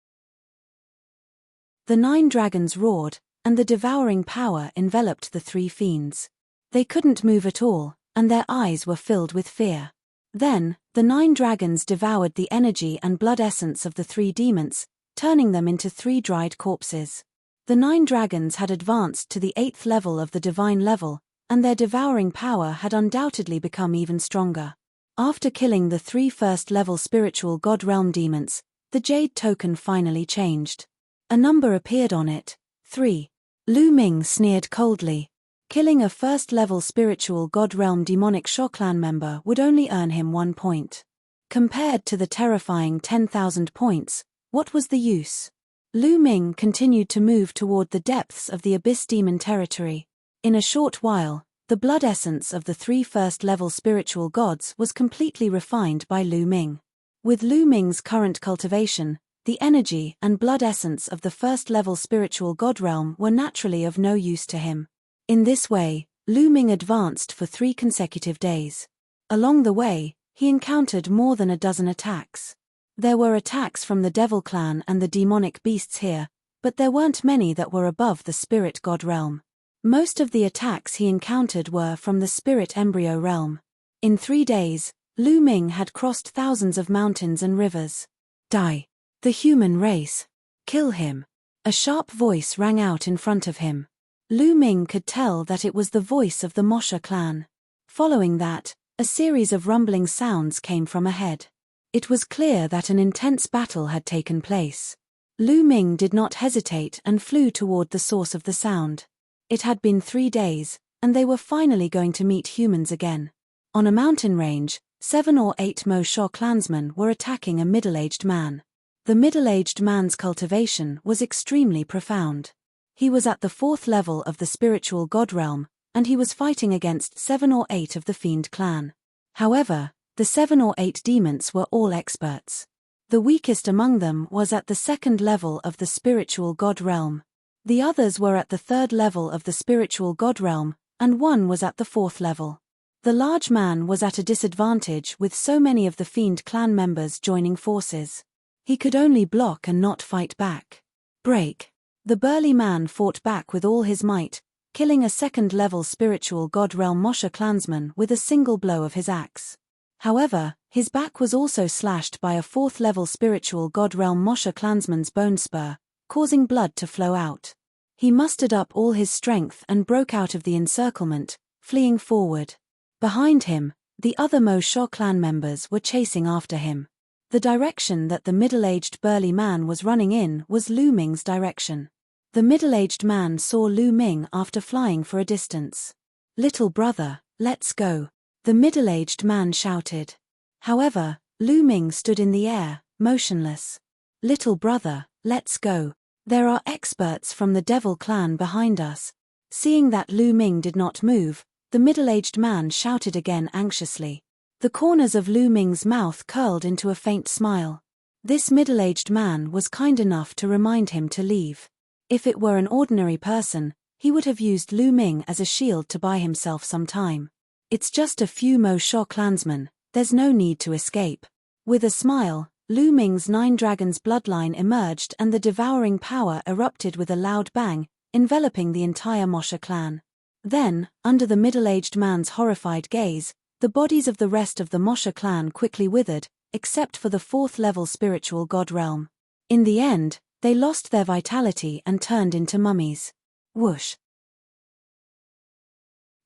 The 9 dragons roared, and the devouring power enveloped the 3 fiends. They couldn't move at all, and their eyes were filled with fear. Then, the 9 dragons devoured the energy and blood essence of the 3 demons, turning them into 3 dried corpses. The 9 dragons had advanced to the 8th level of the divine level, and their devouring power had undoubtedly become even stronger. After killing the 3 first-level spiritual god realm demons, the jade token finally changed. A number appeared on it, 3. Lu Ming sneered coldly. Killing a first-level spiritual god realm demonic Sha clan member would only earn him 1 point. Compared to the terrifying 10,000 points, what was the use? Lu Ming continued to move toward the depths of the Abyss Demon territory. In a short while, the blood essence of the 3 first-level spiritual gods was completely refined by Lu Ming. With Lu Ming's current cultivation, The energy and blood essence of the first-level spiritual god realm were naturally of no use to him. In this way, Lu Ming advanced for 3 consecutive days. Along the way, he encountered more than a dozen attacks. There were attacks from the Devil Clan and the demonic beasts here, but there weren't many that were above the spirit god realm. Most of the attacks he encountered were from the spirit embryo realm. In 3 days, Lu Ming had crossed thousands of mountains and rivers. Die. The human race. Kill him. A sharp voice rang out in front of him. Lu Ming could tell that it was the voice of the Mosha clan. Following that, a series of rumbling sounds came from ahead. It was clear that an intense battle had taken place. Lu Ming did not hesitate and flew toward the source of the sound. It had been 3 days, and they were finally going to meet humans again. On a mountain range, 7 or 8 Mo Sha clansmen were attacking a middle-aged man. The middle-aged man's cultivation was extremely profound. He was at the 4th level of the spiritual god realm, and he was fighting against 7 or 8 of the Fiend clan. However, the 7 or 8 demons were all experts. The weakest among them was at the 2nd level of the spiritual god realm. The others were at the 3rd level of the spiritual god realm, and one was at the 4th level. The large man was at a disadvantage with so many of the Fiend clan members joining forces. He could only block and not fight back. Break. The burly man fought back with all his might, killing a 2nd-level spiritual god realm Mosha clansman with a single blow of his axe. However, his back was also slashed by a 4th-level spiritual god realm Mosha clansman's bone spur, causing blood to flow out. He mustered up all his strength and broke out of the encirclement, fleeing forward. Behind him, the other Mo Sha clan members were chasing after him. The direction that the middle-aged burly man was running in was Lu Ming's direction. The middle-aged man saw Lu Ming after flying for a distance. "Little brother, let's go," the middle-aged man shouted. However, Lu Ming stood in the air, motionless. "Little brother, let's go. There are experts from the Devil clan behind us." Seeing that Lu Ming did not move, the middle-aged man shouted again anxiously. The corners of Lu Ming's mouth curled into a faint smile. This middle-aged man was kind enough to remind him to leave. If it were an ordinary person, he would have used Lu Ming as a shield to buy himself some time. "It's just a few Mo Sha clansmen, there's no need to escape." With a smile, Lu Ming's 9 dragons bloodline emerged and the devouring power erupted with a loud bang, enveloping the entire Mosha clan. Then, under the middle-aged man's horrified gaze, the bodies of the rest of the Mosha clan quickly withered, except for the 4th-level spiritual god realm. In the end, they lost their vitality and turned into mummies. Whoosh!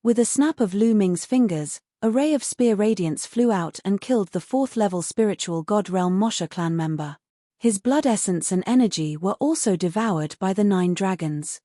With a snap of Lu Ming's fingers, a ray of spear radiance flew out and killed the 4th-level spiritual god realm Mosha clan member. His blood essence and energy were also devoured by the 9 dragons.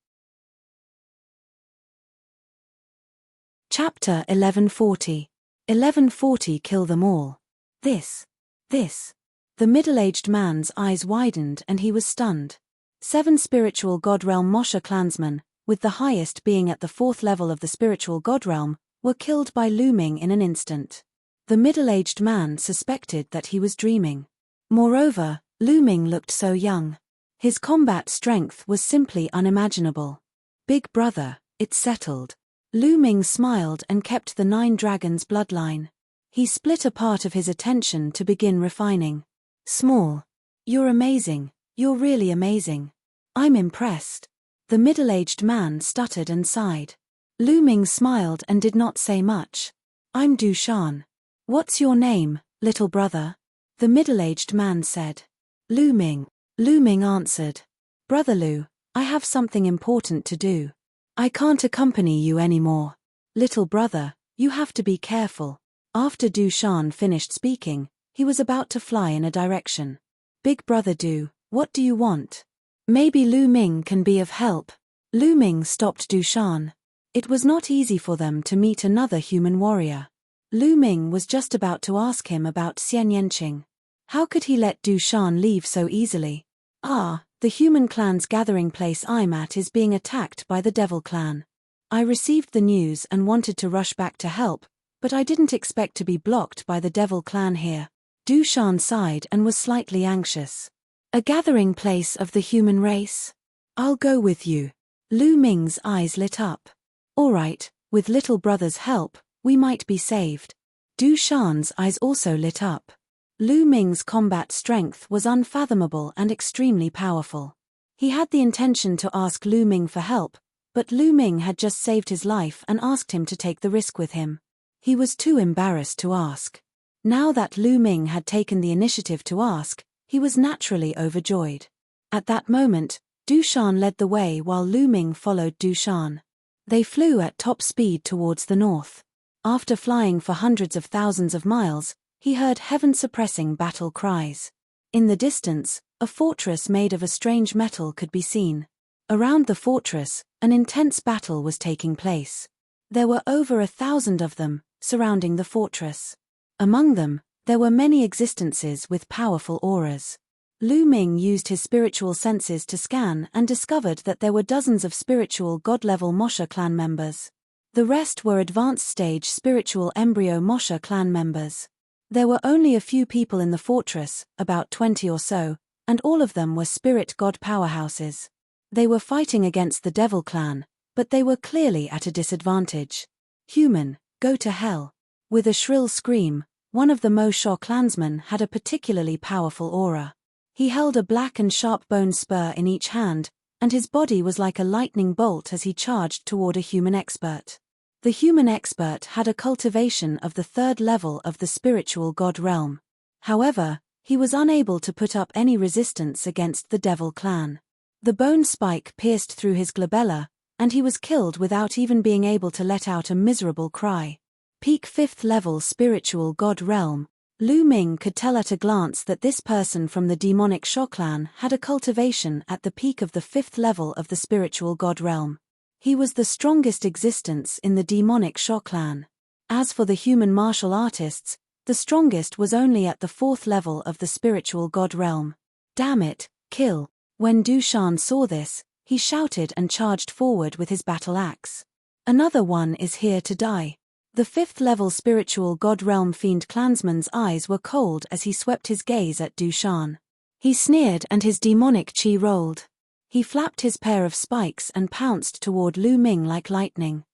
Chapter 1140. 1140 Kill them all. This. The middle-aged man's eyes widened and he was stunned. 7 spiritual god realm Mosha clansmen, with the highest being at the 4th level of the spiritual god realm, were killed by Lu Ming in an instant. The middle-aged man suspected that he was dreaming. Moreover, Lu Ming looked so young. His combat strength was simply unimaginable. "Big brother, it's settled." Lu Ming smiled and kept the 9 dragons bloodline. He split a part of his attention to begin refining. "Small. You're amazing, you're really amazing. I'm impressed." The middle-aged man stuttered and sighed. Lu Ming smiled and did not say much. "I'm Du Shan." "What's your name, little brother?" the middle-aged man said. "Lu Ming." Lu Ming answered. "Brother Lu, I have something important to do. I can't accompany you anymore. Little brother, you have to be careful." After Du Shan finished speaking, he was about to fly in a direction. "Big brother Du, what do you want? Maybe Lu Ming can be of help." Lu Ming stopped Du Shan. It was not easy for them to meet another human warrior. Lu Ming was just about to ask him about Xian Yanqing. How could he let Du Shan leave so easily? The human clan's gathering place I'm at is being attacked by the Devil clan. I received the news and wanted to rush back to help, but I didn't expect to be blocked by the Devil clan here. Du Shan sighed and was slightly anxious. A gathering place of the human race? I'll go with you. Lu Ming's eyes lit up. All right, with little brother's help, we might be saved. Du Shan's eyes also lit up. Lu Ming's combat strength was unfathomable and extremely powerful. He had the intention to ask Lu Ming for help, but Lu Ming had just saved his life and asked him to take the risk with him. He was too embarrassed to ask. Now that Lu Ming had taken the initiative to ask, he was naturally overjoyed. At that moment, Du Shan led the way while Lu Ming followed Du Shan. They flew at top speed towards the north. After flying for hundreds of thousands of miles, he heard heaven-suppressing battle cries. In the distance, a fortress made of a strange metal could be seen. Around the fortress, an intense battle was taking place. There were over 1,000 of them, surrounding the fortress. Among them, there were many existences with powerful auras. Lu Ming used his spiritual senses to scan and discovered that there were dozens of spiritual god-level Mosha clan members. The rest were advanced stage spiritual embryo Mosha clan members. There were only a few people in the fortress, about 20 or so, and all of them were spirit god powerhouses. They were fighting against the Devil clan, but they were clearly at a disadvantage. Human, go to hell. With a shrill scream, one of the Mo Sha clansmen had a particularly powerful aura. He held a black and sharp bone spur in each hand, and his body was like a lightning bolt as he charged toward a human expert. The human expert had a cultivation of the 3rd level of the spiritual god realm. However, he was unable to put up any resistance against the Devil clan. The bone spike pierced through his glabella, and he was killed without even being able to let out a miserable cry. Peak 5th level spiritual god realm. Lu Ming could tell at a glance that this person from the demonic Sha clan had a cultivation at the peak of the 5th level of the spiritual god realm. He was the strongest existence in the demonic Sha clan. As for the human martial artists, the strongest was only at the 4th level of the spiritual god realm. Damn it, kill. When Du Shan saw this, he shouted and charged forward with his battle axe. Another one is here to die. The 5th level spiritual god realm fiend clansman's eyes were cold as he swept his gaze at Du Shan. He sneered and his demonic chi rolled. He flapped his pair of spikes and pounced toward Lu Ming like lightning.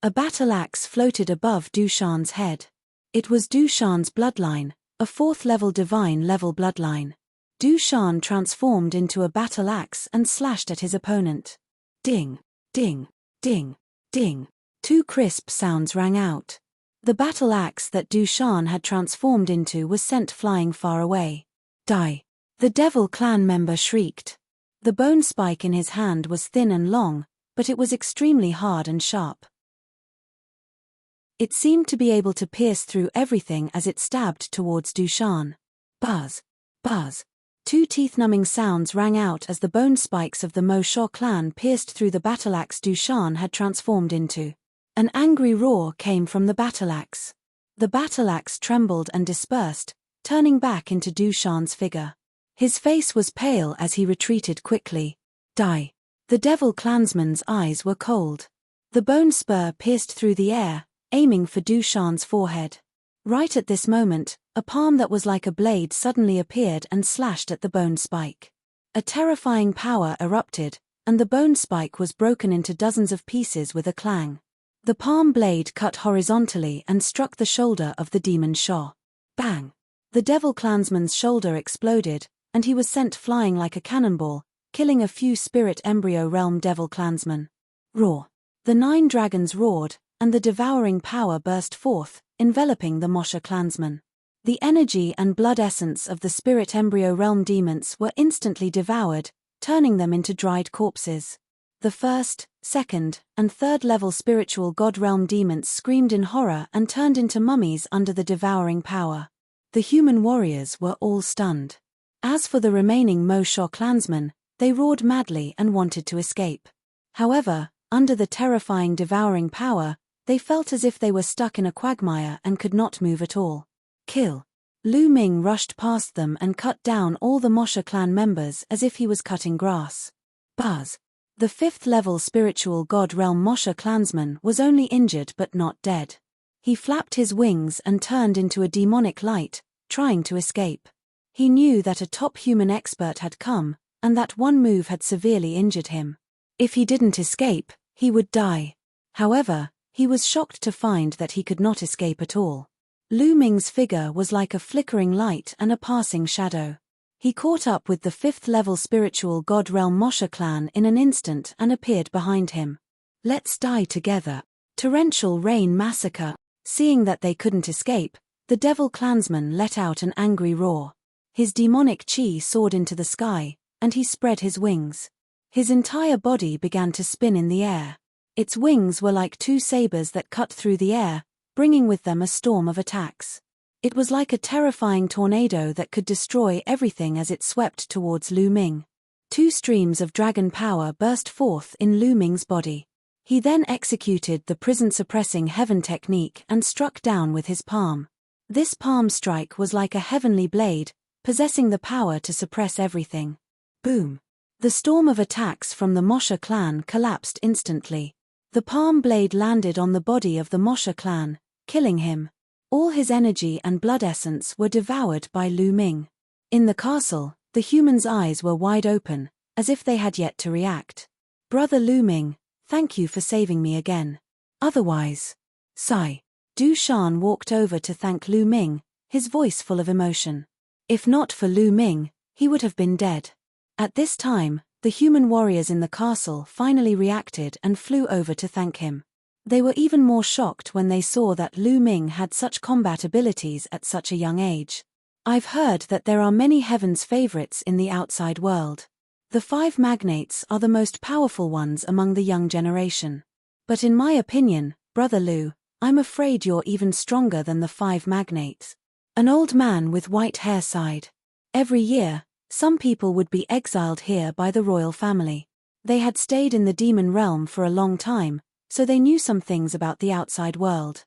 A battle axe floated above Du Shan's head. It was Du Shan's bloodline, a 4th level divine level bloodline. Du Shan transformed into a battle axe and slashed at his opponent. Ding, ding, ding, ding. 2 crisp sounds rang out. The battle axe that Du Shan had transformed into was sent flying far away. Die! The Devil clan member shrieked. The bone spike in his hand was thin and long, but it was extremely hard and sharp. It seemed to be able to pierce through everything as it stabbed towards Du Shan. Buzz! Buzz! 2 teeth-numbing sounds rang out as the bone spikes of the Mo Sha clan pierced through the battle axe Du Shan had transformed into. An angry roar came from the battle axe. The battle axe trembled and dispersed, turning back into Du Shan's figure. His face was pale as he retreated quickly. Die! The Devil clansman's eyes were cold. The bone spur pierced through the air, aiming for Du Shan's forehead. Right at this moment, a palm that was like a blade suddenly appeared and slashed at the bone spike. A terrifying power erupted, and the bone spike was broken into dozens of pieces with a clang. The palm blade cut horizontally and struck the shoulder of the demon Sha. Bang! The Devil clansman's shoulder exploded, and he was sent flying like a cannonball, killing a few spirit embryo realm Devil clansmen. Roar! The 9 dragons roared, and the devouring power burst forth, enveloping the Mosha clansmen. The energy and blood essence of the spirit embryo realm demons were instantly devoured, turning them into dried corpses. The 1st, 2nd, and 3rd level spiritual god realm demons screamed in horror and turned into mummies under the devouring power. The human warriors were all stunned. As for the remaining Mo Sha clansmen, they roared madly and wanted to escape. However, under the terrifying devouring power, they felt as if they were stuck in a quagmire and could not move at all. Kill! Lu Ming rushed past them and cut down all the Mosha clan members as if he was cutting grass. Buzz! The 5th level spiritual god realm Mosha clansman was only injured but not dead. He flapped his wings and turned into a demonic light, trying to escape. He knew that a top human expert had come, and that one move had severely injured him. If he didn't escape, he would die. However, he was shocked to find that he could not escape at all. Lu Ming's figure was like a flickering light and a passing shadow. He caught up with the 5th-level spiritual god realm Mosha clan in an instant and appeared behind him. Let's die together. Torrential rain massacre. Seeing that they couldn't escape, the devil clansman let out an angry roar. His demonic chi soared into the sky, and he spread his wings. His entire body began to spin in the air. Its wings were like 2 sabers that cut through the air, bringing with them a storm of attacks. It was like a terrifying tornado that could destroy everything as it swept towards Lu Ming. 2 streams of dragon power burst forth in Lu Ming's body. He then executed the prison-suppressing heaven technique and struck down with his palm. This palm strike was like a heavenly blade, possessing the power to suppress everything. Boom! The storm of attacks from the Mosha clan collapsed instantly. The palm blade landed on the body of the Mosha clan, killing him. All his energy and blood essence were devoured by Lu Ming. In the castle, the humans' eyes were wide open, as if they had yet to react. Brother Lu Ming, thank you for saving me again. Otherwise. Sigh. Du Shan walked over to thank Lu Ming, his voice full of emotion. If not for Lu Ming, he would have been dead. At this time, the human warriors in the castle finally reacted and flew over to thank him. They were even more shocked when they saw that Lu Ming had such combat abilities at such a young age. I've heard that there are many heaven's favorites in the outside world. The 5 magnates are the most powerful ones among the young generation. But in my opinion, Brother Lu, I'm afraid you're even stronger than the 5 magnates. An old man with white hair sighed. Every year, some people would be exiled here by the royal family. They had stayed in the demon realm for a long time, so they knew some things about the outside world.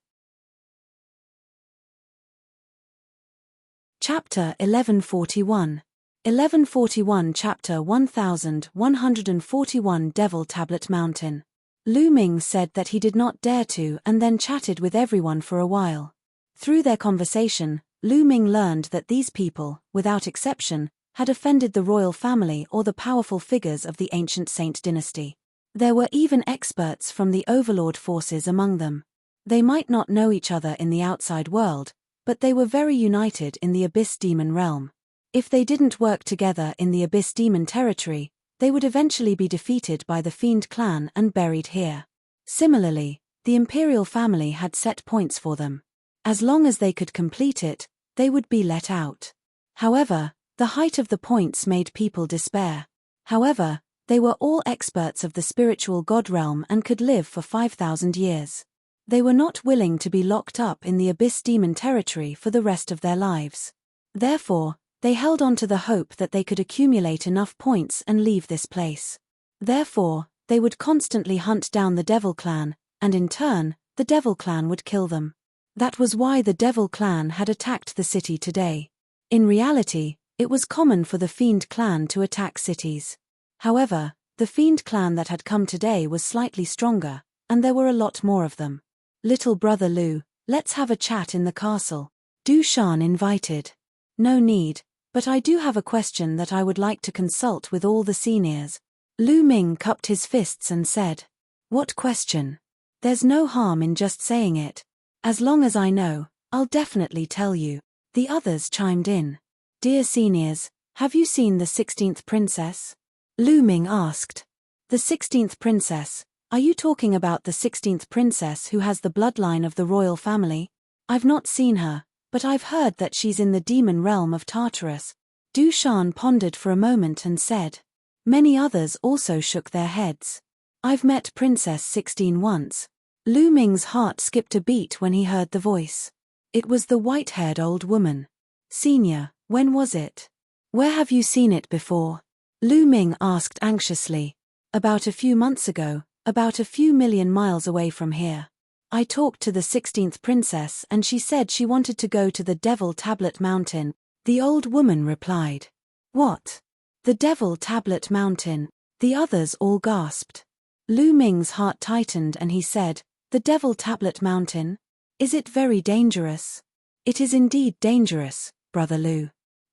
Chapter 1141. 1141 Chapter 1141 Devil Tablet Mountain. Lu Ming said that he did not dare to and then chatted with everyone for a while. Through their conversation, Lu Ming learned that these people, without exception, had offended the royal family or the powerful figures of the ancient saint dynasty. There were even experts from the overlord forces among them. They might not know each other in the outside world, but they were very united in the Abyss Demon realm. If they didn't work together in the Abyss Demon territory, they would eventually be defeated by the Fiend clan and buried here. Similarly, the Imperial family had set points for them. As long as they could complete it, they would be let out. However, the height of the points made people despair. However, they were all experts of the spiritual god realm and could live for 5,000 years. They were not willing to be locked up in the Abyss Demon territory for the rest of their lives. Therefore, they held on to the hope that they could accumulate enough points and leave this place. Therefore, they would constantly hunt down the Devil Clan, and in turn, the Devil Clan would kill them. That was why the Devil Clan had attacked the city today. In reality, it was common for the Fiend Clan to attack cities. However, the Fiend Clan that had come today was slightly stronger, and there were a lot more of them. Little brother Lu, let's have a chat in the castle. Du Shan invited. No need, but I do have a question that I would like to consult with all the seniors. Lu Ming cupped his fists and said. What question? There's no harm in just saying it. As long as I know, I'll definitely tell you. The others chimed in. Dear seniors, have you seen the 16th princess? Lu Ming asked. The 16th princess, are you talking about the 16th princess who has the bloodline of the royal family? I've not seen her, but I've heard that she's in the demon realm of Tartarus. Du Shan pondered for a moment and said. Many others also shook their heads. I've met Princess 16 once. Lu Ming's heart skipped a beat when he heard the voice. It was the white-haired old woman. Senior, when was it? Where have you seen it before? Lu Ming asked anxiously. About a few months ago, about a few million miles away from here. I talked to the 16th princess and she said she wanted to go to the Devil Tablet Mountain. The old woman replied. What? The Devil Tablet Mountain. The others all gasped. Lu Ming's heart tightened and he said, The Devil Tablet Mountain? Is it very dangerous? It is indeed dangerous, Brother Lu.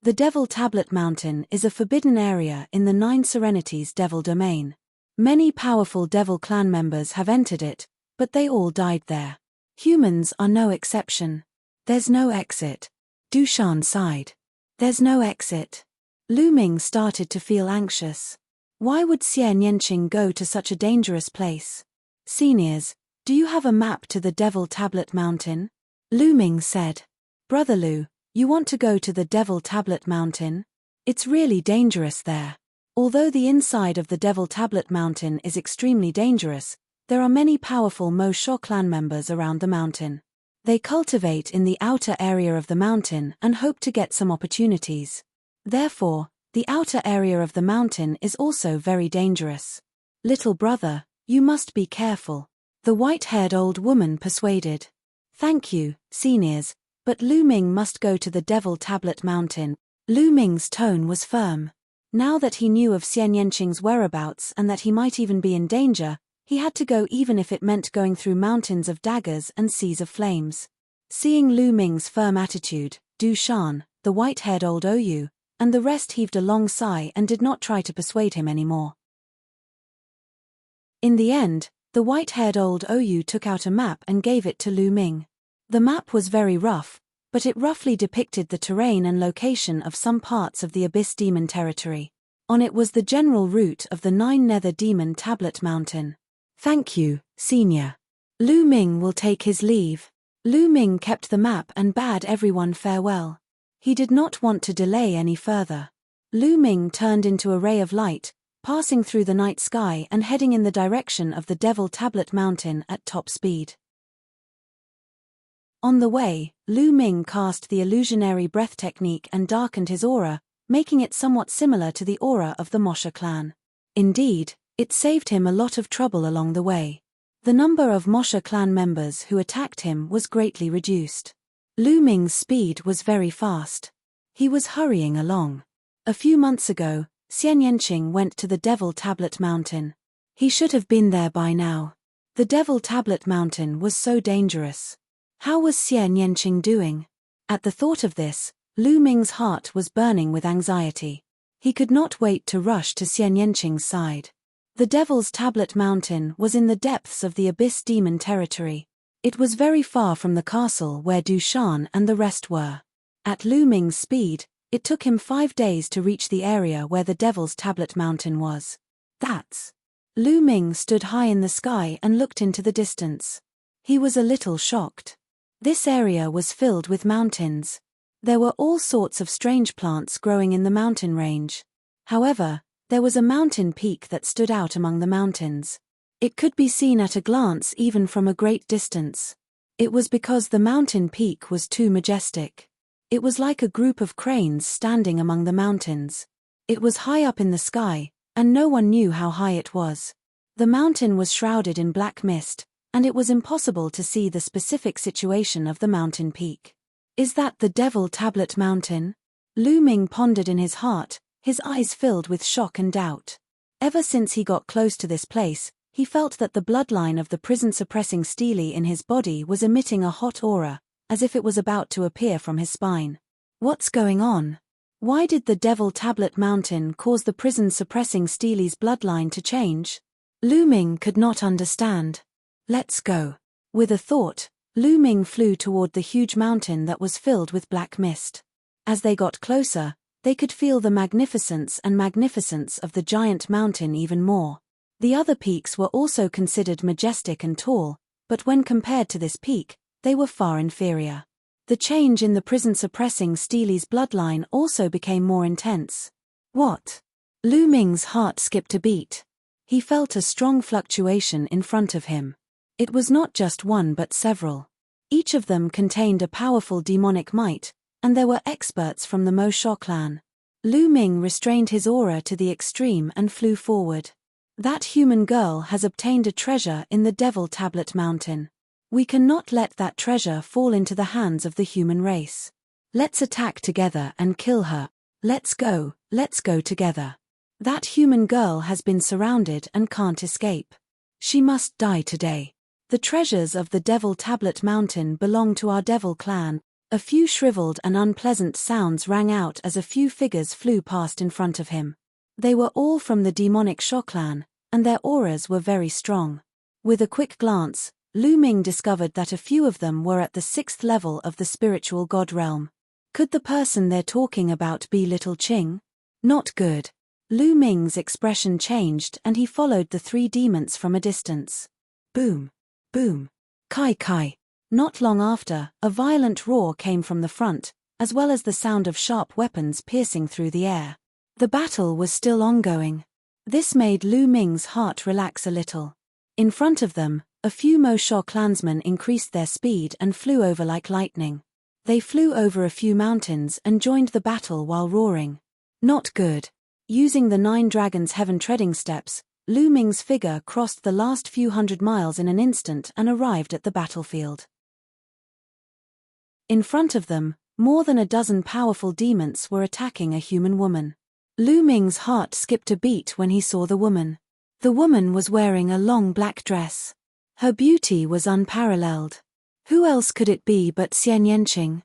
The Devil Tablet Mountain is a forbidden area in the Nine Serenities Devil Domain. Many powerful Devil clan members have entered it, but they all died there. Humans are no exception. There's no exit. Dushan sighed. There's no exit. Lu Ming started to feel anxious. Why would Xian Yanqing go to such a dangerous place? Seniors, do you have a map to the Devil Tablet Mountain? Lu Ming said. Brother Lu, you want to go to the Devil Tablet Mountain? It's really dangerous there. Although the inside of the Devil Tablet Mountain is extremely dangerous, there are many powerful Mo Sha clan members around the mountain. They cultivate in the outer area of the mountain and hope to get some opportunities. Therefore, the outer area of the mountain is also very dangerous. Little brother, you must be careful, the white-haired old woman persuaded. Thank you, seniors, but Lu Ming must go to the Devil Tablet Mountain. Lu Ming's tone was firm. Now that he knew of Xian Yanqing's whereabouts and that he might even be in danger, he had to go even if it meant going through mountains of daggers and seas of flames. Seeing Lu Ming's firm attitude, Du Shan, the white-haired old Oyu, and the rest heaved a long sigh and did not try to persuade him anymore. In the end, the white-haired old Oyu took out a map and gave it to Lu Ming. The map was very rough, but it roughly depicted the terrain and location of some parts of the Abyss Demon territory. On it was the general route of the Nine Nether Demon Tablet Mountain. Thank you, Senior. Lu Ming will take his leave. Lu Ming kept the map and bade everyone farewell. He did not want to delay any further. Lu Ming turned into a ray of light, passing through the night sky and heading in the direction of the Devil Tablet Mountain at top speed. On the way, Lu Ming cast the illusionary breath technique and darkened his aura, making it somewhat similar to the aura of the Mo Sha clan. Indeed, it saved him a lot of trouble along the way. The number of Mo Sha clan members who attacked him was greatly reduced. Lu Ming's speed was very fast. He was hurrying along. A few months ago, Xian Yanqing went to the Devil Tablet Mountain. He should have been there by now. The Devil Tablet Mountain was so dangerous. How was Xian Yanqing doing? At the thought of this, Lu Ming's heart was burning with anxiety. He could not wait to rush to Xian Yanqing's side. The Devil's Tablet Mountain was in the depths of the Abyss Demon territory. It was very far from the castle where Du Shan and the rest were. At Lu Ming's speed, it took him 5 days to reach the area where the Devil's Tablet Mountain was. That's... Lu Ming stood high in the sky and looked into the distance. He was a little shocked. This area was filled with mountains. There were all sorts of strange plants growing in the mountain range. However, there was a mountain peak that stood out among the mountains. It could be seen at a glance even from a great distance. It was because the mountain peak was too majestic. It was like a group of cranes standing among the mountains. It was high up in the sky, and no one knew how high it was. The mountain was shrouded in black mist, and it was impossible to see the specific situation of the mountain peak. Is that the Devil Tablet Mountain? Lu Ming pondered in his heart, his eyes filled with shock and doubt. Ever since he got close to this place, he felt that the bloodline of the prison-suppressing stele in his body was emitting a hot aura, as if it was about to appear from his spine. What's going on? Why did the Devil Tablet Mountain cause the prison-suppressing stele's bloodline to change? Lu Ming could not understand. Let's go. With a thought, Lu Ming flew toward the huge mountain that was filled with black mist. As they got closer, they could feel the magnificence of the giant mountain even more. The other peaks were also considered majestic and tall, but when compared to this peak, they were far inferior. The change in the prison-suppressing stele's bloodline also became more intense. What? Lu Ming's heart skipped a beat. He felt a strong fluctuation in front of him. It was not just one but several. Each of them contained a powerful demonic might, and there were experts from the Mo Sha clan. Lu Ming restrained his aura to the extreme and flew forward. That human girl has obtained a treasure in the Devil Tablet Mountain. We cannot let that treasure fall into the hands of the human race. Let's attack together and kill her. Let's go together. That human girl has been surrounded and can't escape. She must die today. The treasures of the Devil Tablet Mountain belong to our Devil clan. A few shriveled and unpleasant sounds rang out as a few figures flew past in front of him. They were all from the demonic Sha clan, and their auras were very strong. With a quick glance, Lu Ming discovered that a few of them were at the 6th level of the spiritual god realm. Could the person they're talking about be Little Qing? Not good. Lu Ming's expression changed and he followed the 3 demons from a distance. Boom. Boom. Kai kai. Not long after, a violent roar came from the front, as well as the sound of sharp weapons piercing through the air. The battle was still ongoing. This made Lu Ming's heart relax a little. In front of them, a few Mo Sha clansmen increased their speed and flew over like lightning. They flew over a few mountains and joined the battle while roaring. Not good. Using the 9 dragons' heaven treading steps, Lu Ming's figure crossed the last few hundred miles in an instant and arrived at the battlefield. In front of them, more than a dozen powerful demons were attacking a human woman. Lu Ming's heart skipped a beat when he saw the woman. The woman was wearing a long black dress. Her beauty was unparalleled. Who else could it be but Xian Yanqing?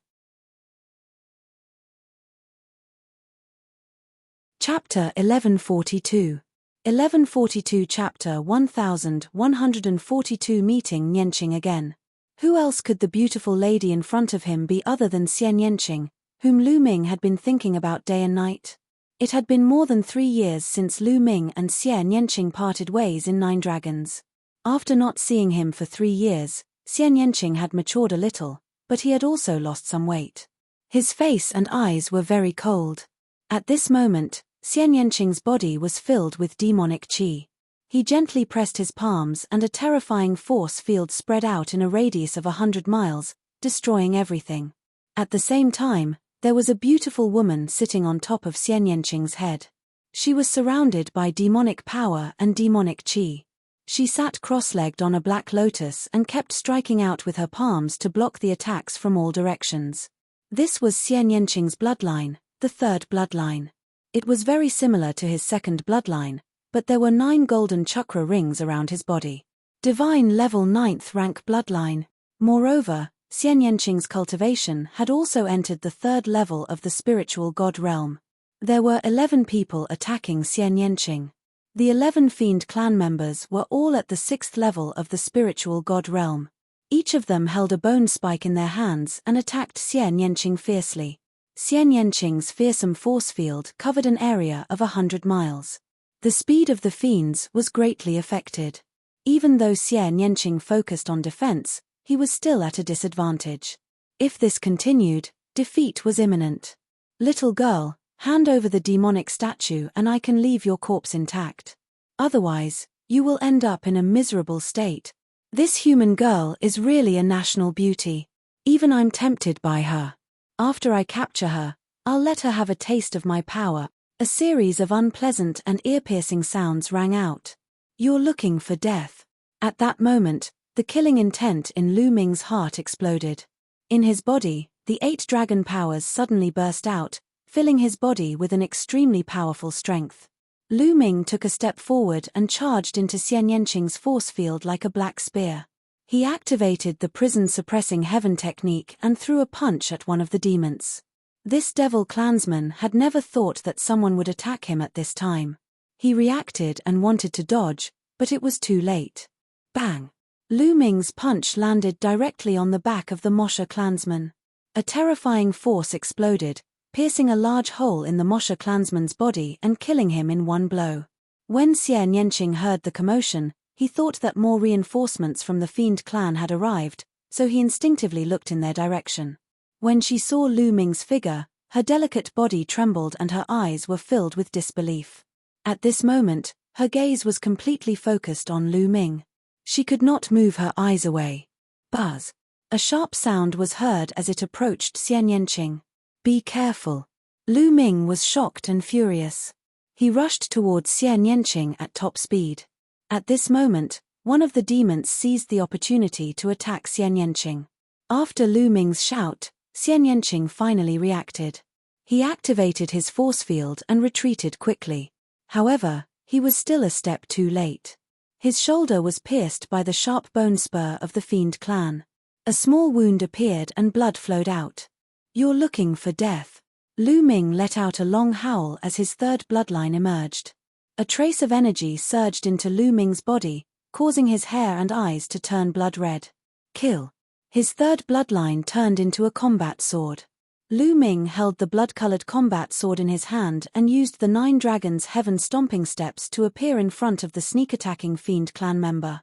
Chapter 1142. 1142 Chapter 1142 Meeting Yanqing again. Who else could the beautiful lady in front of him be other than Xian Yanqing, whom Lu Ming had been thinking about day and night? It had been more than 3 years since Lu Ming and Xian Yanqing parted ways in 9 Dragons. After not seeing him for 3 years, Xian Yanqing had matured a little, but he had also lost some weight. His face and eyes were very cold. At this moment, Xian Yanqing's body was filled with demonic qi. He gently pressed his palms and a terrifying force field spread out in a radius of 100 miles, destroying everything. At the same time, there was a beautiful woman sitting on top of Xian Yanqing's head. She was surrounded by demonic power and demonic qi. She sat cross-legged on a black lotus and kept striking out with her palms to block the attacks from all directions. This was Xian Yanqing's bloodline, the 3rd bloodline. It was very similar to his 2nd bloodline, but there were 9 golden chakra rings around his body. Divine level 9th rank bloodline. Moreover, Xian Yanqing's cultivation had also entered the 3rd level of the spiritual god realm. There were 11 people attacking Xian Yanqing. The 11 fiend clan members were all at the 6th level of the spiritual god realm. Each of them held a bone spike in their hands and attacked Xian Yanqing fiercely. Xian Yanqing's fearsome force field covered an area of 100 miles. The speed of the fiends was greatly affected. Even though Xian Yanqing focused on defense, he was still at a disadvantage. If this continued, defeat was imminent. Little girl, hand over the demonic statue and I can leave your corpse intact. Otherwise, you will end up in a miserable state. This human girl is really a national beauty. Even I'm tempted by her. After I capture her, I'll let her have a taste of my power. A series of unpleasant and ear-piercing sounds rang out. You're looking for death. At that moment, the killing intent in Lu Ming's heart exploded. In his body, the 8 dragon powers suddenly burst out, filling his body with an extremely powerful strength. Lu Ming took a step forward and charged into Xian Yanqing's force field like a black spear. He activated the prison-suppressing heaven technique and threw a punch at one of the demons. This devil clansman had never thought that someone would attack him at this time. He reacted and wanted to dodge, but it was too late. Bang! Lu Ming's punch landed directly on the back of the Mosha clansman. A terrifying force exploded, piercing a large hole in the Mosha clansman's body and killing him in one blow. When Xian Yanqing heard the commotion, he thought that more reinforcements from the Fiend clan had arrived, so he instinctively looked in their direction. When she saw Lu Ming's figure, her delicate body trembled and her eyes were filled with disbelief. At this moment, her gaze was completely focused on Lu Ming. She could not move her eyes away. Buzz! A sharp sound was heard as it approached Xian Yanqing. Be careful. Lu Ming was shocked and furious. He rushed towards Xian Yanqing at top speed. At this moment, one of the demons seized the opportunity to attack Xian Yanqing. After Lu Ming's shout, Xian Yanqing finally reacted. He activated his force field and retreated quickly. However, he was still a step too late. His shoulder was pierced by the sharp bone spur of the Fiend clan. A small wound appeared and blood flowed out. You're looking for death. Lu Ming let out a long howl as his third bloodline emerged. A trace of energy surged into Lu Ming's body, causing his hair and eyes to turn blood red. Kill. His third bloodline turned into a combat sword. Lu Ming held the blood-colored combat sword in his hand and used the 9 Dragons' Heaven stomping steps to appear in front of the sneak-attacking Fiend clan member.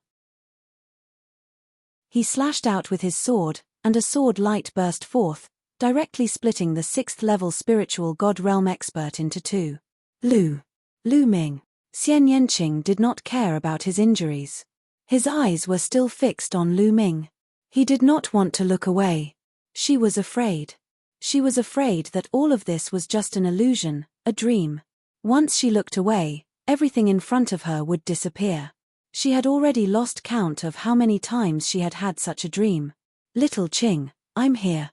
He slashed out with his sword, and a sword light burst forth, directly splitting the 6th-level spiritual god realm expert into 2. Lu Ming. Xian Yanqing did not care about his injuries. His eyes were still fixed on Lu Ming. He did not want to look away. She was afraid. She was afraid that all of this was just an illusion, a dream. Once she looked away, everything in front of her would disappear. She had already lost count of how many times she had had such a dream. Little Qing, I'm here.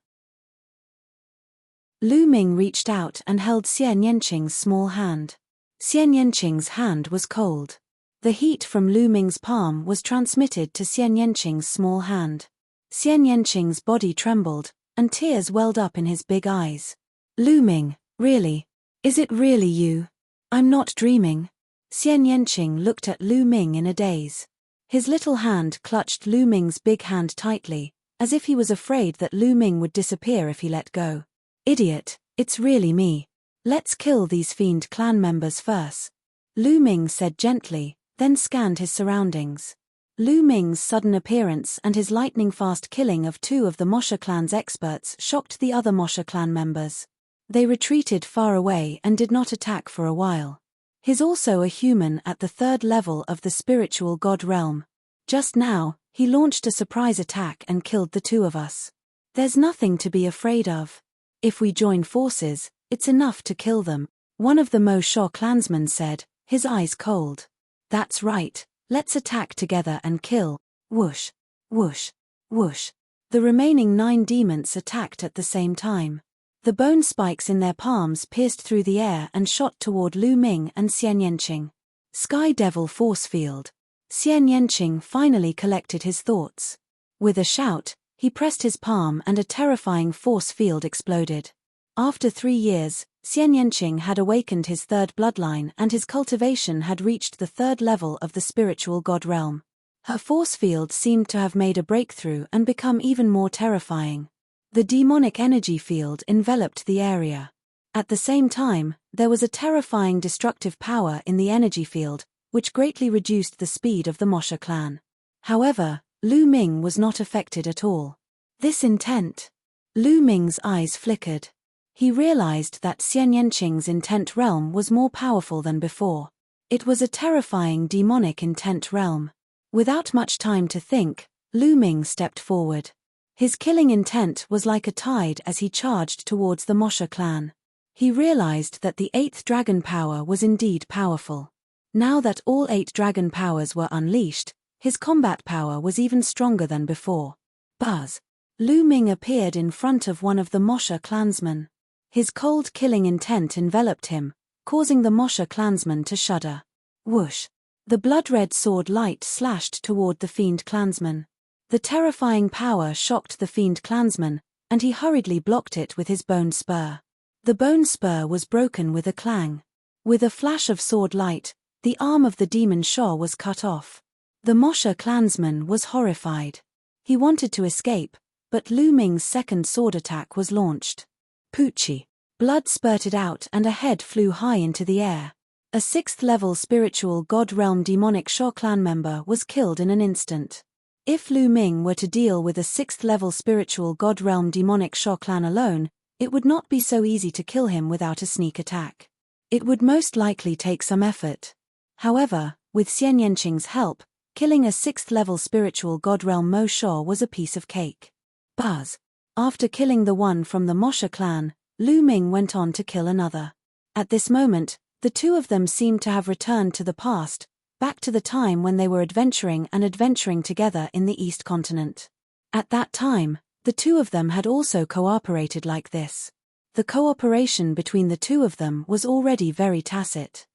Lu Ming reached out and held Xian Yanqing's small hand. Xian Yanqing's hand was cold. The heat from Lu Ming's palm was transmitted to Xian Yanqing's small hand. Xian Yanqing's body trembled, and tears welled up in his big eyes. Lu Ming, really? Is it really you? I'm not dreaming. Xian Yanqing looked at Lu Ming in a daze. His little hand clutched Lu Ming's big hand tightly, as if he was afraid that Lu Ming would disappear if he let go. Idiot, it's really me. Let's kill these Fiend clan members first. Lu Ming said gently, then scanned his surroundings. Lu Ming's sudden appearance and his lightning-fast killing of 2 of the Mosha clan's experts shocked the other Mosha clan members. They retreated far away and did not attack for a while. He's also a human at the 3rd level of the spiritual god realm. Just now, he launched a surprise attack and killed the 2 of us. There's nothing to be afraid of. If we join forces, it's enough to kill them, one of the Mo Sha clansmen said, his eyes cold. That's right, let's attack together and kill. Whoosh, whoosh, whoosh. The remaining 9 demons attacked at the same time. The bone spikes in their palms pierced through the air and shot toward Lu Ming and Xian Yanqing. Sky Devil Force Field. Xian Yanqing finally collected his thoughts. With a shout, he pressed his palm and a terrifying force field exploded. After 3 years, Xian Yanqing had awakened his 3rd bloodline and his cultivation had reached the 3rd level of the spiritual god realm. Her force field seemed to have made a breakthrough and become even more terrifying. The demonic energy field enveloped the area. At the same time, there was a terrifying destructive power in the energy field, which greatly reduced the speed of the Mosha clan. However, Lu Ming was not affected at all. This intent. Lu Ming's eyes flickered. He realized that Xian Yanqing's intent realm was more powerful than before. It was a terrifying demonic intent realm. Without much time to think, Lu Ming stepped forward. His killing intent was like a tide as he charged towards the Mosha clan. He realized that the 8th dragon power was indeed powerful. Now that all 8 dragon powers were unleashed, his combat power was even stronger than before. Buzz. Lu Ming appeared in front of one of the Mosha clansmen. His cold killing intent enveloped him, causing the Mosha clansman to shudder. Whoosh. The blood-red sword light slashed toward the Fiend clansman. The terrifying power shocked the Fiend clansman, and he hurriedly blocked it with his bone spur. The bone spur was broken with a clang. With a flash of sword light, the arm of the demon Sha was cut off. The Mosha clansman was horrified. He wanted to escape, but Lu Ming's 2nd sword attack was launched. Poochie. Blood spurted out and a head flew high into the air. A 6th-level spiritual god realm demonic Sha clan member was killed in an instant. If Lu Ming were to deal with a 6th-level spiritual god realm demonic Sha clan alone, it would not be so easy to kill him without a sneak attack. It would most likely take some effort. However, with Xian Yanqing's help, killing a 6th-level spiritual god realm Mo Sha was a piece of cake. Buzz. After killing the one from the Mosha clan, Lu Ming went on to kill another. At this moment, the 2 of them seemed to have returned to the past, back to the time when they were adventuring together in the East continent. At that time, the 2 of them had also cooperated like this. The cooperation between the 2 of them was already very tacit.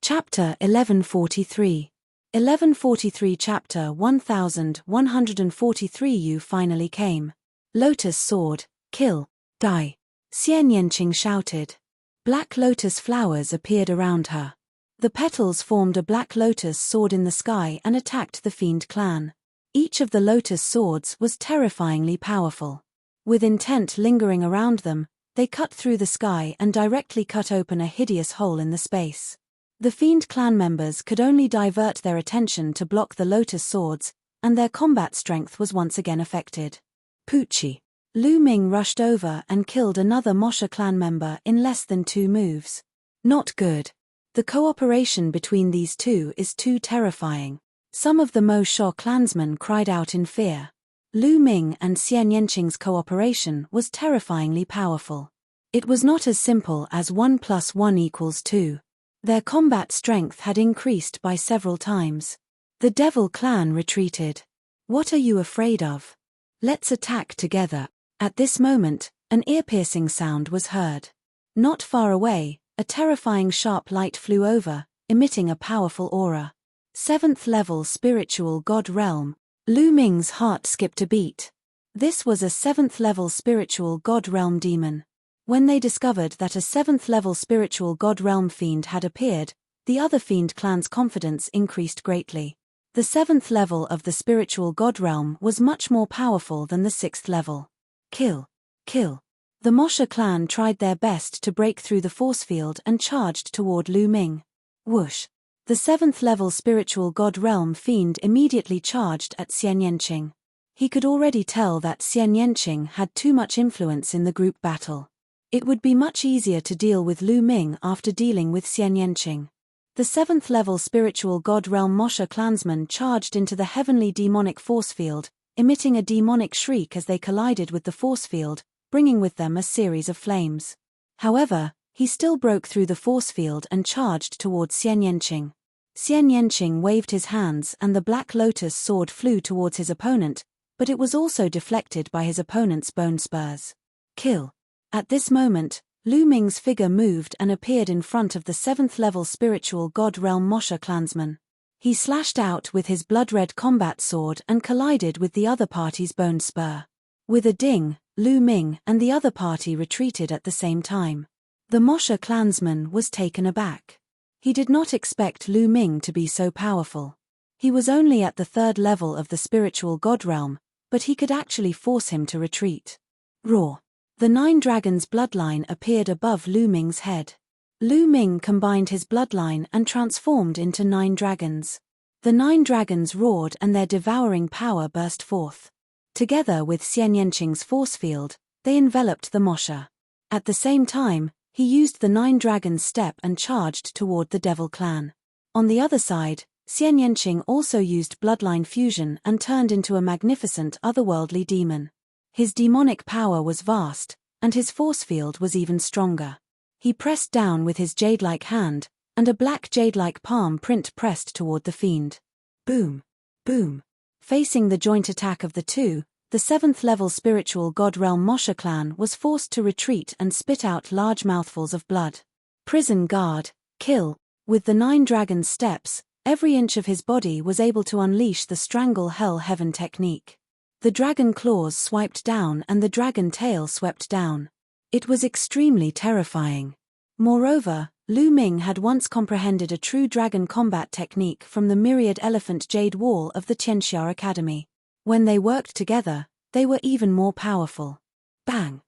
Chapter 1143. 1143 Chapter 1143 You finally came. Lotus sword, kill, die. Xian Yanqing shouted. Black lotus flowers appeared around her. The petals formed a black lotus sword in the sky and attacked the fiend clan. Each of the lotus swords was terrifyingly powerful. With intent lingering around them, they cut through the sky and directly cut open a hideous hole in the space. The fiend clan members could only divert their attention to block the lotus swords, and their combat strength was once again affected. Poochie. Lu Ming rushed over and killed another Mosha clan member in less than 2 moves. Not good. The cooperation between these two is too terrifying. Some of the Mo Sha clansmen cried out in fear. Lu Ming and Xian Yanqing's cooperation was terrifyingly powerful. It was not as simple as 1 + 1 = 2. Their combat strength had increased by several times. The Devil clan retreated. What are you afraid of? Let's attack together. At this moment, an ear-piercing sound was heard. Not far away, a terrifying sharp light flew over, emitting a powerful aura. 7th level spiritual god realm. Lu Ming's heart skipped a beat. This was a 7th level spiritual god realm demon. When they discovered that a 7th level spiritual god realm fiend had appeared, the other fiend clan's confidence increased greatly. The 7th level of the spiritual god realm was much more powerful than the 6th level. Kill. Kill. The Mosha clan tried their best to break through the force field and charged toward Lu Ming. Whoosh. The 7th level spiritual god realm fiend immediately charged at Xian Yanqing. He could already tell that Xian Yanqing had too much influence in the group battle. It would be much easier to deal with Lu Ming after dealing with Xian Yanqing. The 7th level spiritual god realm Mosha clansmen charged into the heavenly demonic force field, emitting a demonic shriek as they collided with the force field, bringing with them a series of flames. However, he still broke through the force field and charged towards Xian Yanqing. Xian Yanqing waved his hands and the black lotus sword flew towards his opponent, but it was also deflected by his opponent's bone spurs. Kill. At this moment, Lu Ming's figure moved and appeared in front of the 7th level spiritual god realm Mosha clansman. He slashed out with his blood-red combat sword and collided with the other party's bone spur. With a ding, Lu Ming and the other party retreated at the same time. The Mosha clansman was taken aback. He did not expect Lu Ming to be so powerful. He was only at the 3rd level of the spiritual god realm, but he could actually force him to retreat. Roar. The 9 dragons bloodline appeared above Lu Ming's head. Lu Ming combined his bloodline and transformed into 9 dragons. The 9 dragons roared and their devouring power burst forth. Together with Xian Yanqing's force field, they enveloped the Mosha. At the same time, he used the 9 dragons step and charged toward the Devil clan. On the other side, Xian Yanqing also used bloodline fusion and turned into a magnificent otherworldly demon. His demonic power was vast, and his force field was even stronger. He pressed down with his jade-like hand, and a black jade-like palm print pressed toward the fiend. Boom. Boom. Facing the joint attack of the two, the 7th level spiritual god realm Mosha clan was forced to retreat and spit out large mouthfuls of blood. Prison guard, kill. With the 9 dragons steps, every inch of his body was able to unleash the strangle hell heaven technique. The dragon claws swiped down and the dragon tail swept down. It was extremely terrifying. Moreover, Lu Ming had once comprehended a true dragon combat technique from the Myriad elephant jade wall of the Tianxia Academy. When they worked together, they were even more powerful. Bang!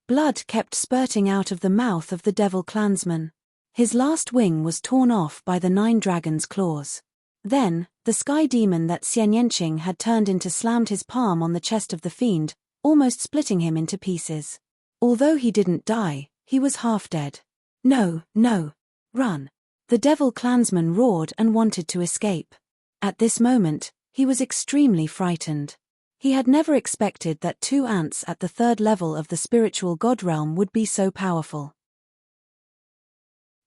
Blood kept spurting out of the mouth of the Devil clansman. His last wing was torn off by the 9 dragons' claws. Then, the sky demon that Xian Yanqing had turned into slammed his palm on the chest of the fiend, almost splitting him into pieces. Although he didn't die, he was half dead. No, no! Run! The Devil clansman roared and wanted to escape. At this moment, he was extremely frightened. He had never expected that 2 ants at the 3rd level of the spiritual god realm would be so powerful.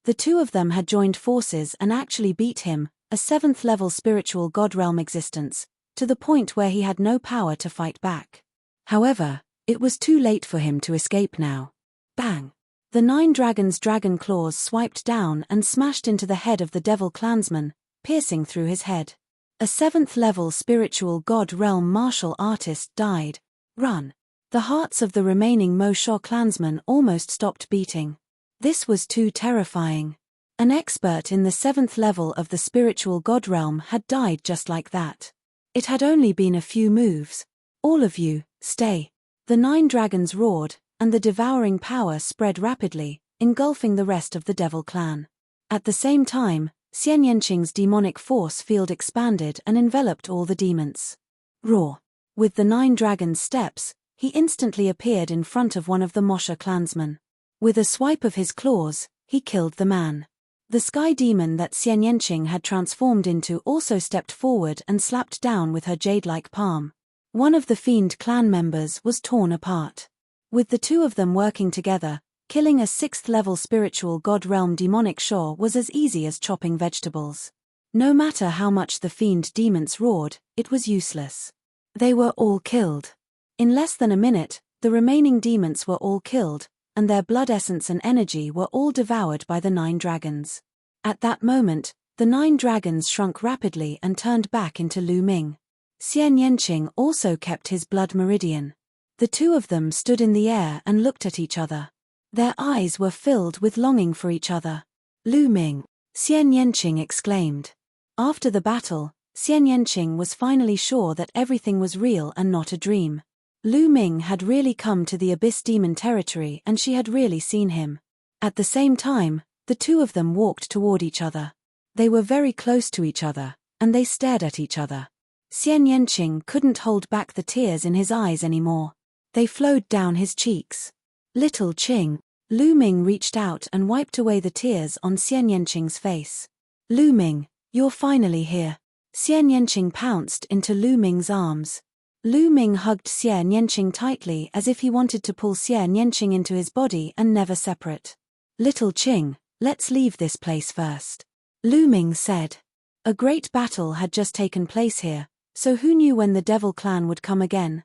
The 2 of them had joined forces and actually beat him, a 7th level spiritual god realm existence, to the point where he had no power to fight back. However, it was too late for him to escape now. Bang! The 9 dragons' dragon claws swiped down and smashed into the head of the devil clansman, piercing through his head. A 7th-level spiritual god realm martial artist died. Run. The hearts of the remaining Mo Sha clansmen almost stopped beating. This was too terrifying. An expert in the 7th level of the spiritual god realm had died just like that. It had only been a few moves. All of you, stay. The 9 dragons roared, and the devouring power spread rapidly, engulfing the rest of the devil clan. At the same time, Xian Yanqing's demonic force field expanded and enveloped all the demons. Roar. With the 9 dragons' steps, he instantly appeared in front of one of the Mo Sha clansmen. With a swipe of his claws, he killed the man. The sky demon that Xian Yanqing had transformed into also stepped forward and slapped down with her jade-like palm. One of the fiend clan members was torn apart. With the two of them working together, killing a 6th-level spiritual god realm demonic Sha was as easy as chopping vegetables. No matter how much the fiend demons roared, it was useless. They were all killed. In less than a minute, the remaining demons were all killed, and their blood essence and energy were all devoured by the 9 dragons. At that moment, the 9 dragons shrunk rapidly and turned back into Lu Ming. Xian Yanqing also kept his blood meridian. The two of them stood in the air and looked at each other. Their eyes were filled with longing for each other. Lu Ming, Xian Yanqing exclaimed. After the battle, Xian Yanqing was finally sure that everything was real and not a dream. Lu Ming had really come to the Abyss Demon territory and she had really seen him. At the same time, the two of them walked toward each other. They were very close to each other, and they stared at each other. Xian Yanqing couldn't hold back the tears in his eyes anymore. They flowed down his cheeks. Little Qing. Lu Ming reached out and wiped away the tears on Xian Yanqing's face. Lu Ming, you're finally here. Xian Yanqing pounced into Lu Ming's arms. Lu Ming hugged Xian Yanqing tightly as if he wanted to pull Xian Yanqing into his body and never separate. Little Qing, let's leave this place first. Lu Ming said. A great battle had just taken place here, so who knew when the devil clan would come again?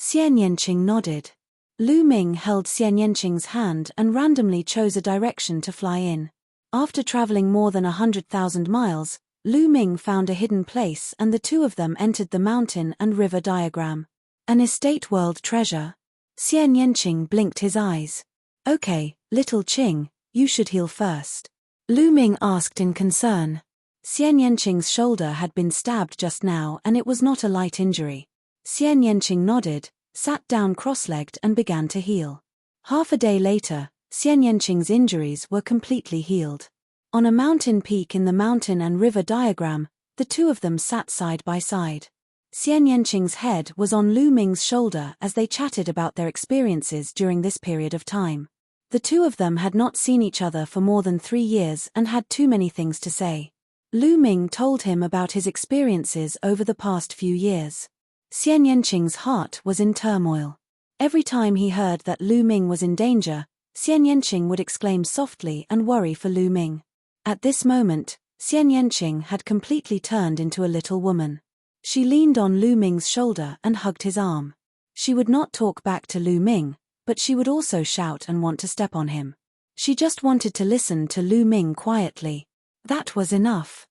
Xian Yanqing nodded. Lu Ming held Xian Yanqing's hand and randomly chose a direction to fly in. After traveling more than 100,000 miles, Lu Ming found a hidden place and the two of them entered the mountain and river diagram. An estate world treasure. Xian Yanqing blinked his eyes. Okay, little Qing, you should heal first. Lu Ming asked in concern. Xian Yanqing's shoulder had been stabbed just now and it was not a light injury. Xian Yanqing nodded, sat down cross-legged and began to heal. Half a day later, Xian Yanqing's injuries were completely healed. On a mountain peak in the mountain and river diagram, the two of them sat side by side. Xian Yanqing's head was on Lu Ming's shoulder as they chatted about their experiences during this period of time. The two of them had not seen each other for more than 3 years and had too many things to say. Lu Ming told him about his experiences over the past few years. Xian Yanqing's heart was in turmoil. Every time he heard that Lu Ming was in danger, Xian Yanqing would exclaim softly and worry for Lu Ming. At this moment, Xian Yanqing had completely turned into a little woman. She leaned on Lu Ming's shoulder and hugged his arm. She would not talk back to Lu Ming, but she would also shout and want to step on him. She just wanted to listen to Lu Ming quietly. That was enough.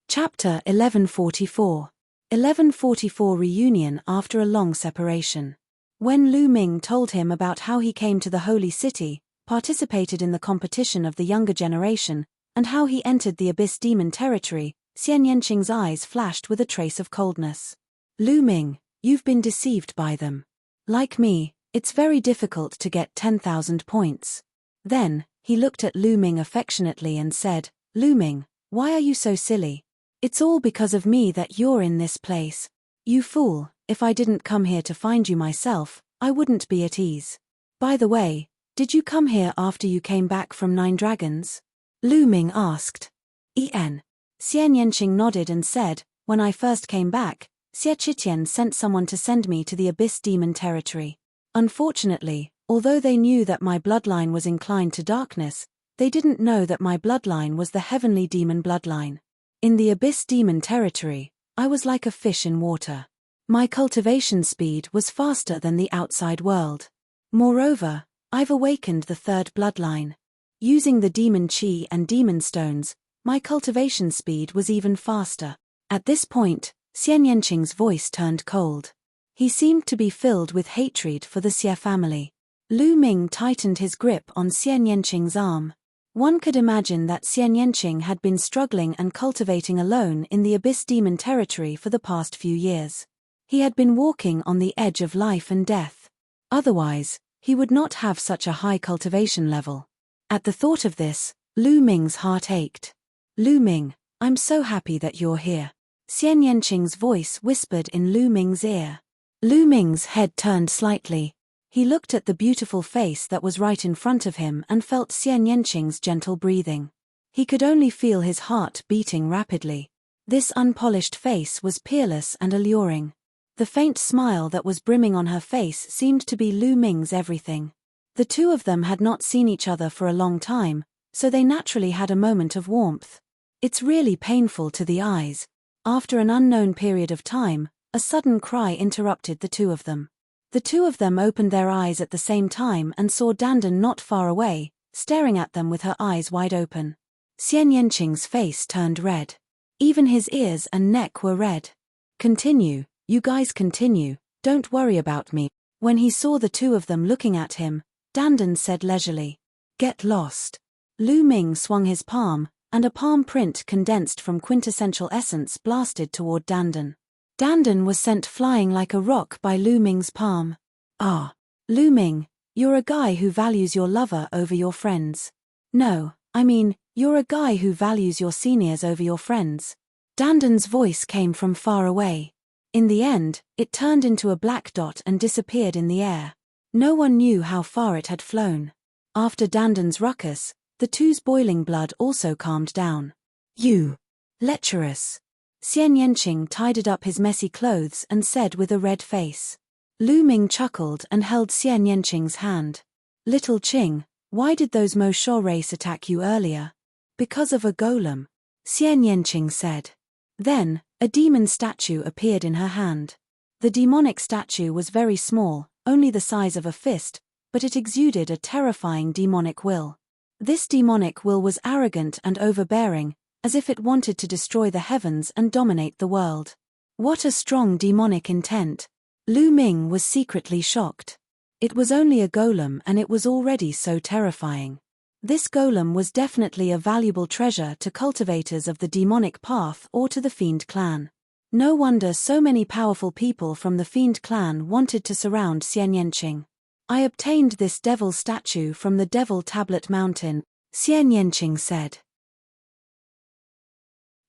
Chapter 1144. 1144 Reunion after a long separation. When Lu Ming told him about how he came to the Holy City, participated in the competition of the younger generation, and how he entered the Abyss Demon territory, Xian Yanqing's eyes flashed with a trace of coldness. Lu Ming, you've been deceived by them. Like me, it's very difficult to get 10,000 points. Then, he looked at Lu Ming affectionately and said, Lu Ming, why are you so silly? It's all because of me that you're in this place. You fool, if I didn't come here to find you myself, I wouldn't be at ease. By the way, did you come here after you came back from 9 Dragons? Lu Ming asked. Xian Yanqing nodded and said, when I first came back, Xie Qitian sent someone to send me to the Abyss Demon territory. Unfortunately, although they knew that my bloodline was inclined to darkness, they didn't know that my bloodline was the heavenly demon bloodline. In the Abyss Demon territory, I was like a fish in water. My cultivation speed was faster than the outside world. Moreover, I've awakened the third bloodline. Using the demon chi and demon stones, my cultivation speed was even faster. At this point, Xian Yanqing's voice turned cold. He seemed to be filled with hatred for the Xie family. Lu Ming tightened his grip on Xian Yanqing's arm. One could imagine that Xian Yanqing had been struggling and cultivating alone in the abyss demon territory for the past few years. He had been walking on the edge of life and death. Otherwise, he would not have such a high cultivation level. At the thought of this, Lu Ming's heart ached. Lu Ming, I'm so happy that you're here. Xian Yanqing's voice whispered in Lu Ming's ear. Lu Ming's head turned slightly. He looked at the beautiful face that was right in front of him and felt Xian Yanqing's gentle breathing. He could only feel his heart beating rapidly. This unpolished face was peerless and alluring. The faint smile that was brimming on her face seemed to be Lu Ming's everything. The two of them had not seen each other for a long time, so they naturally had a moment of warmth. It's really painful to the eyes. After an unknown period of time, a sudden cry interrupted the two of them. The two of them opened their eyes at the same time and saw Dandan not far away, staring at them with her eyes wide open. Xian Yanqing's face turned red. Even his ears and neck were red. Continue, you guys continue, don't worry about me. When he saw the two of them looking at him, Dandan said leisurely, get lost. Lu Ming swung his palm, and a palm print condensed from quintessential essence blasted toward Dandan. Dandan was sent flying like a rock by Lu Ming's palm. Ah, Lu Ming, you're a guy who values your lover over your friends. No, I mean, you're a guy who values your seniors over your friends. Dandan's voice came from far away. In the end, it turned into a black dot and disappeared in the air. No one knew how far it had flown. After Dandan's ruckus, the two's boiling blood also calmed down. You! Lecherous! Xian Yanqing tidied up his messy clothes and said with a red face. Lu Ming chuckled and held Xian Yanqing's hand. Little Qing, why did those Mo Sho race attack you earlier? Because of a golem. Xian Yanqing said. Then, a demon statue appeared in her hand. The demonic statue was very small, only the size of a fist, but it exuded a terrifying demonic will. This demonic will was arrogant and overbearing, as if it wanted to destroy the heavens and dominate the world. What a strong demonic intent! Lu Ming was secretly shocked. It was only a golem and it was already so terrifying. This golem was definitely a valuable treasure to cultivators of the demonic path or to the Fiend clan. No wonder so many powerful people from the Fiend clan wanted to surround Xian Yanqing. I obtained this devil statue from the Devil Tablet Mountain, Xian Yanqing said.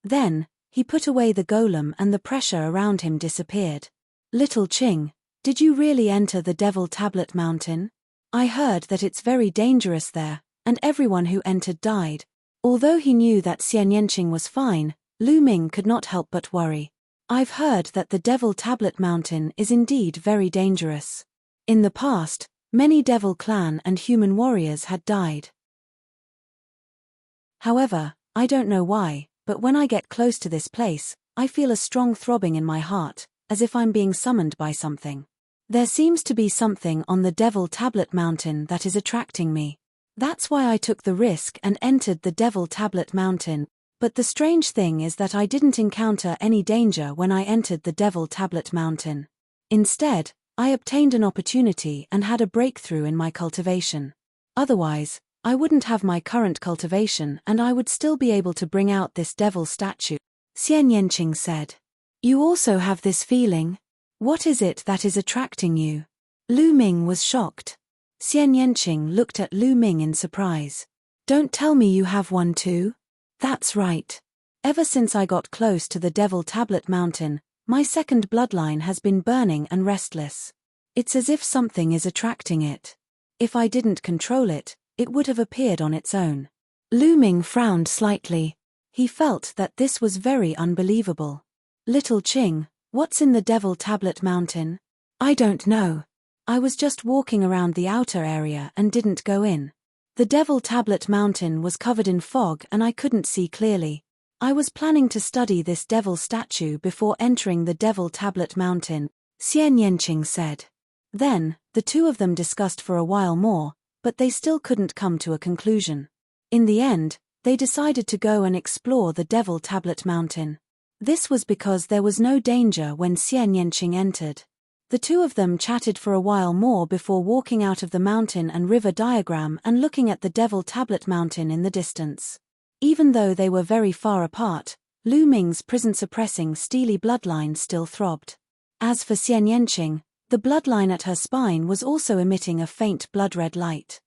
Then, he put away the golem and the pressure around him disappeared. Little Qing, did you really enter the Devil Tablet Mountain? I heard that it's very dangerous there, and everyone who entered died. Although he knew that Xian Yanqing was fine, Lu Ming could not help but worry. I've heard that the Devil Tablet Mountain is indeed very dangerous. In the past, many Devil clan and human warriors had died. However, I don't know why, but when I get close to this place, I feel a strong throbbing in my heart, as if I'm being summoned by something. There seems to be something on the Devil Tablet Mountain that is attracting me. That's why I took the risk and entered the Devil Tablet Mountain, but the strange thing is that I didn't encounter any danger when I entered the Devil Tablet Mountain. Instead, I obtained an opportunity and had a breakthrough in my cultivation. Otherwise, I wouldn't have my current cultivation and I would still be able to bring out this devil statue, Xian Yanqing said. You also have this feeling? What is it that is attracting you? Lu Ming was shocked. Xian Yanqing looked at Lu Ming in surprise. Don't tell me you have one too? That's right. Ever since I got close to the Devil Tablet Mountain, my second bloodline has been burning and restless. It's as if something is attracting it. If I didn't control it, it would have appeared on its own. Lu Ming frowned slightly. He felt that this was very unbelievable. Little Qing, what's in the Devil Tablet Mountain? I don't know. I was just walking around the outer area and didn't go in. The Devil Tablet Mountain was covered in fog and I couldn't see clearly. I was planning to study this devil statue before entering the Devil Tablet Mountain, Xian Yanqing said. Then, the two of them discussed for a while more, but they still couldn't come to a conclusion. In the end, they decided to go and explore the Devil Tablet Mountain. This was because there was no danger when Xian Yanqing entered. The two of them chatted for a while more before walking out of the mountain and river diagram and looking at the Devil Tablet Mountain in the distance. Even though they were very far apart, Lu Ming's prison-suppressing steely bloodline still throbbed. As for Xian Yanqing, the bloodline at her spine was also emitting a faint blood-red light.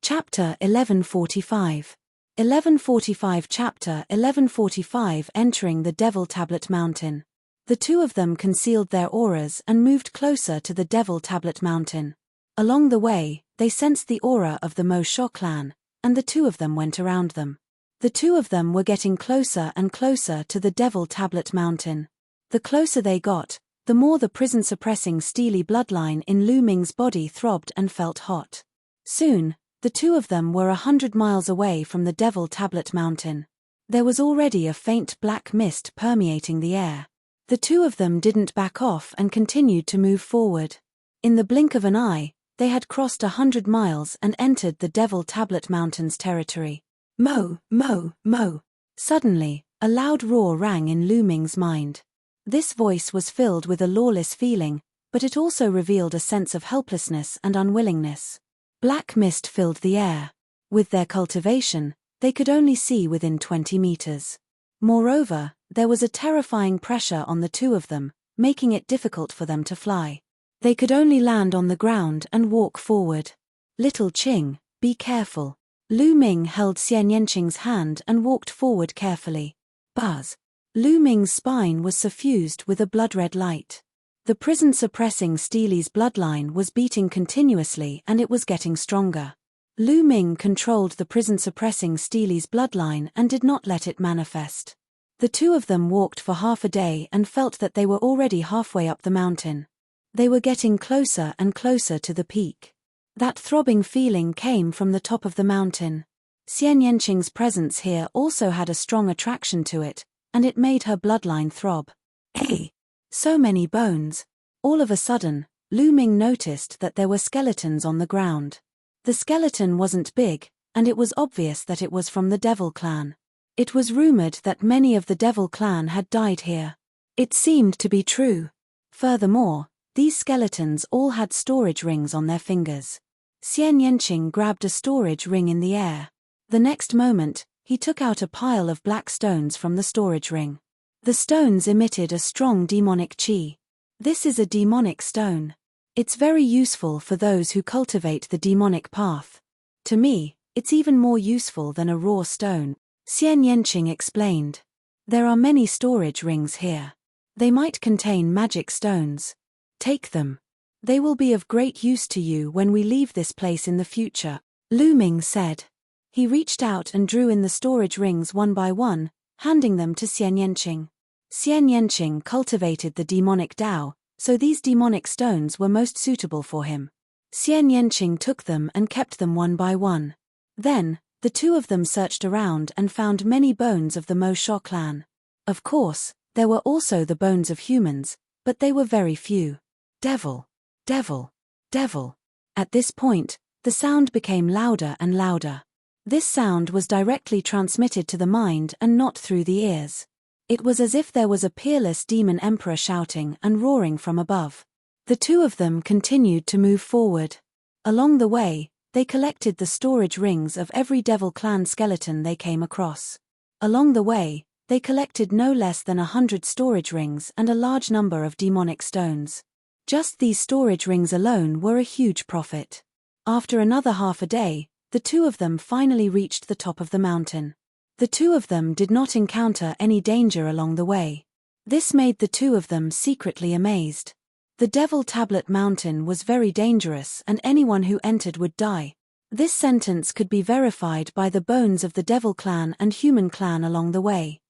Chapter 1145. 1145 Chapter 1145 Entering the Devil Tablet Mountain. The two of them concealed their auras and moved closer to the Devil Tablet Mountain. Along the way, they sensed the aura of the Mo Sho clan, and the two of them went around them. The two of them were getting closer and closer to the Devil Tablet Mountain. The closer they got, the more the prison-suppressing steely bloodline in Lu Ming's body throbbed and felt hot. Soon, the two of them were 100 miles away from the Devil Tablet Mountain. There was already a faint black mist permeating the air. The two of them didn't back off and continued to move forward. In the blink of an eye, they had crossed 100 miles and entered the Devil Tablet Mountain's territory. Mo, mo, mo. Suddenly, a loud roar rang in Lu Ming's mind. This voice was filled with a lawless feeling, but it also revealed a sense of helplessness and unwillingness. Black mist filled the air. With their cultivation, they could only see within 20 meters. Moreover, there was a terrifying pressure on the two of them, making it difficult for them to fly. They could only land on the ground and walk forward. Little Qing, be careful. Lu Ming held Xian Yanqing's hand and walked forward carefully. Buzz. Lu Ming's spine was suffused with a blood-red light. The prison-suppressing Steely's bloodline was beating continuously and it was getting stronger. Lu Ming controlled the prison-suppressing Steely's bloodline and did not let it manifest. The two of them walked for half a day and felt that they were already halfway up the mountain. They were getting closer and closer to the peak. That throbbing feeling came from the top of the mountain. Xian Yanqing's presence here also had a strong attraction to it, and it made her bloodline throb. Hey! So many bones. All of a sudden, Lu Ming noticed that there were skeletons on the ground. The skeleton wasn't big, and it was obvious that it was from the Devil Clan. It was rumored that many of the Devil Clan had died here. It seemed to be true. Furthermore, these skeletons all had storage rings on their fingers. Xian Yanqing grabbed a storage ring in the air. The next moment, he took out a pile of black stones from the storage ring. The stones emitted a strong demonic qi. This is a demonic stone. It's very useful for those who cultivate the demonic path. To me, it's even more useful than a raw stone, Xian Yanqing explained. There are many storage rings here. They might contain magic stones. Take them. They will be of great use to you when we leave this place in the future, Lu Ming said. He reached out and drew in the storage rings one by one, handing them to Xian Yanqing. Xian Yanqing cultivated the demonic Dao, so these demonic stones were most suitable for him. Xian Yanqing took them and kept them one by one. Then, the two of them searched around and found many bones of the Mo Sho clan. Of course, there were also the bones of humans, but they were very few. Devil, devil, devil. At this point, the sound became louder and louder. This sound was directly transmitted to the mind and not through the ears. It was as if there was a peerless demon emperor shouting and roaring from above. The two of them continued to move forward. Along the way, they collected the storage rings of every Devil Clan skeleton they came across. Along the way, they collected no less than 100 storage rings and a large number of demonic stones. Just these storage rings alone were a huge profit. After another half a day, the two of them finally reached the top of the mountain. The two of them did not encounter any danger along the way. This made the two of them secretly amazed. The Devil Tablet Mountain was very dangerous and anyone who entered would die. This sentence could be verified by the bones of the Devil Clan and Human Clan along the way.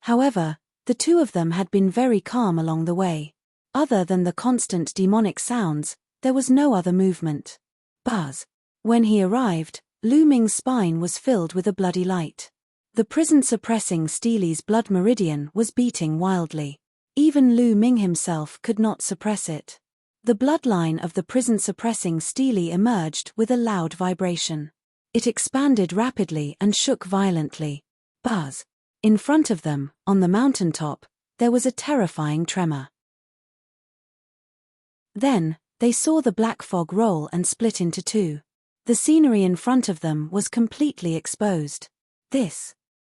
However, the two of them had been very calm along the way. Other than the constant demonic sounds, there was no other movement. Buzz. When he arrived, Lu Ming's spine was filled with a bloody light. The prison-suppressing Steely's blood meridian was beating wildly. Even Lu Ming himself could not suppress it. The bloodline of the prison-suppressing Steely emerged with a loud vibration. It expanded rapidly and shook violently. Buzz. In front of them, on the mountaintop, there was a terrifying tremor. Then, they saw the black fog roll and split into two. The scenery in front of them was completely exposed.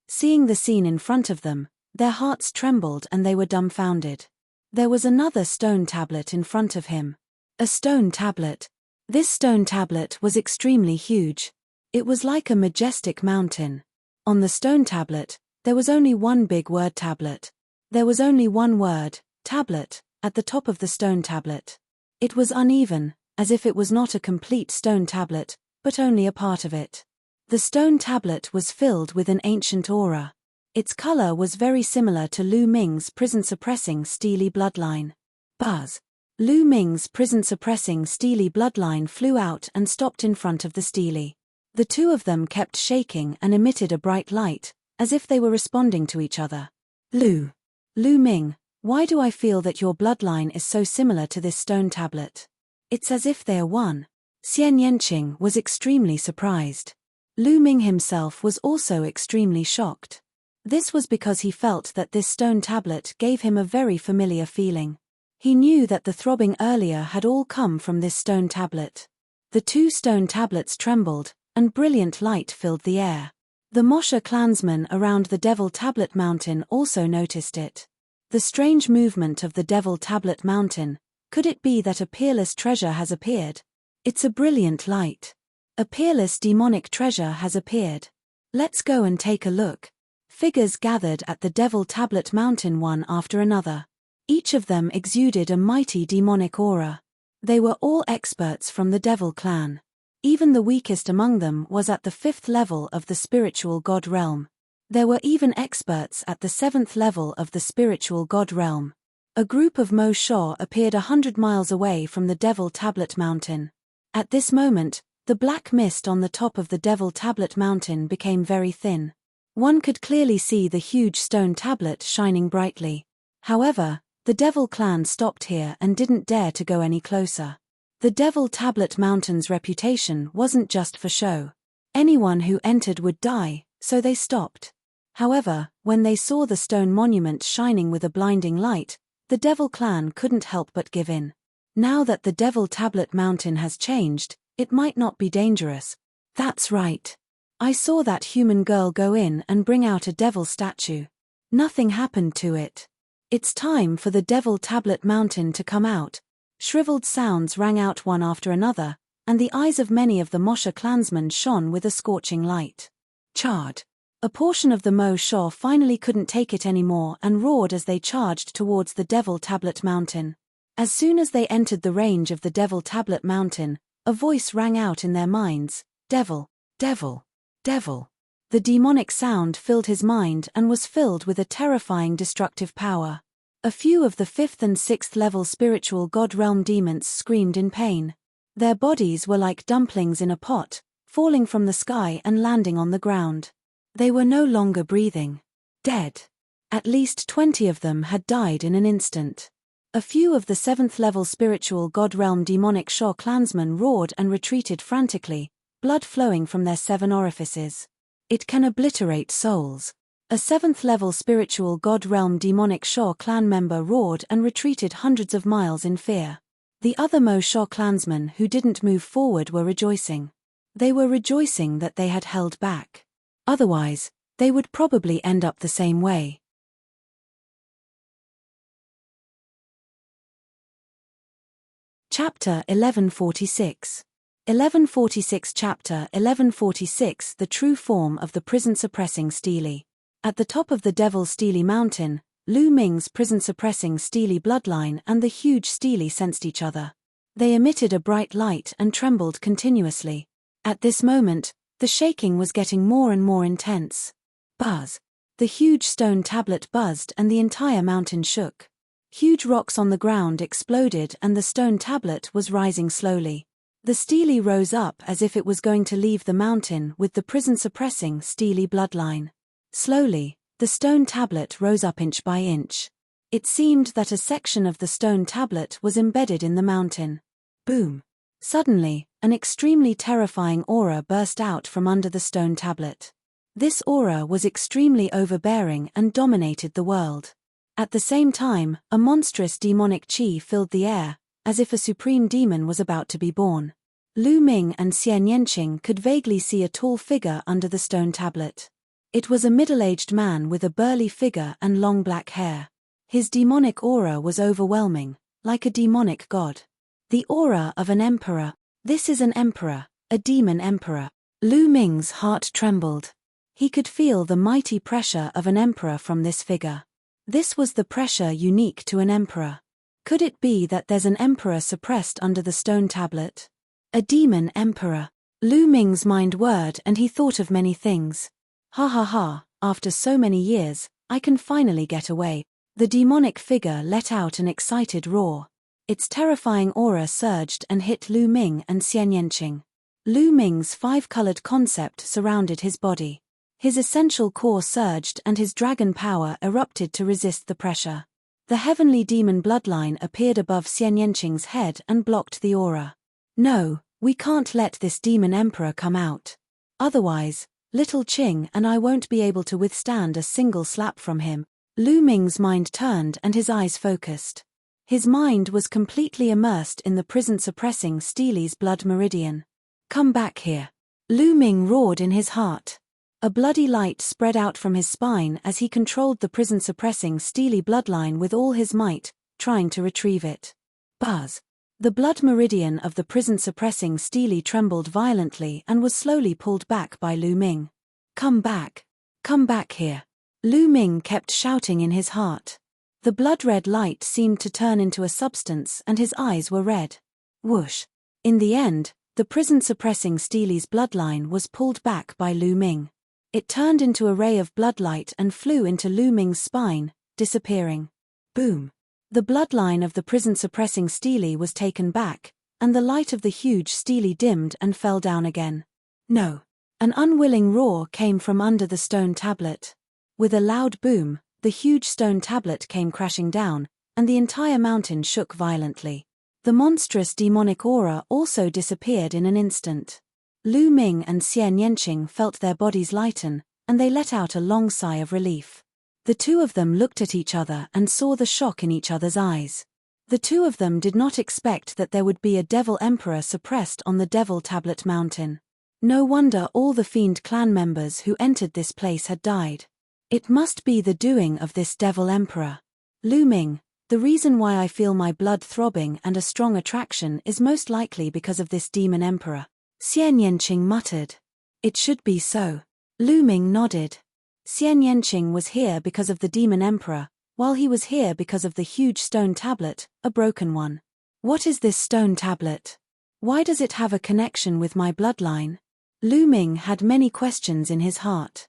Seeing the scene in front of them, their hearts trembled and they were dumbfounded. There was another stone tablet in front of him. A stone tablet. This stone tablet was extremely huge. It was like a majestic mountain. On the stone tablet, there was only one big word tablet. There was only one word, tablet, at the top of the stone tablet. It was uneven, as if it was not a complete stone tablet, but only a part of it. The stone tablet was filled with an ancient aura. Its color was very similar to Lu Ming's prison-suppressing Steely bloodline. Buzz. Lu Ming's prison-suppressing Steely bloodline flew out and stopped in front of the Steely. The two of them kept shaking and emitted a bright light, as if they were responding to each other. Lu Ming, why do I feel that your bloodline is so similar to this stone tablet? It's as if they are one. Xian Yanqing was extremely surprised. Lu Ming himself was also extremely shocked. This was because he felt that this stone tablet gave him a very familiar feeling. He knew that the throbbing earlier had all come from this stone tablet. The two stone tablets trembled, and brilliant light filled the air. The Moshe clansmen around the Devil Tablet Mountain also noticed it. The strange movement of the Devil Tablet Mountain. Could it be that a peerless treasure has appeared? It's a brilliant light. A peerless demonic treasure has appeared. Let's go and take a look. Figures gathered at the Devil Tablet Mountain one after another. Each of them exuded a mighty demonic aura. They were all experts from the Devil clan. Even the weakest among them was at the 5th level of the spiritual god realm. There were even experts at the 7th level of the spiritual god realm. A group of Mo Shaw appeared 100 miles away from the Devil Tablet Mountain. At this moment, the black mist on the top of the Devil Tablet Mountain became very thin. One could clearly see the huge stone tablet shining brightly. However, the Devil clan stopped here and didn't dare to go any closer. The Devil Tablet Mountain's reputation wasn't just for show. Anyone who entered would die, so they stopped. However, when they saw the stone monument shining with a blinding light, the Devil clan couldn't help but give in. Now that the Devil Tablet Mountain has changed, it might not be dangerous. That's right. I saw that human girl go in and bring out a devil statue. Nothing happened to it. It's time for the Devil Tablet Mountain to come out. Shriveled sounds rang out one after another, and the eyes of many of the Moshe clansmen shone with a scorching light. Charred. A portion of the Mo Shaw finally couldn't take it anymore and roared as they charged towards the Devil Tablet Mountain. As soon as they entered the range of the Devil Tablet Mountain, a voice rang out in their minds, "Devil, devil, devil." The demonic sound filled his mind and was filled with a terrifying destructive power. A few of the 5th and 6th level spiritual god realm demons screamed in pain. Their bodies were like dumplings in a pot, falling from the sky and landing on the ground. They were no longer breathing. Dead. At least 20 of them had died in an instant. A few of the 7th level spiritual god realm demonic Shaw clansmen roared and retreated frantically, blood flowing from their 7 orifices. It can obliterate souls. A 7th level spiritual god realm demonic Shaw clan member roared and retreated hundreds of miles in fear. The other Mo Shaw clansmen who didn't move forward were rejoicing. They were rejoicing that they had held back. Otherwise, they would probably end up the same way. Chapter 1146. 1146 Chapter 1146 The true form of the prison-suppressing Steely. At the top of the Devil Steely Mountain, Lu Ming's prison-suppressing Steely bloodline and the huge Steely sensed each other. They emitted a bright light and trembled continuously. At this moment, the shaking was getting more and more intense. Buzz. The huge stone tablet buzzed and the entire mountain shook. Huge rocks on the ground exploded and the stone tablet was rising slowly. The steely rose up as if it was going to leave the mountain with the prison-suppressing steely bloodline. Slowly, the stone tablet rose up inch by inch. It seemed that a section of the stone tablet was embedded in the mountain. Boom! Suddenly, an extremely terrifying aura burst out from under the stone tablet. This aura was extremely overbearing and dominated the world. At the same time, a monstrous demonic chi filled the air, as if a supreme demon was about to be born. Lu Ming and Xian Yanqing could vaguely see a tall figure under the stone tablet. It was a middle-aged man with a burly figure and long black hair. His demonic aura was overwhelming, like a demonic god. The aura of an emperor. This is an emperor, a demon emperor. Lu Ming's heart trembled. He could feel the mighty pressure of an emperor from this figure. This was the pressure unique to an emperor. Could it be that there's an emperor suppressed under the stone tablet? A demon emperor. Lu Ming's mind whirred and he thought of many things. Ha ha ha, after so many years, I can finally get away. The demonic figure let out an excited roar. Its terrifying aura surged and hit Lu Ming and Xian Yanqing. Lu Ming's five-colored concept surrounded his body. His essential core surged and his dragon power erupted to resist the pressure. The heavenly demon bloodline appeared above Xian Yanqing's head and blocked the aura. No, we can't let this demon emperor come out. Otherwise, little Qing and I won't be able to withstand a single slap from him. Lu Ming's mind turned and his eyes focused. His mind was completely immersed in the prison-suppressing Steely's blood meridian. Come back here. Lu Ming roared in his heart. A bloody light spread out from his spine as he controlled the prison-suppressing Steely bloodline with all his might, trying to retrieve it. Buzz. The blood meridian of the prison-suppressing Steely trembled violently and was slowly pulled back by Lu Ming. Come back. Come back here. Lu Ming kept shouting in his heart. The blood-red light seemed to turn into a substance and his eyes were red. Whoosh. In the end, the prison-suppressing Steely's bloodline was pulled back by Lu Ming. It turned into a ray of bloodlight and flew into Lu Ming's spine, disappearing. Boom. The bloodline of the prison-suppressing Steely was taken back, and the light of the huge Steely dimmed and fell down again. No. An unwilling roar came from under the stone tablet. With a loud boom, the huge stone tablet came crashing down, and the entire mountain shook violently. The monstrous demonic aura also disappeared in an instant. Lu Ming and Xian Yanqing felt their bodies lighten, and they let out a long sigh of relief. The two of them looked at each other and saw the shock in each other's eyes. The two of them did not expect that there would be a devil emperor suppressed on the Devil Tablet Mountain. No wonder all the Fiend clan members who entered this place had died. It must be the doing of this devil emperor. Lu Ming, the reason why I feel my blood throbbing and a strong attraction is most likely because of this demon emperor. Xian Yanqing muttered. It should be so. Lu Ming nodded. Xian Yanqing was here because of the demon emperor, while he was here because of the huge stone tablet, a broken one. What is this stone tablet? Why does it have a connection with my bloodline? Lu Ming had many questions in his heart.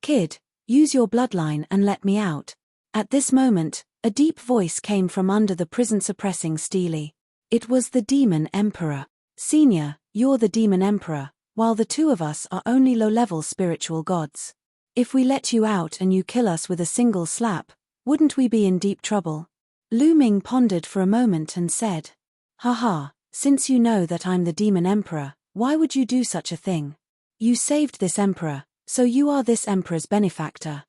Kid, use your bloodline and let me out. At this moment, a deep voice came from under the prison-suppressing Steely. It was the demon emperor. Senior, you're the demon emperor, while the two of us are only low-level spiritual gods. If we let you out and you kill us with a single slap, wouldn't we be in deep trouble? Lu Ming pondered for a moment and said, Haha, since you know that I'm the demon emperor, why would you do such a thing? You saved this emperor, so you are this emperor's benefactor.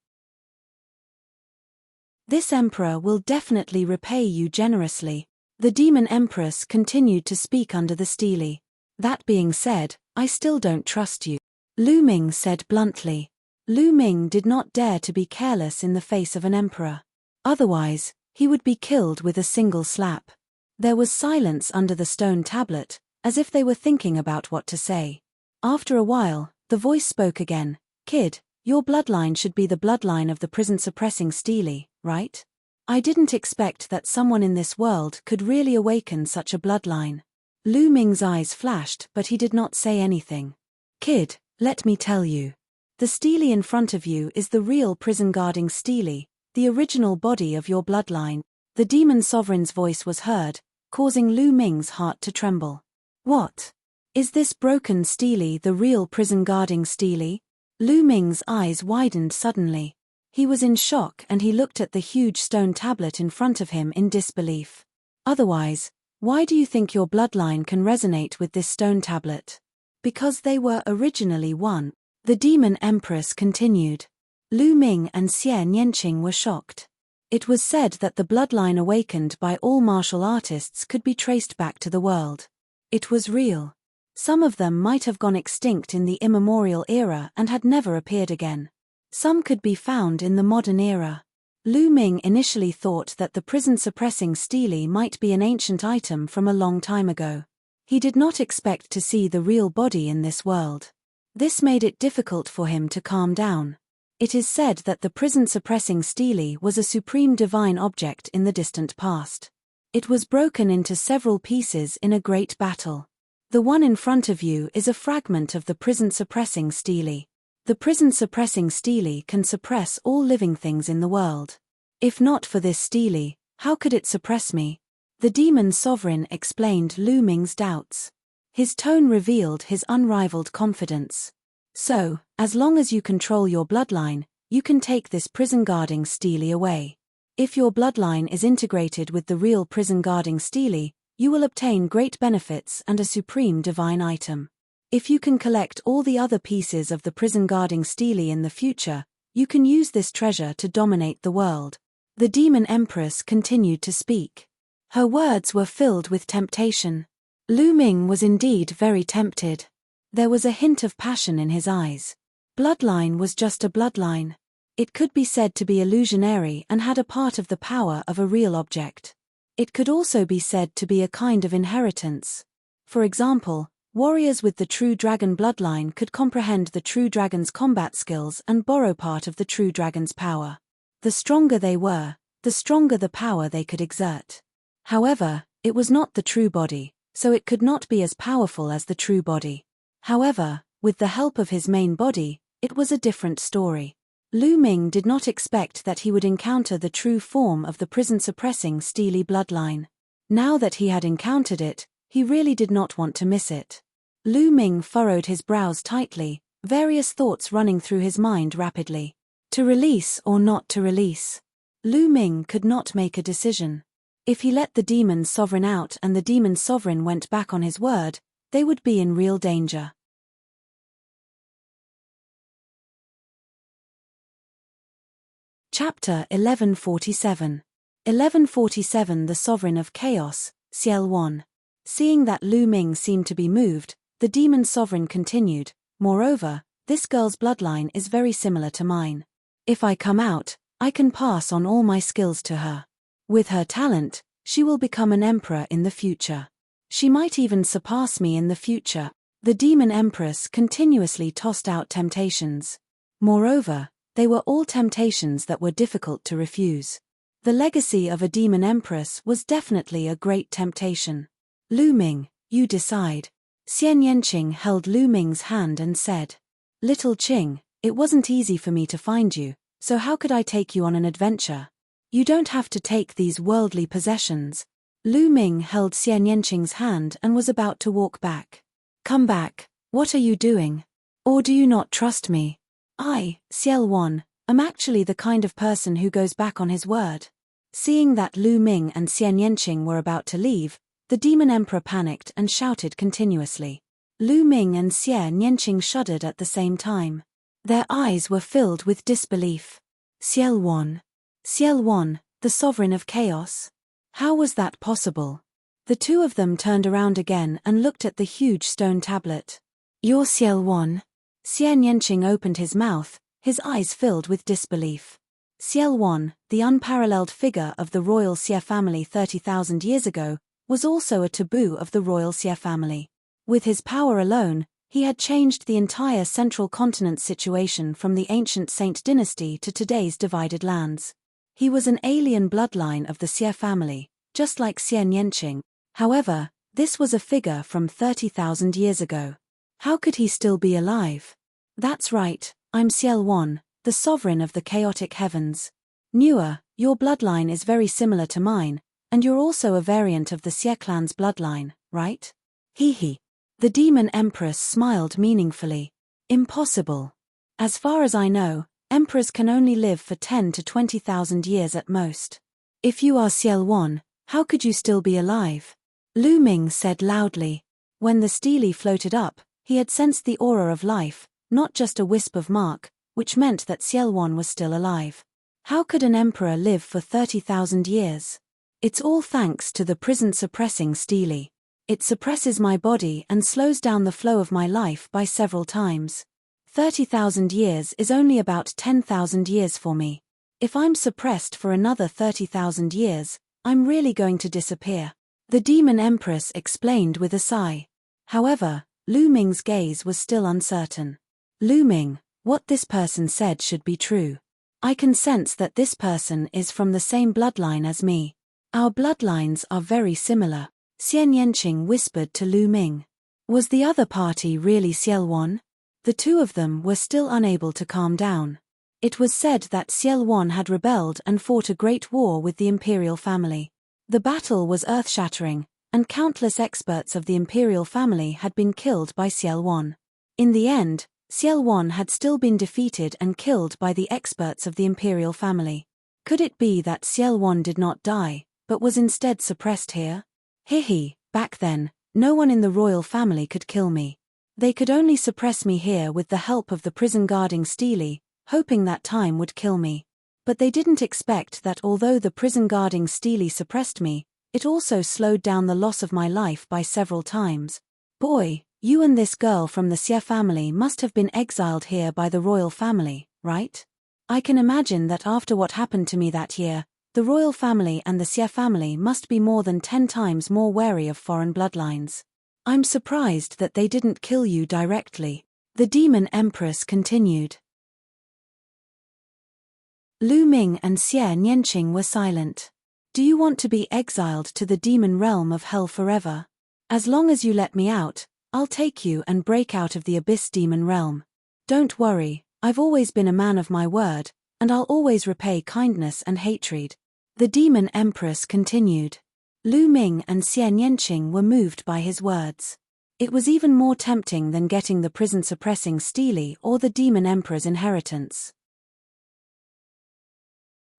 This emperor will definitely repay you generously. The demon empress continued to speak under the Steely. That being said, I still don't trust you. Lu Ming said bluntly. Lu Ming did not dare to be careless in the face of an emperor. Otherwise, he would be killed with a single slap. There was silence under the stone tablet, as if they were thinking about what to say. After a while, the voice spoke again. Kid, your bloodline should be the bloodline of the prison-suppressing Steely, right? I didn't expect that someone in this world could really awaken such a bloodline. Lu Ming's eyes flashed, but he did not say anything. Kid, let me tell you. The Steely in front of you is the real prison-guarding Steely, the original body of your bloodline. The demon sovereign's voice was heard, causing Lu Ming's heart to tremble. What? Is this broken Steely the real prison-guarding Steely? Lu Ming's eyes widened suddenly. He was in shock and he looked at the huge stone tablet in front of him in disbelief. Otherwise, why do you think your bloodline can resonate with this stone tablet? Because they were originally one. The demon empress continued. Lu Ming and Xie Nianqing were shocked. It was said that the bloodline awakened by all martial artists could be traced back to the world. It was real. Some of them might have gone extinct in the immemorial era and had never appeared again. Some could be found in the modern era. Lu Ming initially thought that the prison-suppressing Steely might be an ancient item from a long time ago. He did not expect to see the real body in this world. This made it difficult for him to calm down. It is said that the prison-suppressing Steely was a supreme divine object in the distant past. It was broken into several pieces in a great battle. The one in front of you is a fragment of the prison-suppressing Steely. The prison-suppressing Steely can suppress all living things in the world. If not for this Steely, how could it suppress me? The demon sovereign explained Lu Ming's doubts. His tone revealed his unrivaled confidence. So, as long as you control your bloodline, you can take this prison-guarding Steely away. If your bloodline is integrated with the real prison-guarding Steely, you will obtain great benefits and a supreme divine item. If you can collect all the other pieces of the prison-guarding Steely in the future, you can use this treasure to dominate the world. The demon empress continued to speak. Her words were filled with temptation. Lu Ming was indeed very tempted. There was a hint of passion in his eyes. Bloodline was just a bloodline. It could be said to be illusionary and had a part of the power of a real object. It could also be said to be a kind of inheritance. For example, warriors with the true dragon bloodline could comprehend the true dragon's combat skills and borrow part of the true dragon's power. The stronger they were, the stronger the power they could exert. However, it was not the true body, so it could not be as powerful as the true body. However, with the help of his main body, it was a different story. Lu Ming did not expect that he would encounter the true form of the prison-suppressing Steely bloodline. Now that he had encountered it, he really did not want to miss it. Lu Ming furrowed his brows tightly, various thoughts running through his mind rapidly. To release or not to release? Lu Ming could not make a decision. If he let the demon sovereign out and the demon sovereign went back on his word, they would be in real danger. Chapter 1147. 1147 The Sovereign of Chaos, Ciel 1. Seeing that Lu Ming seemed to be moved, the demon sovereign continued, "Moreover, this girl's bloodline is very similar to mine. If I come out, I can pass on all my skills to her. With her talent, she will become an emperor in the future. She might even surpass me in the future." The demon empress continuously tossed out temptations. Moreover, they were all temptations that were difficult to refuse. The legacy of a demon empress was definitely a great temptation. "Lu Ming, you decide." Xie Nianqing held Lu Ming's hand and said, "Little Qing, it wasn't easy for me to find you, so how could I take you on an adventure? You don't have to take these worldly possessions." Lu Ming held Xie Nianqing's hand and was about to walk back. "Come back, what are you doing? Or do you not trust me? I, Ciel 1, am actually the kind of person who goes back on his word." Seeing that Lu Ming and Xie Nianqing were about to leave, the demon emperor panicked and shouted continuously. Lu Ming and Xie Nianqing shuddered at the same time. Their eyes were filled with disbelief. Ciel 1. Ciel 1, the sovereign of chaos? How was that possible? The two of them turned around again and looked at the huge stone tablet. "You're Ciel 1? Xie Nianqing opened his mouth, his eyes filled with disbelief. Ciel 1, the unparalleled figure of the royal Xie family 30,000 years ago, was also a taboo of the royal Xie family. With his power alone, he had changed the entire central continent situation from the ancient Saint dynasty to today's divided lands. He was an alien bloodline of the Xie family, just like Xie Nianqing. However, this was a figure from 30,000 years ago. How could he still be alive? "That's right, I'm Ciel 1, the sovereign of the chaotic heavens. Newer, your bloodline is very similar to mine, And you're also a variant of the Xie clan's bloodline, right? Hee. The demon empress smiled meaningfully. Impossible. As far as I know, emperors can only live for 10 to 20,000 years at most. If you are Xielwan, how could you still be alive? Lu Ming said loudly. When the stele floated up, he had sensed the aura of life, not just a wisp of mark, which meant that Xielwan was still alive. How could an emperor live for 30,000 years? It's all thanks to the prison-suppressing stele. It suppresses my body and slows down the flow of my life by several times. 30,000 years is only about 10,000 years for me. If I'm suppressed for another 30,000 years, I'm really going to disappear. The demon empress explained with a sigh. However, Lu Ming's gaze was still uncertain. Lu Ming, what this person said should be true. I can sense that this person is from the same bloodline as me. Our bloodlines are very similar, Xian Yanqing whispered to Lu Ming. Was the other party really Xielwan? The two of them were still unable to calm down. It was said that Xielwan had rebelled and fought a great war with the imperial family. The battle was earth-shattering, and countless experts of the imperial family had been killed by Xielwan. In the end, Xielwan had still been defeated and killed by the experts of the imperial family. Could it be that Xielwan did not die, but was instead suppressed here? Back then, no one in the royal family could kill me. They could only suppress me here with the help of the prison-guarding stele, hoping that time would kill me. But they didn't expect that although the prison-guarding stele suppressed me, it also slowed down the loss of my life by several times. Boy, you and this girl from the Xie family must have been exiled here by the royal family, right? I can imagine that after what happened to me that year, the royal family and the Xie family must be more than 10 times more wary of foreign bloodlines. I'm surprised that they didn't kill you directly. The demon empress continued. Lu Ming and Xie Nianqing were silent. Do you want to be exiled to the demon realm of hell forever? As long as you let me out, I'll take you and break out of the abyss demon realm. Don't worry, I've always been a man of my word, and I'll always repay kindness and hatred. The demon empress continued. Lu Ming and Xie Nianqing were moved by his words. It was even more tempting than getting the prison-suppressing stele or the demon emperor's inheritance.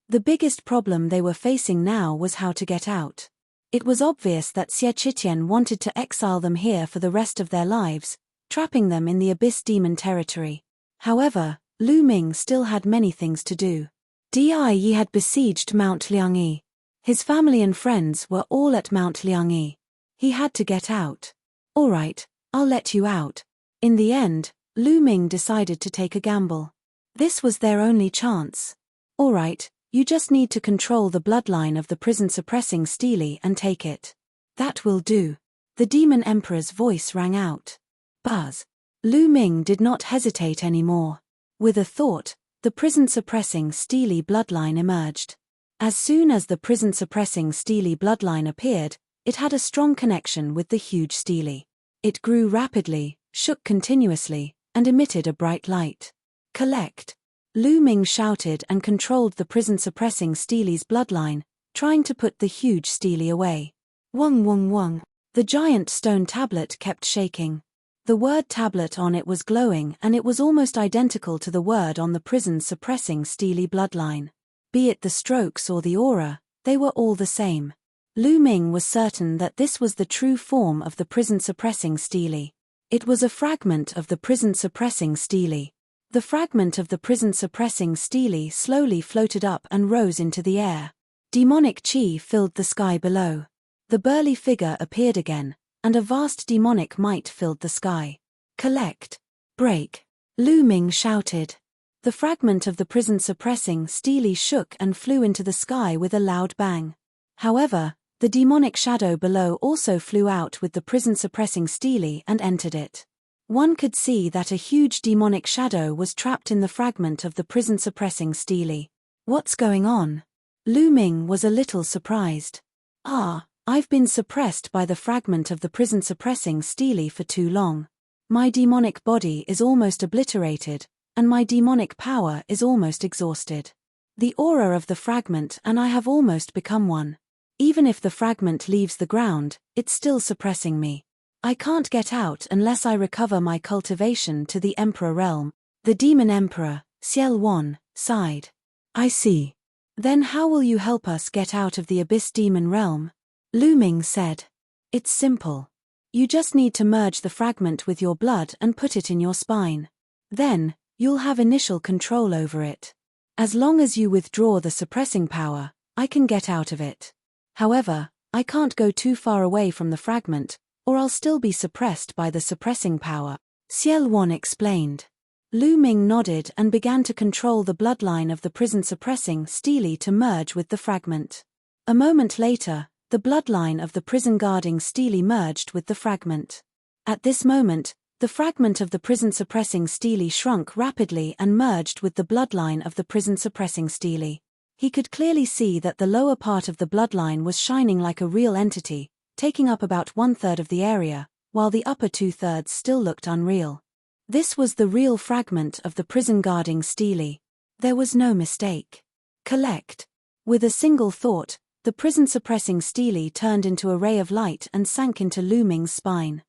The biggest problem they were facing now was how to get out. It was obvious that Xie Qitian wanted to exile them here for the rest of their lives, trapping them in the abyss demon territory. However, Lu Ming still had many things to do. Yi had besieged Mount Liangyi. His family and friends were all at Mount Liangyi. He had to get out. All right, I'll let you out. In the end, Lu Ming decided to take a gamble. This was their only chance. All right, you just need to control the bloodline of the prison-suppressing stele and take it. That will do. The demon emperor's voice rang out. Buzz. Lu Ming did not hesitate anymore. With a thought, the prison-suppressing stele bloodline emerged. As soon as the prison-suppressing stele bloodline appeared, it had a strong connection with the huge stele. It grew rapidly, shook continuously, and emitted a bright light. Collect. Lu Ming shouted and controlled the prison-suppressing stele's bloodline, trying to put the huge stele away. Wong wong wong. The giant stone tablet kept shaking. The word tablet on it was glowing and it was almost identical to the word on the prison-suppressing stele bloodline. Be it the strokes or the aura, they were all the same. Lu Ming was certain that this was the true form of the prison-suppressing stele. It was a fragment of the prison-suppressing stele. The fragment of the prison-suppressing stele slowly floated up and rose into the air. Demonic chi filled the sky below. The burly figure appeared again, and a vast demonic might filled the sky. Collect. Break. Lu Ming shouted. The fragment of the prison-suppressing stele shook and flew into the sky with a loud bang. However, the demonic shadow below also flew out with the prison-suppressing stele and entered it. One could see that a huge demonic shadow was trapped in the fragment of the prison-suppressing stele. What's going on? Lu Ming was a little surprised. I've been suppressed by the fragment of the prison-suppressing stele for too long. My demonic body is almost obliterated, and my demonic power is almost exhausted. The aura of the fragment and I have almost become one. Even if the fragment leaves the ground, it's still suppressing me. I can't get out unless I recover my cultivation to the Emperor realm. The Demon Emperor, Ciel Wan, sighed. I see. Then how will you help us get out of the Abyss Demon realm? Lu Ming said. It's simple. You just need to merge the fragment with your blood and put it in your spine. Then, you'll have initial control over it. As long as you withdraw the suppressing power, I can get out of it. However, I can't go too far away from the fragment, or I'll still be suppressed by the suppressing power, Ciel Wan explained. Lu Ming nodded and began to control the bloodline of the prison-suppressing Steely to merge with the fragment. A moment later, the bloodline of the prison-guarding Steely merged with the fragment. At this moment, the fragment of the prison-suppressing Steely shrunk rapidly and merged with the bloodline of the prison-suppressing Steely. He could clearly see that the lower part of the bloodline was shining like a real entity, taking up about 1/3 of the area, while the upper 2/3 still looked unreal. This was the real fragment of the prison-guarding Steely. There was no mistake. Collect. With a single thought, the prison-suppressing Steely turned into a ray of light and sank into Lu Ming's spine.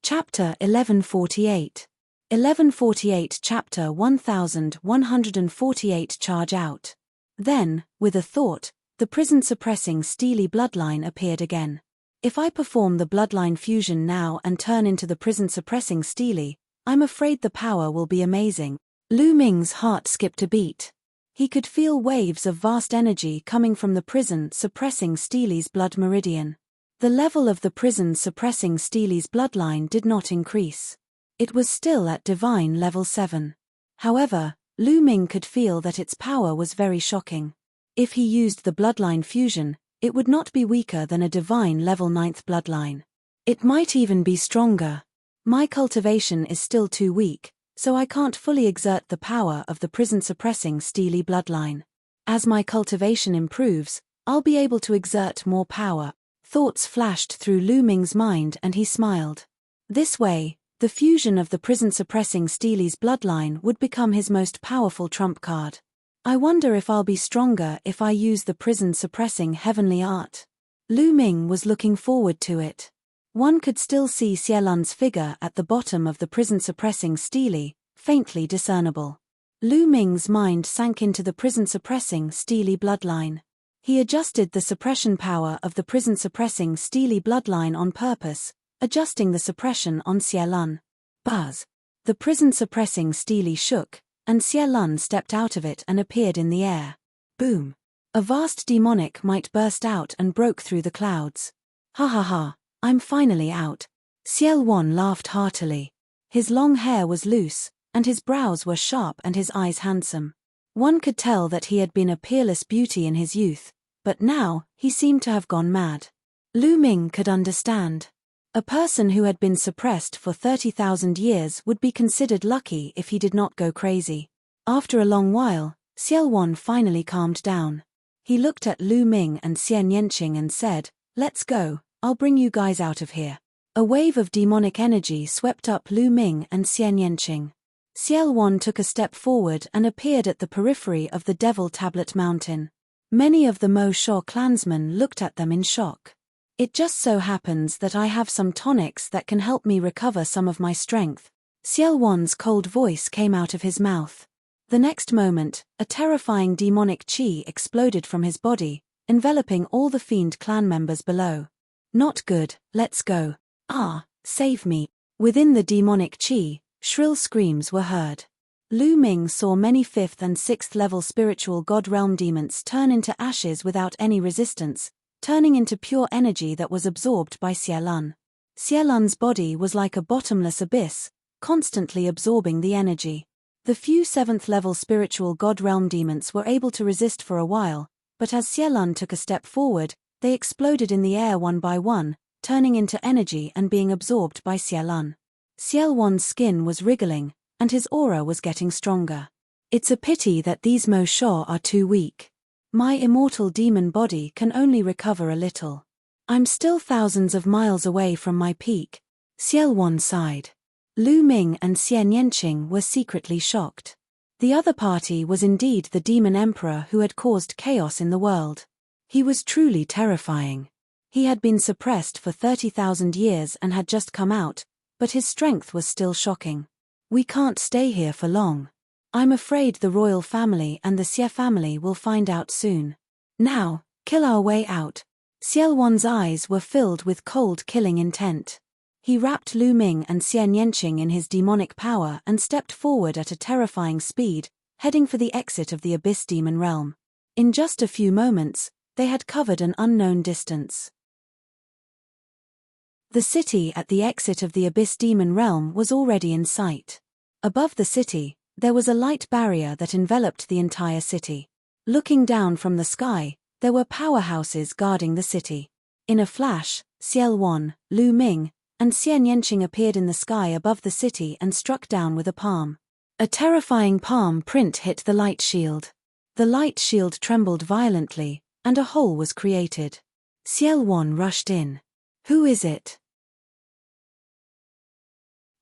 Chapter 1148. 1148 Chapter 1148 Charge Out. Then, with a thought, the prison-suppressing Steely bloodline appeared again. If I perform the bloodline fusion now and turn into the prison-suppressing Steely, I'm afraid the power will be amazing. Lu Ming's heart skipped a beat. He could feel waves of vast energy coming from the prison-suppressing Steely's blood meridian. The level of the prison-suppressing Steely's bloodline did not increase. It was still at divine level 7. However, Lu Ming could feel that its power was very shocking. If he used the bloodline fusion, it would not be weaker than a divine level 9th bloodline. It might even be stronger. My cultivation is still too weak, so I can't fully exert the power of the prison-suppressing Steely bloodline. As my cultivation improves, I'll be able to exert more power. Thoughts flashed through Lu Ming's mind and he smiled. This way, the fusion of the prison-suppressing Steely's bloodline would become his most powerful trump card. I wonder if I'll be stronger if I use the prison-suppressing heavenly art. Lu Ming was looking forward to it. One could still see Xielun's figure at the bottom of the prison-suppressing Steely, faintly discernible. Lu Ming's mind sank into the prison-suppressing Steely bloodline. He adjusted the suppression power of the prison-suppressing Steely bloodline on purpose, adjusting the suppression on Xielun. Buzz! The prison-suppressing Steely shook, and Xielun stepped out of it and appeared in the air. Boom! A vast demonic might burst out and broke through the clouds. Ha ha ha, I'm finally out. Ciel Wan laughed heartily. His long hair was loose, and his brows were sharp and his eyes handsome. One could tell that he had been a peerless beauty in his youth, but now, he seemed to have gone mad. Lu Ming could understand. A person who had been suppressed for 30,000 years would be considered lucky if he did not go crazy. After a long while, Ciel Wan finally calmed down. He looked at Lu Ming and Xian Yanqing and said, "Let's go, I'll bring you guys out of here." A wave of demonic energy swept up Lu Ming and Xian Yanqing. Ciel Wan took a step forward and appeared at the periphery of the Devil Tablet Mountain. Many of the Mo Sha clansmen looked at them in shock. It just so happens that I have some tonics that can help me recover some of my strength. Ciel Wan's cold voice came out of his mouth. The next moment, a terrifying demonic chi exploded from his body, enveloping all the fiend clan members below. Not good, let's go. Ah, save me. Within the demonic chi, shrill screams were heard. Lu Ming saw many 5th and 6th level spiritual god realm demons turn into ashes without any resistance, turning into pure energy that was absorbed by Xielun. Xielun's body was like a bottomless abyss, constantly absorbing the energy. The few 7th level spiritual god realm demons were able to resist for a while, but as Xielun took a step forward, they exploded in the air one by one, turning into energy and being absorbed by Xielun. Ciel Wan's skin was wriggling, and his aura was getting stronger. It's a pity that these Mo Sha are too weak. My immortal demon body can only recover a little. I'm still thousands of miles away from my peak. Ciel Wan sighed. Lu Ming and Xian Yanqing were secretly shocked. The other party was indeed the demon emperor who had caused chaos in the world. He was truly terrifying. He had been suppressed for 30,000 years and had just come out, but his strength was still shocking. We can't stay here for long. I'm afraid the royal family and the Xie family will find out soon. Now, kill our way out. Xielwan's eyes were filled with cold killing intent. He wrapped Lu Ming and Xian Yanqing in his demonic power and stepped forward at a terrifying speed, heading for the exit of the Abyss Demon Realm. In just a few moments, they had covered an unknown distance. The city at the exit of the Abyss Demon Realm was already in sight. Above the city, there was a light barrier that enveloped the entire city. Looking down from the sky, there were powerhouses guarding the city. In a flash, Xielwan, Lu Ming, and Xian Yanqing appeared in the sky above the city and struck down with a palm. A terrifying palm print hit the light shield. The light shield trembled violently, and a hole was created. Xielwan rushed in. Who is it?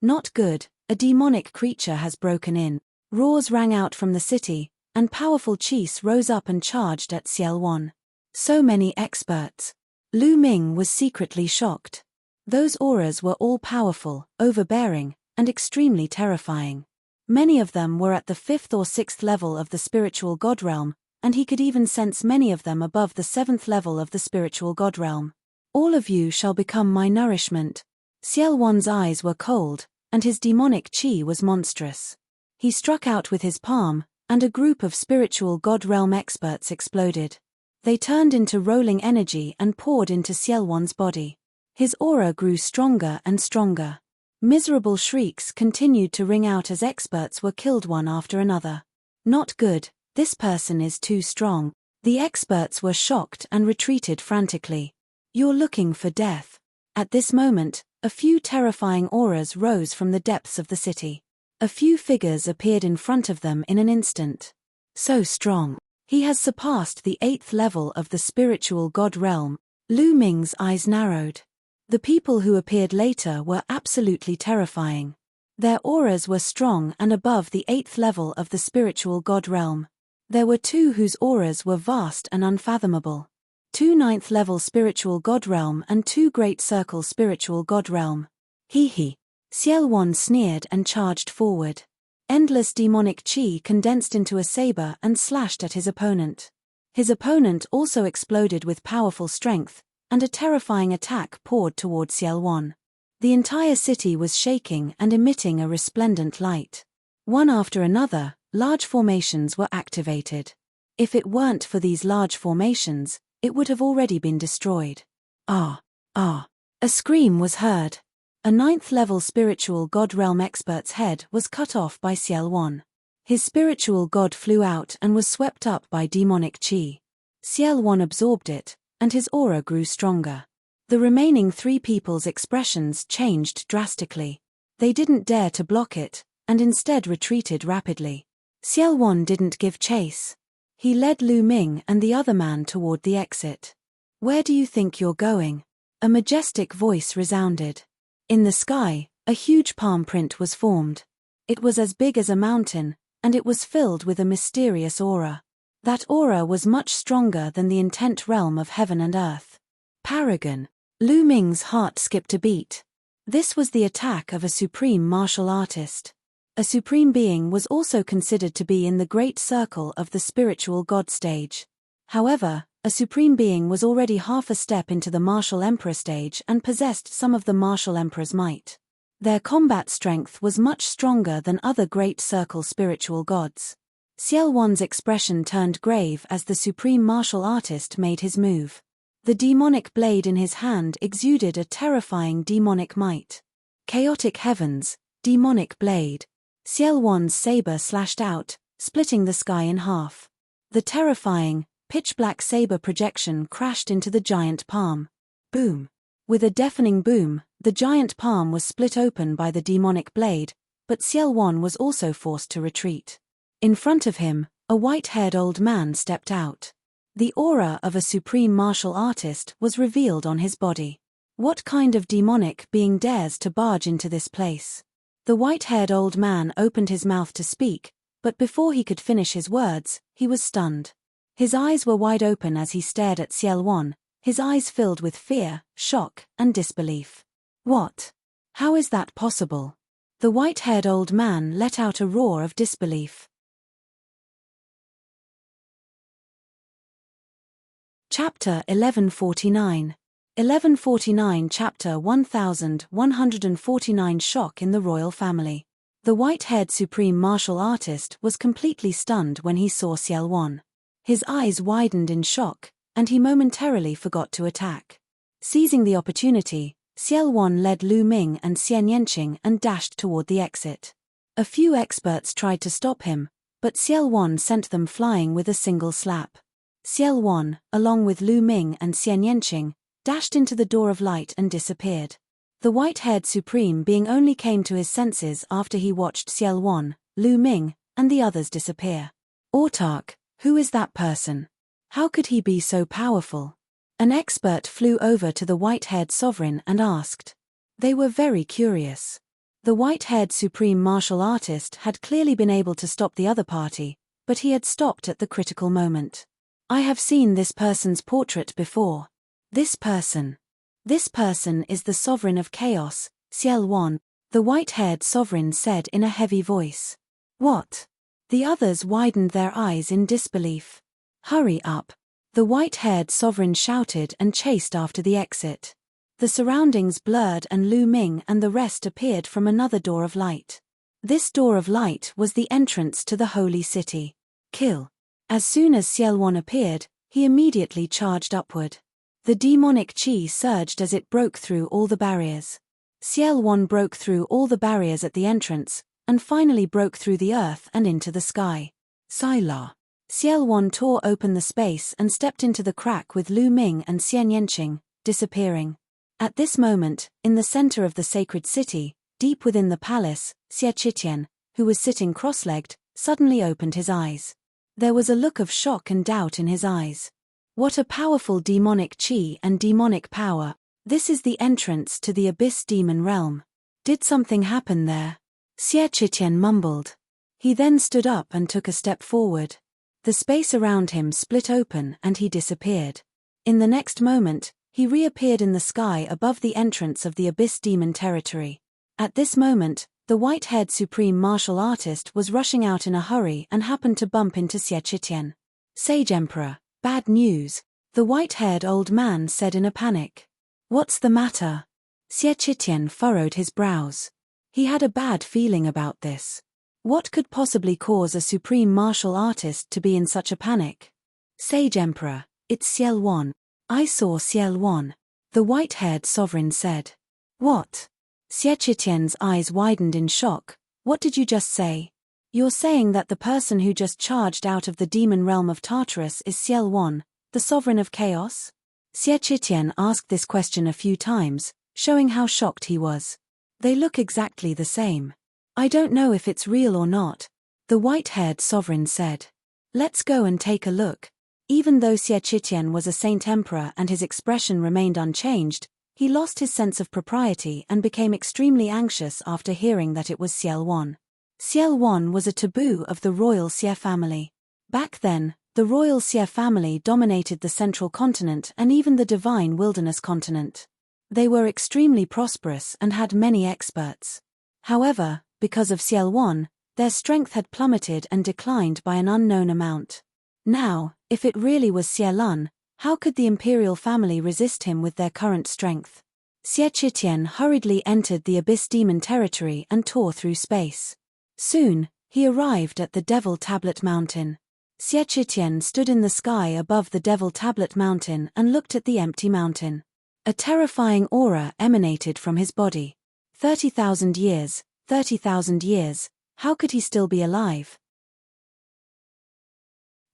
Not good, a demonic creature has broken in. Roars rang out from the city, and powerful chiefs rose up and charged at Xielwan. So many experts. Lu Ming was secretly shocked. Those auras were all powerful, overbearing, and extremely terrifying. Many of them were at the 5th or 6th level of the spiritual god realm, and he could even sense many of them above the 7th level of the spiritual god realm. All of you shall become my nourishment. Xielwan's eyes were cold, and his demonic qi was monstrous. He struck out with his palm, and a group of spiritual god realm experts exploded. They turned into rolling energy and poured into Xielwan's body. His aura grew stronger and stronger. Miserable shrieks continued to ring out as experts were killed one after another. Not good, this person is too strong. The experts were shocked and retreated frantically. You're looking for death. At this moment, a few terrifying auras rose from the depths of the city. A few figures appeared in front of them in an instant. So strong. He has surpassed the 8th level of the spiritual god realm. Lu Ming's eyes narrowed. The people who appeared later were absolutely terrifying. Their auras were strong and above the 8th level of the spiritual god realm. There were two whose auras were vast and unfathomable. 2 9th level spiritual god realm and 2 great circle spiritual god realm. He. Xielwan sneered and charged forward. Endless demonic qi condensed into a saber and slashed at his opponent. His opponent also exploded with powerful strength, and a terrifying attack poured toward Xielwan. The entire city was shaking and emitting a resplendent light. One after another, large formations were activated. If it weren't for these large formations, it would have already been destroyed. Ah! A scream was heard. A 9th level spiritual god realm expert's head was cut off by Xielwan. His spiritual god flew out and was swept up by demonic qi. Xielwan absorbed it, and his aura grew stronger. The remaining 3 people's expressions changed drastically. They didn't dare to block it, and instead retreated rapidly. Xielwan didn't give chase. He led Lu Ming and the other man toward the exit. Where do you think you're going? A majestic voice resounded. In the sky, a huge palm print was formed. It was as big as a mountain, and it was filled with a mysterious aura. That aura was much stronger than the intent realm of heaven and earth. Paragon. Lu Ming's heart skipped a beat. This was the attack of a supreme martial artist. A supreme being was also considered to be in the great circle of the spiritual god stage. However, a supreme being was already half a step into the martial emperor stage and possessed some of the martial emperor's might. Their combat strength was much stronger than other great circle spiritual gods. Xielwan's expression turned grave as the supreme martial artist made his move. The demonic blade in his hand exuded a terrifying demonic might. Chaotic heavens, demonic blade. Xielwan's saber slashed out, splitting the sky in half. The terrifying, pitch-black saber projection crashed into the giant palm. Boom! With a deafening boom, the giant palm was split open by the demonic blade, but Xielwan was also forced to retreat. In front of him, a white-haired old man stepped out. The aura of a supreme martial artist was revealed on his body. What kind of demonic being dares to barge into this place? The white-haired old man opened his mouth to speak, But before he could finish his words, he was stunned. His eyes were wide open as he stared at Ciel, his eyes filled with fear, shock, and disbelief. What? How is that possible? The white-haired old man let out a roar of disbelief. Chapter 1149. 1149 Chapter 1149 Shock in the royal family. The white-haired supreme martial artist was completely stunned when he saw Ciel. His eyes widened in shock, and he momentarily forgot to attack. Seizing the opportunity, Ciel led Lu Ming and Xian Yanqing and dashed toward the exit. A few experts tried to stop him, but Ciel sent them flying with a single slap. Ciel, along with Lu Ming and Xian Yanqing, dashed into the door of light and disappeared. The white-haired supreme being only came to his senses after he watched Ciel, Lu Ming, and the others disappear. Autark, who is that person? How could he be so powerful? An expert flew over to the white-haired sovereign and asked. They were very curious. The white-haired supreme martial artist had clearly been able to stop the other party, but he had stopped at the critical moment. I have seen this person's portrait before. This person is the sovereign of chaos, Ciel, the white-haired sovereign said in a heavy voice. What? The others widened their eyes in disbelief. Hurry up! The white-haired sovereign shouted and chased after the exit. The surroundings blurred and Lu Ming and the rest appeared from another door of light. This door of light was the entrance to the holy city. Kill! As soon as Ciel appeared, he immediately charged upward. The demonic chi surged as it broke through all the barriers. Ciel broke through all the barriers at the entrance, and finally broke through the earth and into the sky. Sila. Ciel tore open the space and stepped into the crack with Lu Ming and Xian Yanqing, disappearing. At this moment, in the center of the sacred city, deep within the palace, Xie Qitian, who was sitting cross-legged, suddenly opened his eyes. There was a look of shock and doubt in his eyes. What a powerful demonic chi and demonic power. This is the entrance to the abyss demon realm. Did something happen there? Xie Qitian mumbled. He then stood up and took a step forward. The space around him split open and he disappeared. In the next moment, he reappeared in the sky above the entrance of the abyss demon territory. At this moment, the white-haired supreme martial artist was rushing out in a hurry and happened to bump into Xie Qitian. Sage Emperor, bad news, the white-haired old man said in a panic. What's the matter? Xie Qitian furrowed his brows. He had a bad feeling about this. What could possibly cause a supreme martial artist to be in such a panic? Sage Emperor, it's Ciel. I saw Ciel, the white-haired sovereign said. What? Xie Qitian's eyes widened in shock. What did you just say? You're saying that the person who just charged out of the demon realm of Tartarus is Ciel, the sovereign of chaos? Xie Qitian asked this question a few times, showing how shocked he was. They look exactly the same. I don't know if it's real or not, the white-haired sovereign said. Let's go and take a look. Even though Xie Qitian was a saint emperor and his expression remained unchanged, he lost his sense of propriety and became extremely anxious after hearing that it was Ciel. Ciel was a taboo of the royal Xie family. Back then, the royal Xie family dominated the central continent and even the divine wilderness continent. They were extremely prosperous and had many experts. However, because of Ciel, their strength had plummeted and declined by an unknown amount. Now, if it really was Ciel, how could the imperial family resist him with their current strength? Xie Qitian hurriedly entered the abyss demon territory and tore through space. Soon, he arrived at the Devil Tablet Mountain. Xie Qitian stood in the sky above the Devil Tablet Mountain and looked at the empty mountain. A terrifying aura emanated from his body. 30,000 years, 30,000 years, how could he still be alive?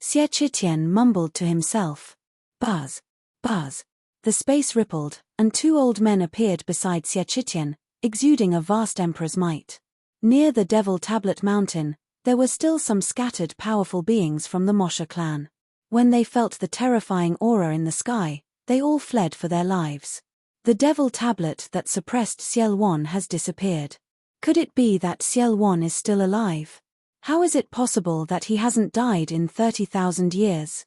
Xie Qitian mumbled to himself. Buzz, buzz. The space rippled, and two old men appeared beside Xie Qitian, exuding a vast emperor's might. Near the Devil Tablet Mountain, there were still some scattered powerful beings from the Mosha clan. When they felt the terrifying aura in the sky, they all fled for their lives. The Devil Tablet that suppressed Ciel has disappeared. Could it be that Ciel is still alive? How is it possible that he hasn't died in 30,000 years?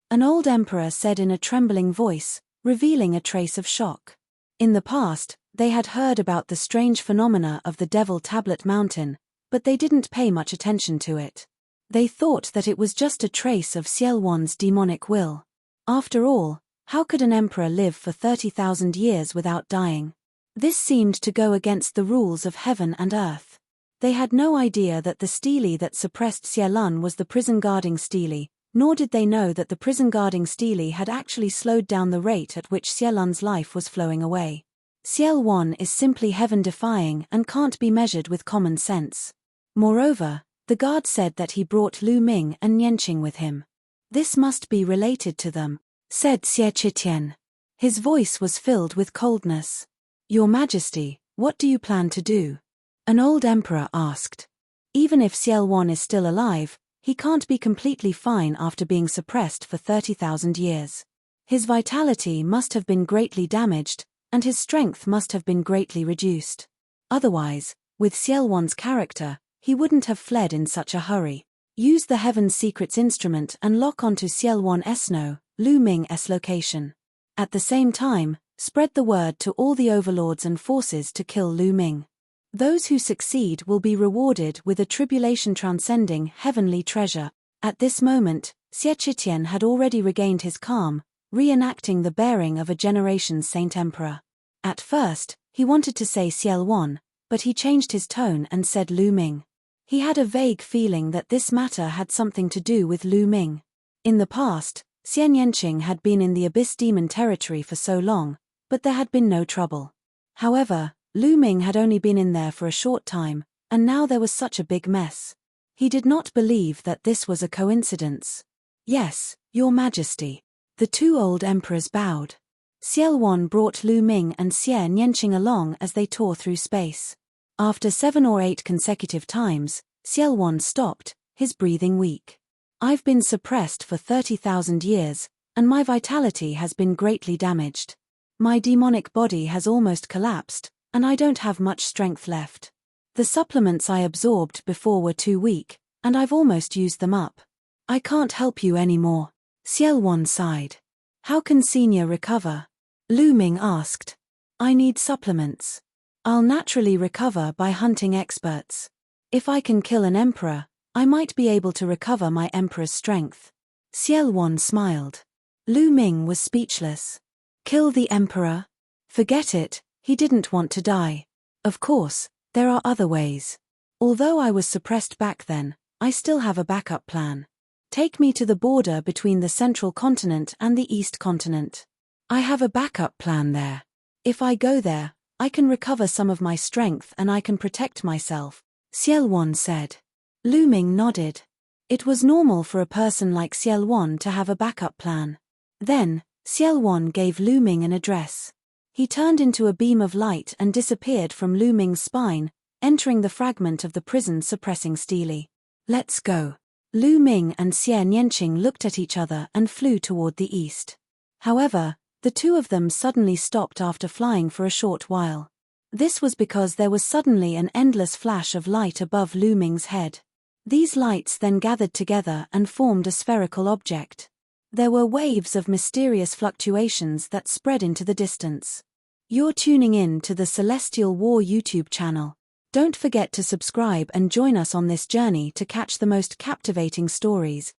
An old emperor said in a trembling voice, revealing a trace of shock. In the past, they had heard about the strange phenomena of the Devil Tablet Mountain, but they didn't pay much attention to it. They thought that it was just a trace of Xielwan's demonic will. After all, how could an emperor live for 30,000 years without dying? This seemed to go against the rules of heaven and earth. They had no idea that the stele that suppressed Xielun was the prison-guarding stele, nor did they know that the prison-guarding stele had actually slowed down the rate at which Xielun's life was flowing away. Xielwan is simply heaven-defying and can't be measured with common sense. Moreover, the guard said that he brought Lu Ming and Nianqing with him. This must be related to them, said Xie Qitian. His voice was filled with coldness. Your Majesty, what do you plan to do? An old emperor asked. Even if Xielwan is still alive, he can't be completely fine after being suppressed for 30,000 years. His vitality must have been greatly damaged, and his strength must have been greatly reduced. Otherwise, with Xielwan's character, he wouldn't have fled in such a hurry. Use the Heaven's Secrets instrument and lock onto Xielwan Esno, Lu Ming's location. At the same time, spread the word to all the overlords and forces to kill Lu Ming. Those who succeed will be rewarded with a tribulation-transcending heavenly treasure. At this moment, Xie Qitian had already regained his calm, reenacting the bearing of a generation's saint emperor. At first, he wanted to say Xielwan, but he changed his tone and said Lu Ming. He had a vague feeling that this matter had something to do with Lu Ming. In the past, Xian Yanqing had been in the Abyss Demon territory for so long, but there had been no trouble. However, Lu Ming had only been in there for a short time, and now there was such a big mess. He did not believe that this was a coincidence. Yes, Your Majesty. The two old emperors bowed. Xielwan brought Lu Ming and Xie Nianqing along as they tore through space. After 7 or 8 consecutive times, Xielwan stopped, his breathing weak. I've been suppressed for 30,000 years, and my vitality has been greatly damaged. My demonic body has almost collapsed, and I don't have much strength left. The supplements I absorbed before were too weak, and I've almost used them up. I can't help you anymore. Xielwan sighed. How can Senior recover? Lu Ming asked. I need supplements. I'll naturally recover by hunting experts. If I can kill an emperor, I might be able to recover my emperor's strength. Xielwan smiled. Lu Ming was speechless. Kill the emperor? Forget it, he didn't want to die. Of course, there are other ways. Although I was suppressed back then, I still have a backup plan. Take me to the border between the central continent and the east continent. I have a backup plan there. If I go there, I can recover some of my strength and I can protect myself, Xielwan said. Lu Ming nodded. It was normal for a person like Xielwan to have a backup plan. Then, Xielwan gave Lu Ming an address. He turned into a beam of light and disappeared from Lu Ming's spine, entering the fragment of the prison-suppressing stele. Let's go. Lu Ming and Xie Nianqing looked at each other and flew toward the east. However, the two of them suddenly stopped after flying for a short while. This was because there was suddenly an endless flash of light above Lu Ming's head. These lights then gathered together and formed a spherical object. There were waves of mysterious fluctuations that spread into the distance. You're tuning in to the Celestial War YouTube channel. Don't forget to subscribe and join us on this journey to catch the most captivating stories,